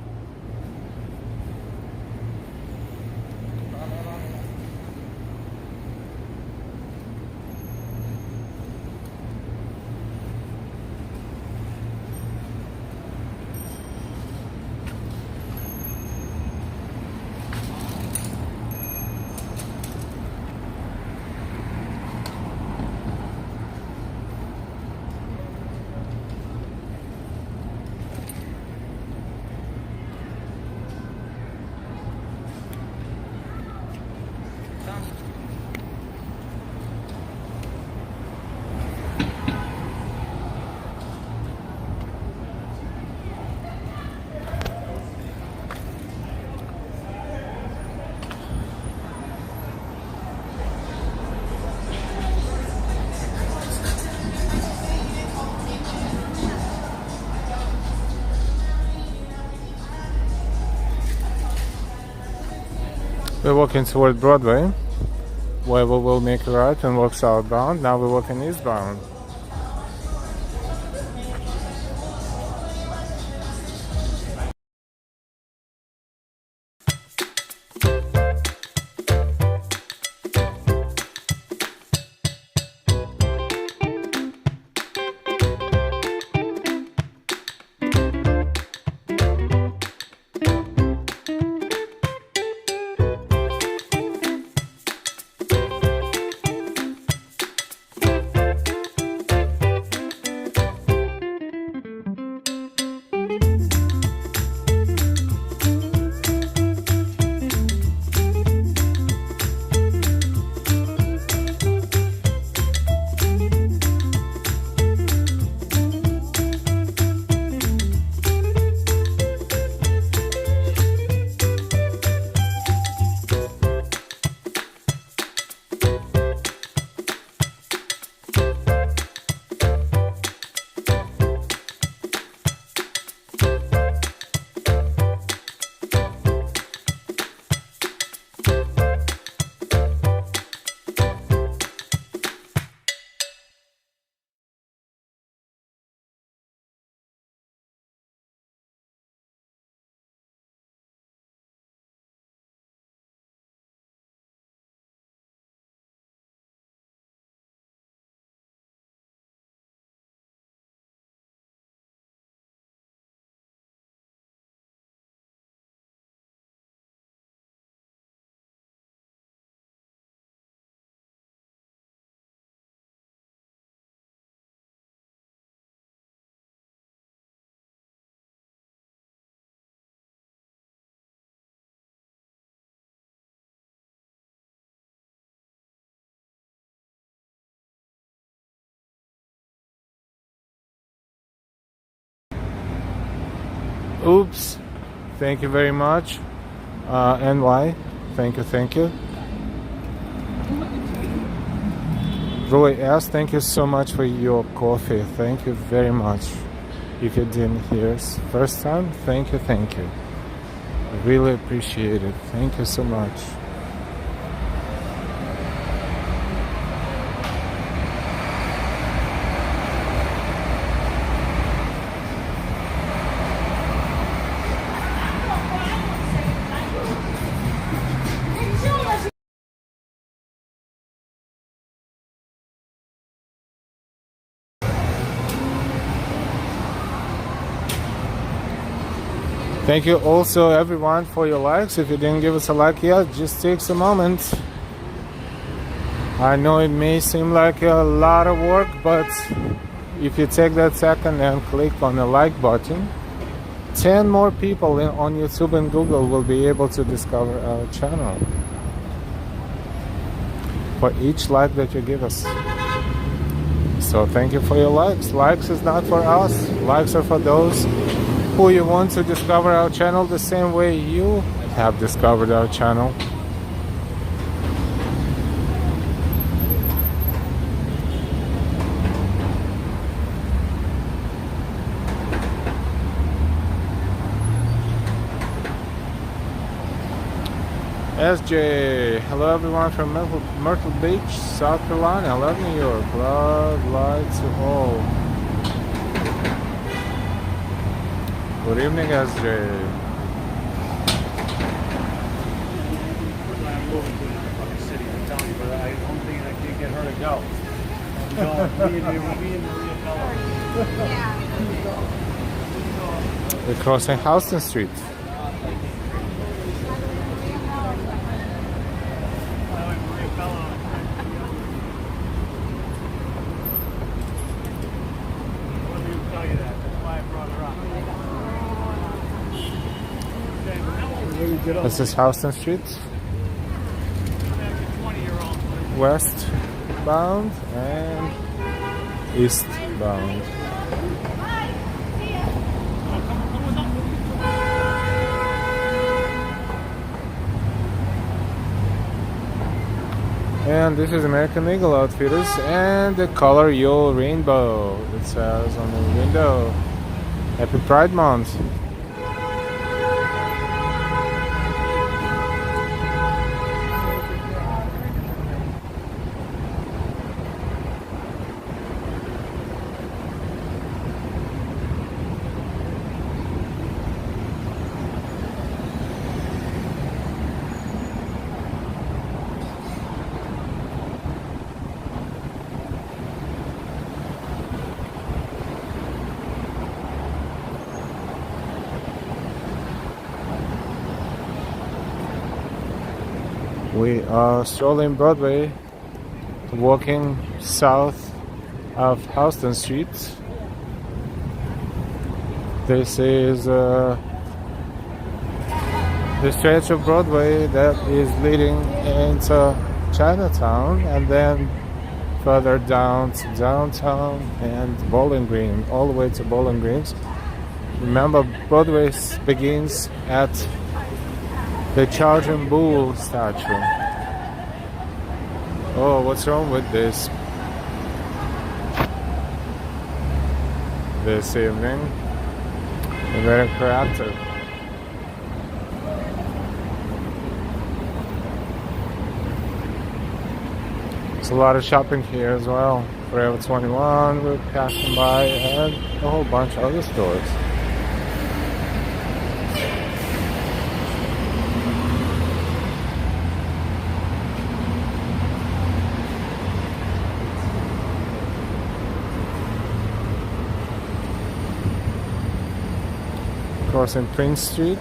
We're walking toward Broadway, where we will make a right and walk southbound. Now we're walking eastbound. Oops, thank you very much. NY, thank you, thank you. Roy S, thank you so much for your coffee. Thank you very much. If you didn't hear first time, thank you, thank you. I really appreciate it. Thank you so much. Thank you also everyone for your likes. If you didn't give us a like yet, just takes a moment. I know it may seem like a lot of work, but if you take that second and click on the like button, 10 more people on YouTube and Google will be able to discover our channel for each like that you give us. So thank you for your likes. Likes is not for us. Likes are for those who you want to discover our channel the same way you have discovered our channel. SJ, hello everyone from Myrtle Beach, South Carolina. I love New York. Love, light to all. Good evening, SJ. I'm moving to another fucking city, I'm telling you, but I'm thinking I can't get her to go. Me and Maria Keller. We're crossing Houston Street. This is Houston Street. Westbound and eastbound. And this is American Eagle Outfitters and the color Your Rainbow. It says on the window. Happy Pride Month. We are strolling Broadway, walking south of Houston Street. This is the stretch of Broadway that is leading into Chinatown and then further down to downtown and Bowling Green, all the way to Bowling Green. Remember, Broadway begins at the Charging Bull statue. Oh, what's wrong with this evening? Very creative. There's a lot of shopping here as well. Forever 21, we're passing by, and a whole bunch of other stores. Crossing Prince Street.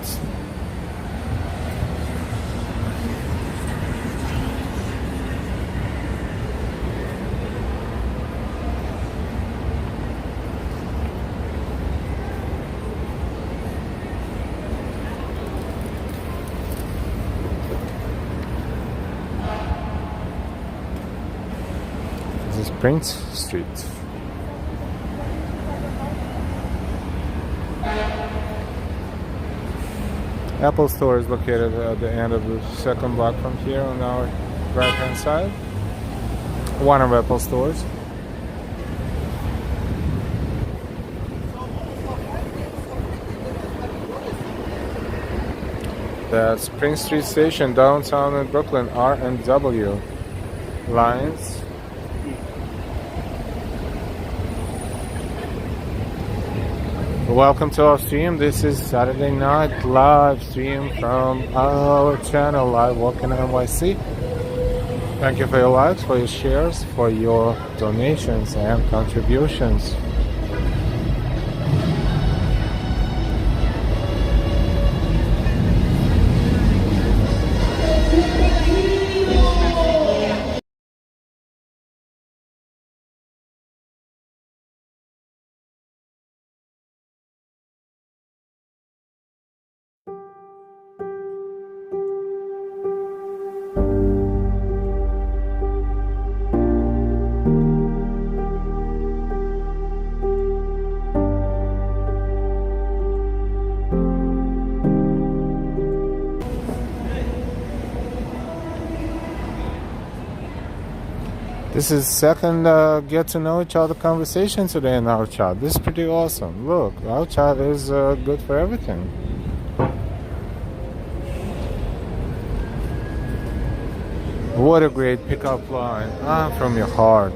This is Prince Street. Apple Store is located at the end of the second block from here on our right hand side. One of Apple stores. That's Prince Street Station, downtown in Brooklyn, R&W lines. Welcome to our stream. This is Saturday night live stream from our channel, Live Walking NYC. Thank you for your likes, for your shares, for your donations and contributions. This is second get to know each other conversation today in our chat. This is pretty awesome. Look, our chat is good for everything. What a great pickup line. From your heart.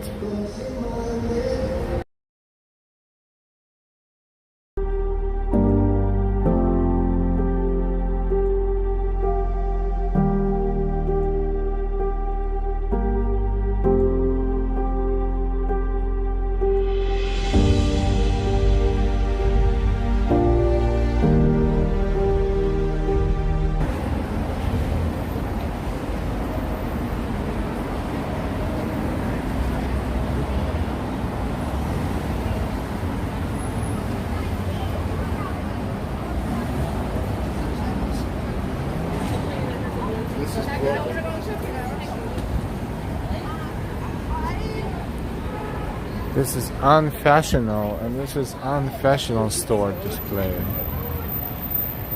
This is unfashionable, and this is unfashionable store display.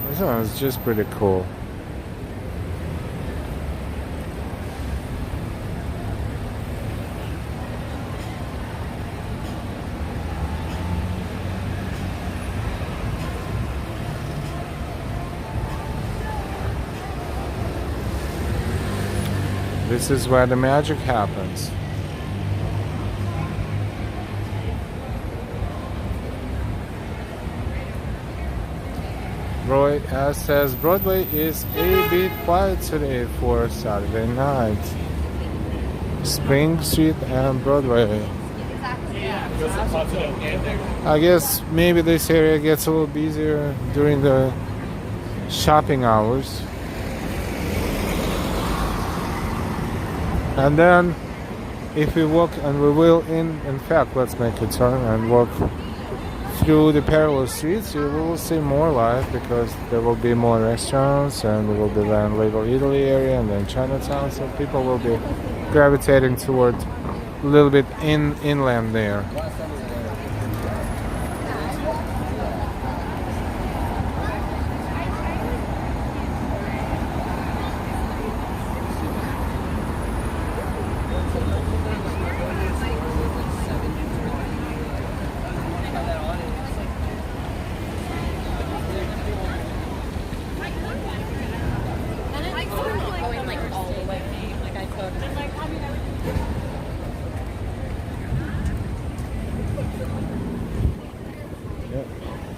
This one is just pretty cool. This is where the magic happens. Roy says Broadway is a bit quiet today for Saturday night. Spring Street and Broadway. I guess maybe this area gets a little busier during the shopping hours. And then if we walk, and we will in fact, let's make a turn and walk through the parallel streets, you will see more life because there will be more restaurants, and there will be then Little Italy area and then Chinatown, so people will be gravitating toward a little bit inland there.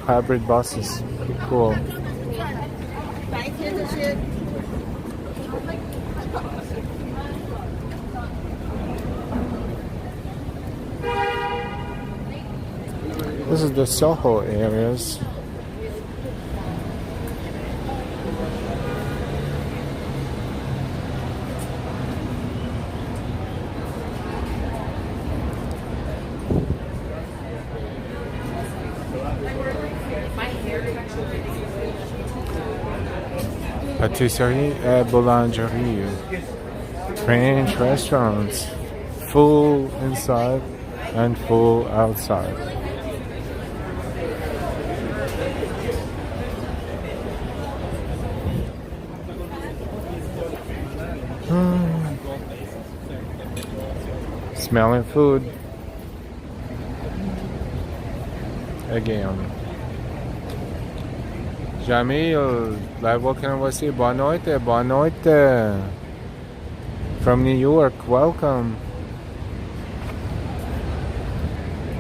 Hybrid buses, pretty cool. This is the Soho areas. Patisserie et boulangerie. French restaurants. Full inside and full outside. Smelling food. Again. Jamil, live walking NYC. Boa noite, boa noite. From New York, welcome.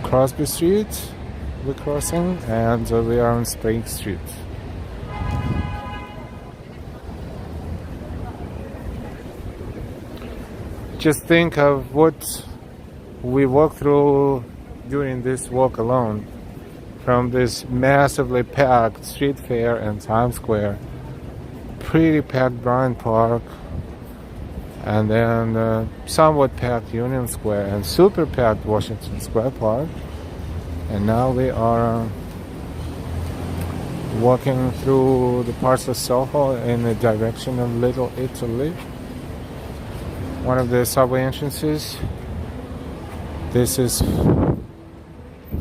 Crosby Street, we're crossing, and we are on Spring Street. Just think of what we walked through during this walk alone. From this massively packed street fair in Times Square, pretty packed Bryant Park, and then somewhat packed Union Square, and super packed Washington Square Park. And now we are walking through the parts of Soho in the direction of Little Italy. One of the subway entrances. This is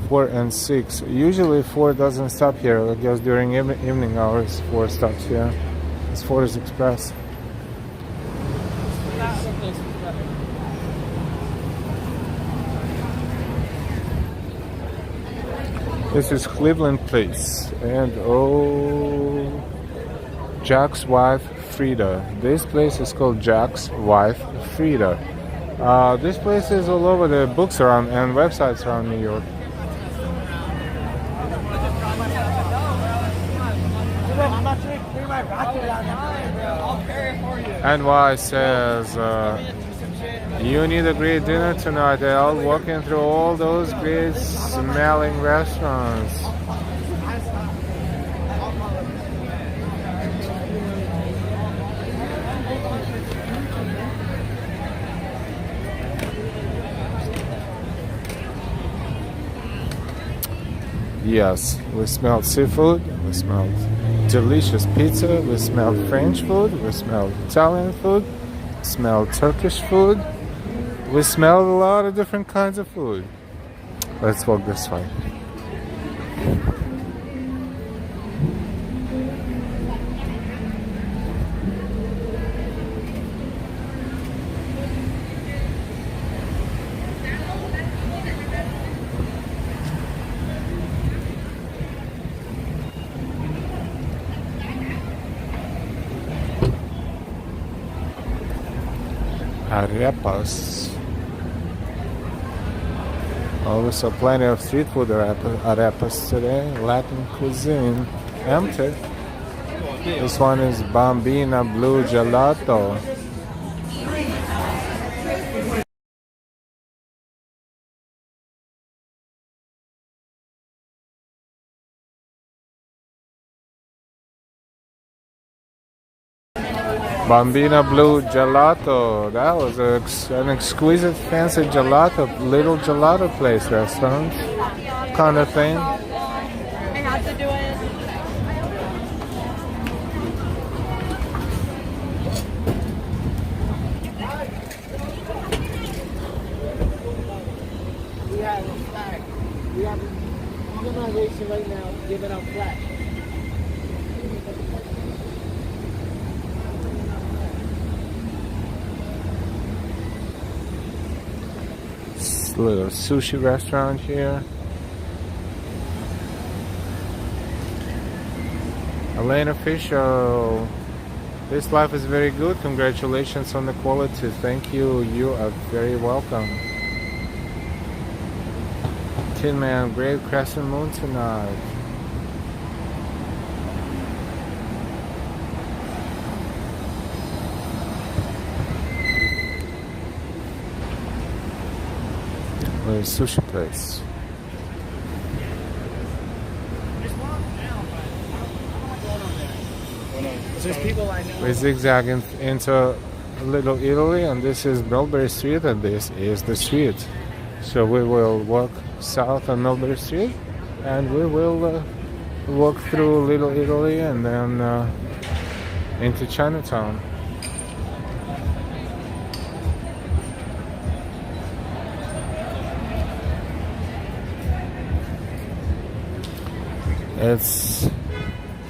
4 and 6. Usually 4 doesn't stop here. I guess during evening hours 4 stops here. It's 4's Express. This is Cleveland Place, and oh, Jack's wife Frida. This place is called Jack's wife Frida. This place is all over the books around and websites around New York. NY says, you need a great dinner tonight. They're all walking through all those great smelling restaurants. Yes, we smelled seafood, we smelled delicious pizza, we smelled French food, we smelled Italian food, we smelled Turkish food, we smelled a lot of different kinds of food. Let's walk this way. Arepas. Oh, we saw plenty of street food arepas today. Latin cuisine. Empty. This one is Bambina Blue Gelato. Bambina Blue Gelato. That was an exquisite, fancy gelato, little gelato place, restaurant kind of thing. I have to do it. We have an organization right now giving out flash. Little sushi restaurant here. Elena Fisher, this life is very good. Congratulations on the quality. Thank you. You are very welcome. Tin Man, great crescent moon tonight. Sushi place. There's people I know. We zigzag into Little Italy, and this is Mulberry Street, and this is the street. So we will walk south on Mulberry Street, and we will walk through Little Italy and then into Chinatown.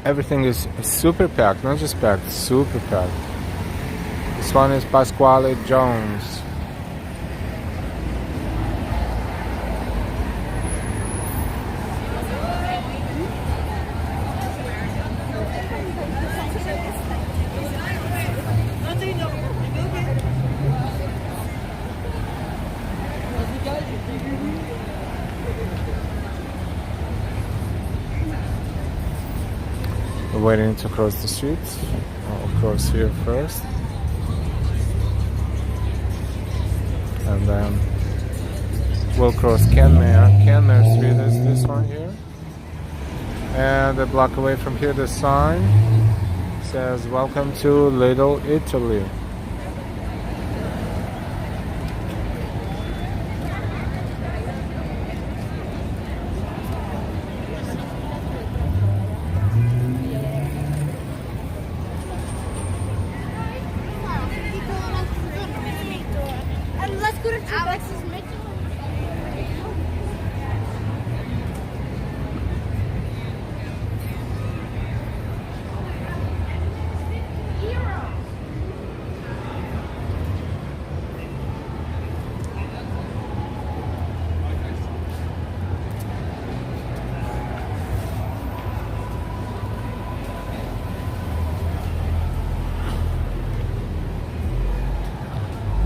Everything is super packed, not just packed, super packed. This one is Pasquale Jones. Waiting to cross the street. I'll cross here first, and then we'll cross Kenmare Street is this one here, and a block away from here the sign says welcome to Little Italy. And let's go to Alex's Mitchell.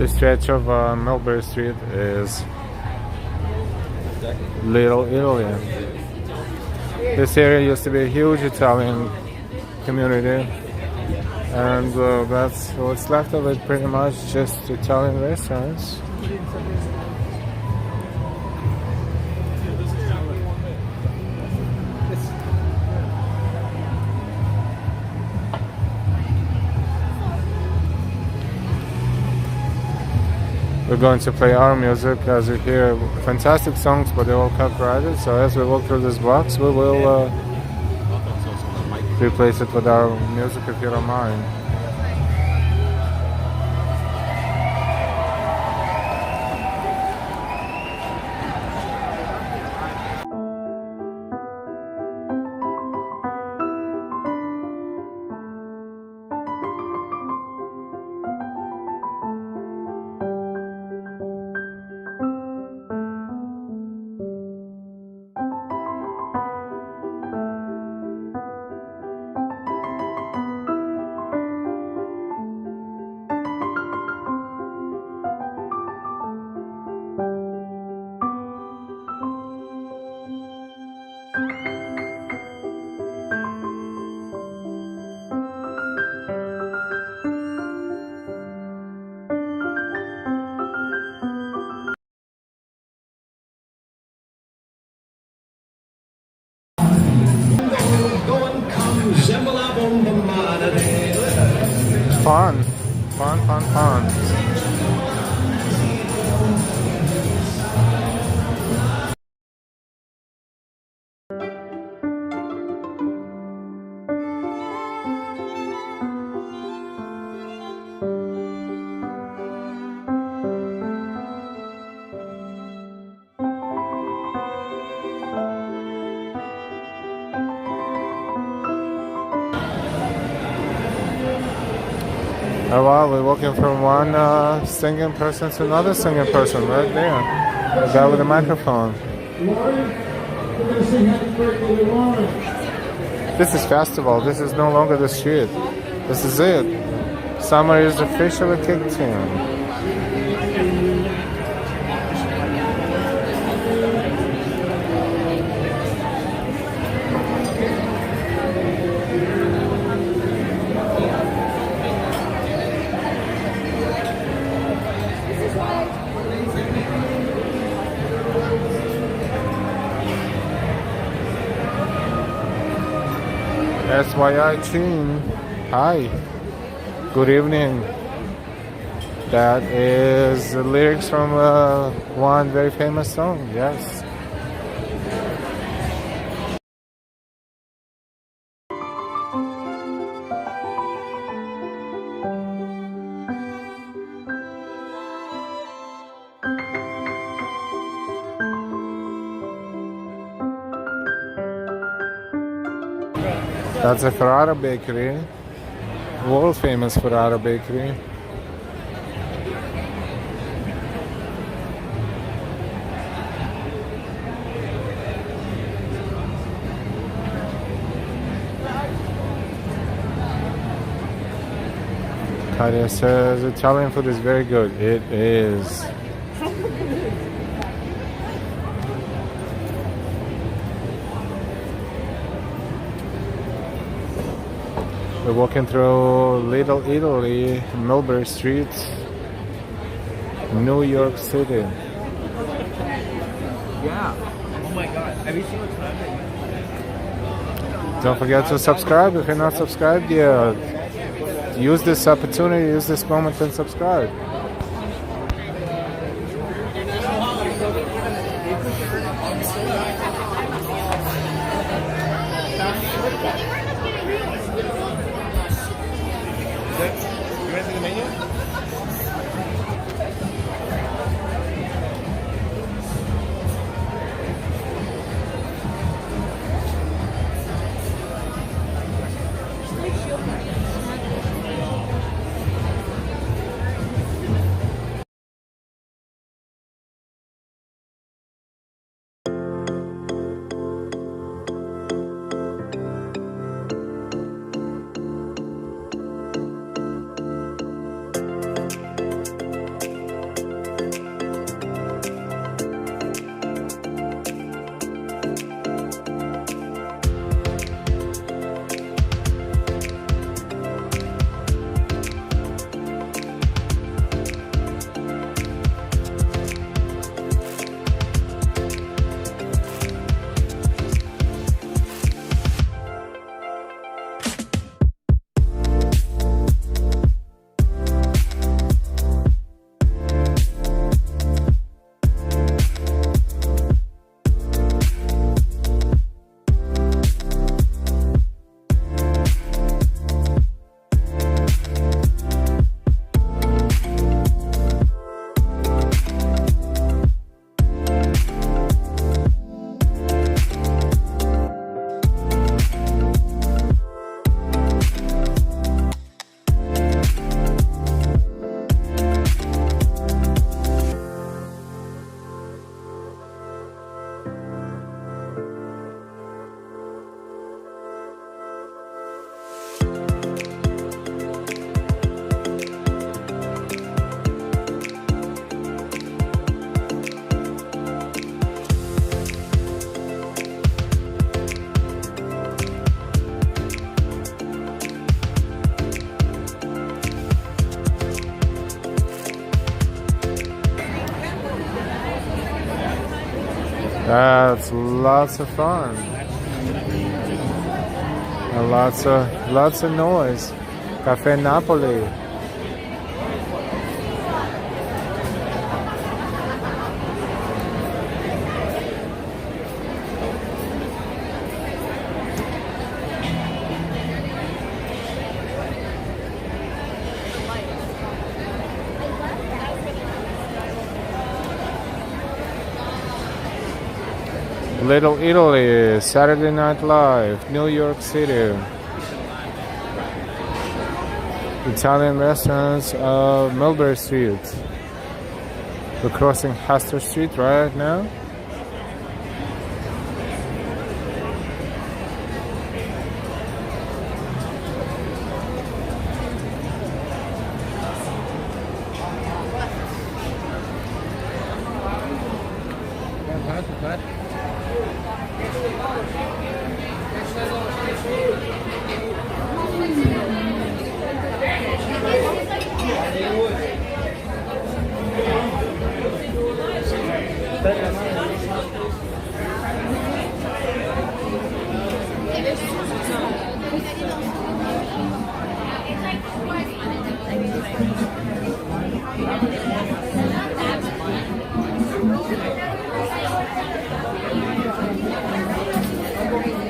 The stretch of Mulberry Street is Little Italy. This area used to be a huge Italian community, and that's what's left of it, pretty much just Italian restaurants. We're going to play our music. As you hear, fantastic songs, but they're all copyrighted. So as we walk through this box, we will replace it with our music, if you don't mind. Fun, fun, fun, fun. Oh wow, we're walking from one singing person to another singing person right there. The guy with the microphone. This is festival. This is no longer the street. This is it. Summer is officially kicked in. SYI Chin. Hi. Good evening. That is the lyrics from one very famous song. Yes. That's a Ferrara bakery, world famous Ferrara bakery. Katia says Italian food is very good. It is. We're walking through Little Italy, Mulberry Street, New York City. Yeah. Oh my god. Every single time that Don't forget to subscribe if you're not subscribed yet. Use this opportunity, use this moment and subscribe. You ready for the menu? That's lots of fun. And lots of noise. Cafe Napoli. Little Italy, Saturday Night Live, New York City. Italian restaurants of Mulberry Street. We're crossing Hester Street right now.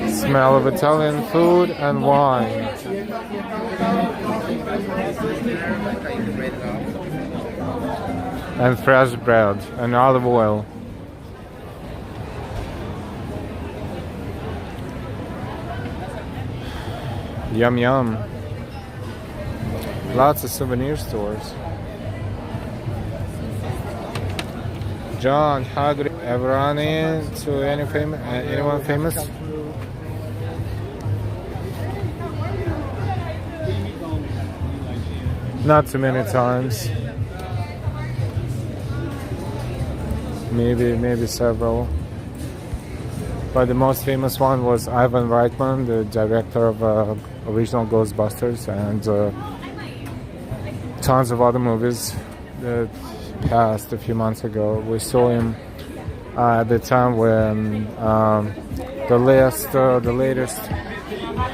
Smell of Italian food and wine. And fresh bread and olive oil. Yum yum. Lots of souvenir stores. John, have you ever run into anyone famous? Not too many times. Maybe several. But the most famous one was Ivan Reitman, the director of original Ghostbusters, and tons of other movies that passed a few months ago. We saw him at the time when the latest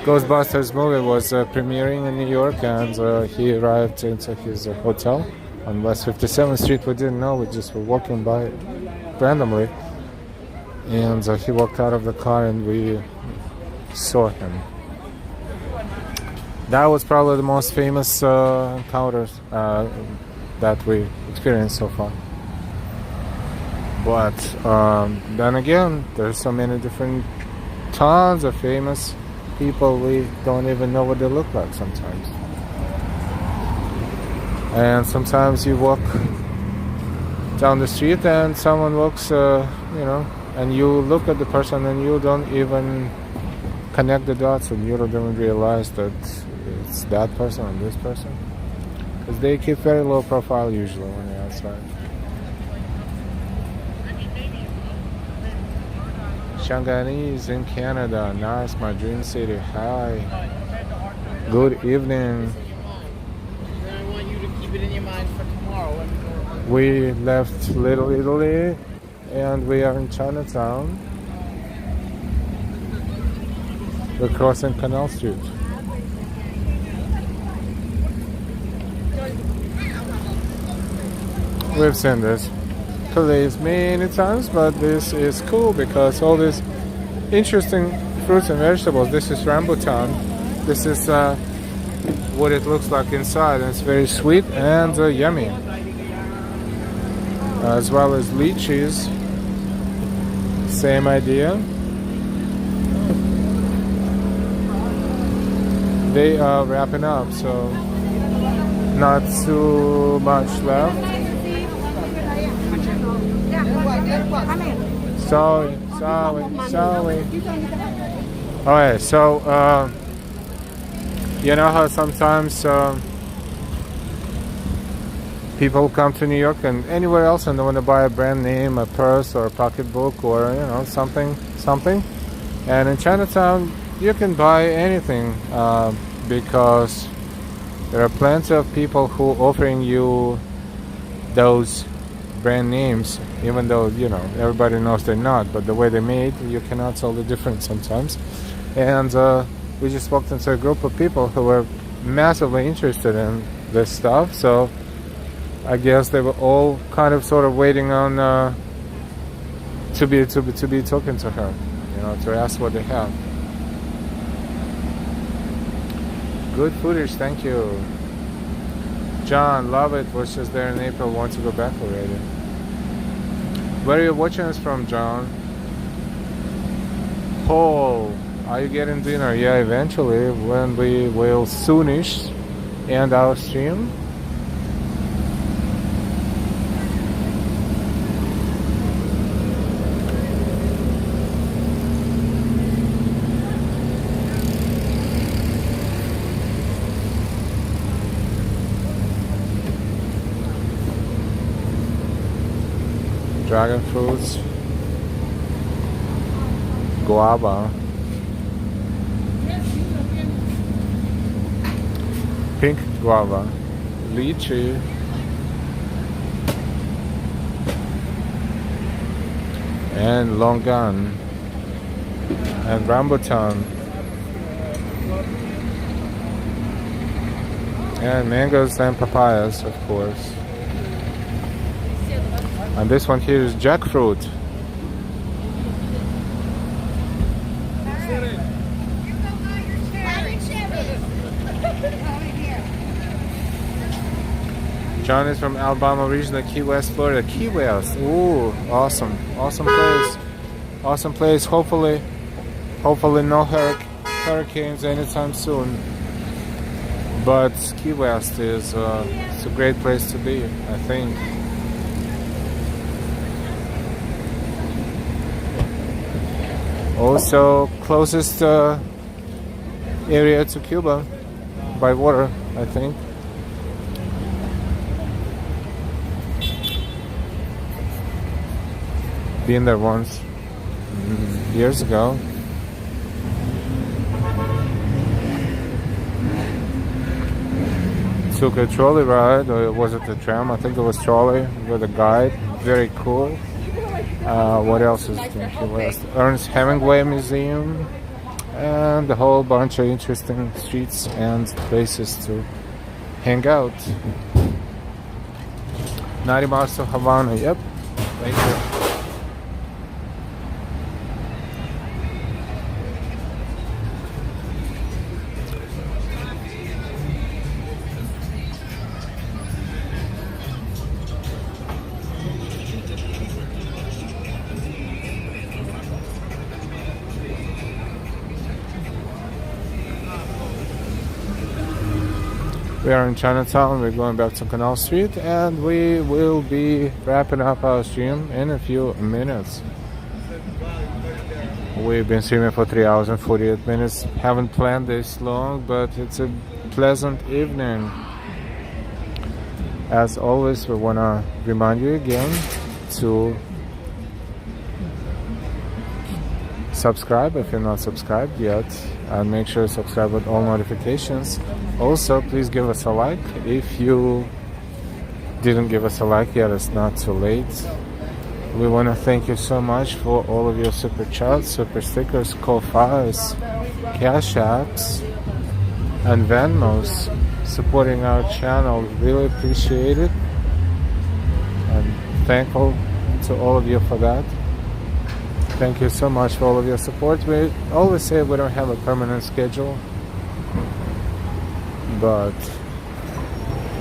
Ghostbusters movie was premiering in New York, and he arrived into his hotel on West 57th Street. We didn't know, we just were walking by randomly, and he walked out of the car and we saw him. That was probably the most famous encounters that we experienced so far. But then again, there's so many different tons of famous people, we don't even know what they look like sometimes. And sometimes you walk down the street and someone walks, and you look at the person and you don't even connect the dots, and you don't even realize that it's that person and this person. Because they keep very low profile usually when they're outside. Shanghainese in Canada, nice, my dream city. Hi. Good evening. I want you to keep it in your mind for tomorrow. We left Little Italy and we are in Chinatown. We're crossing Canal Street. We've seen this place many times, but this is cool because all these interesting fruits and vegetables. This is rambutan. This is what it looks like inside, and it's very sweet and yummy. As well as lychees, same idea. They are wrapping up, so not too much left. Sorry. Alright, so you know how sometimes people come to New York and anywhere else and they want to buy a brand name, a purse or a pocketbook or something, and in Chinatown you can buy anything because there are plenty of people who offering you those brand names, even though, you know, everybody knows they're not, but the way they're made, you cannot tell the difference sometimes. And we just walked into a group of people who were massively interested in this stuff, so I guess they were all kind of sort of waiting on to be talking to her, you know, to ask what they have. Good footage, thank you. John, love it. Was just there in April. Want to go back already. Where are you watching us from, John? Paul, are you getting dinner? Yeah, eventually, when we will soonish end our stream. Dragon fruits, guava, pink guava, lychee, and longan, and rambutan, and mangoes and papayas, of course. And this one here is jackfruit. John is from Alabama, originally Key West, Florida. Key West, ooh, awesome, awesome place, awesome place. Hopefully no hurricanes anytime soon. But Key West is it's a great place to be, I think. Also, closest area to Cuba by water, I think. Been there once, years ago. Took a trolley ride, or was it a tram? I think it was trolley with a guide. Very cool. What else is in Key West? Ernest Hemingway Museum, and a whole bunch of interesting streets and places to hang out. 90 miles to Havana. Yep. Thank you. We are in Chinatown, we're going back to Canal Street, and we will be wrapping up our stream in a few minutes. We've been streaming for 3 hours and 48 minutes. Haven't planned this long, but it's a pleasant evening. As always, we want to remind you again to subscribe if you're not subscribed yet, and make sure to subscribe with all notifications. Also, please give us a like. If you didn't give us a like yet, it's not too late. We want to thank you so much for all of your super chats, super stickers, Ko-Fis, Cash Apps, and Venmos supporting our channel. Really appreciate it, and thankful to all of you for that. Thank you so much for all of your support. We always say we don't have a permanent schedule, but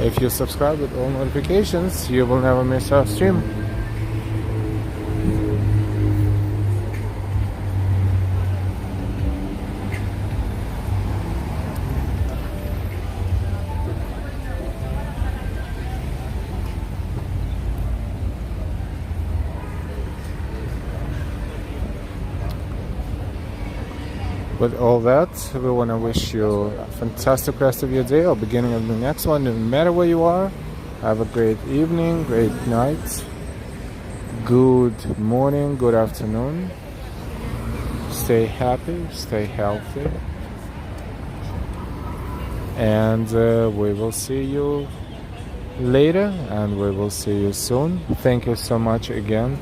if you subscribe with all notifications, you will never miss our stream. With all that, we want to wish you a fantastic rest of your day or beginning of the next one. No matter where you are, have a great evening, great night, good morning, good afternoon. Stay happy, stay healthy, and we will see you later, and we will see you soon. Thank you so much again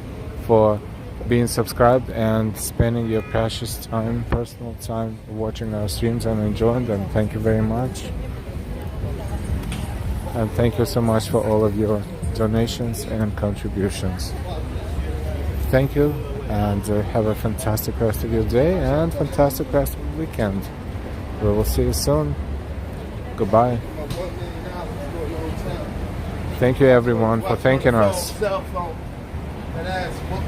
for being subscribed and spending your precious time, personal time, watching our streams and enjoying them. Thank you very much. And thank you so much for all of your donations and contributions. Thank you, and have a fantastic rest of your day and fantastic rest of the weekend. We will see you soon. Goodbye. Thank you everyone for thanking us. Cell phone. And ask what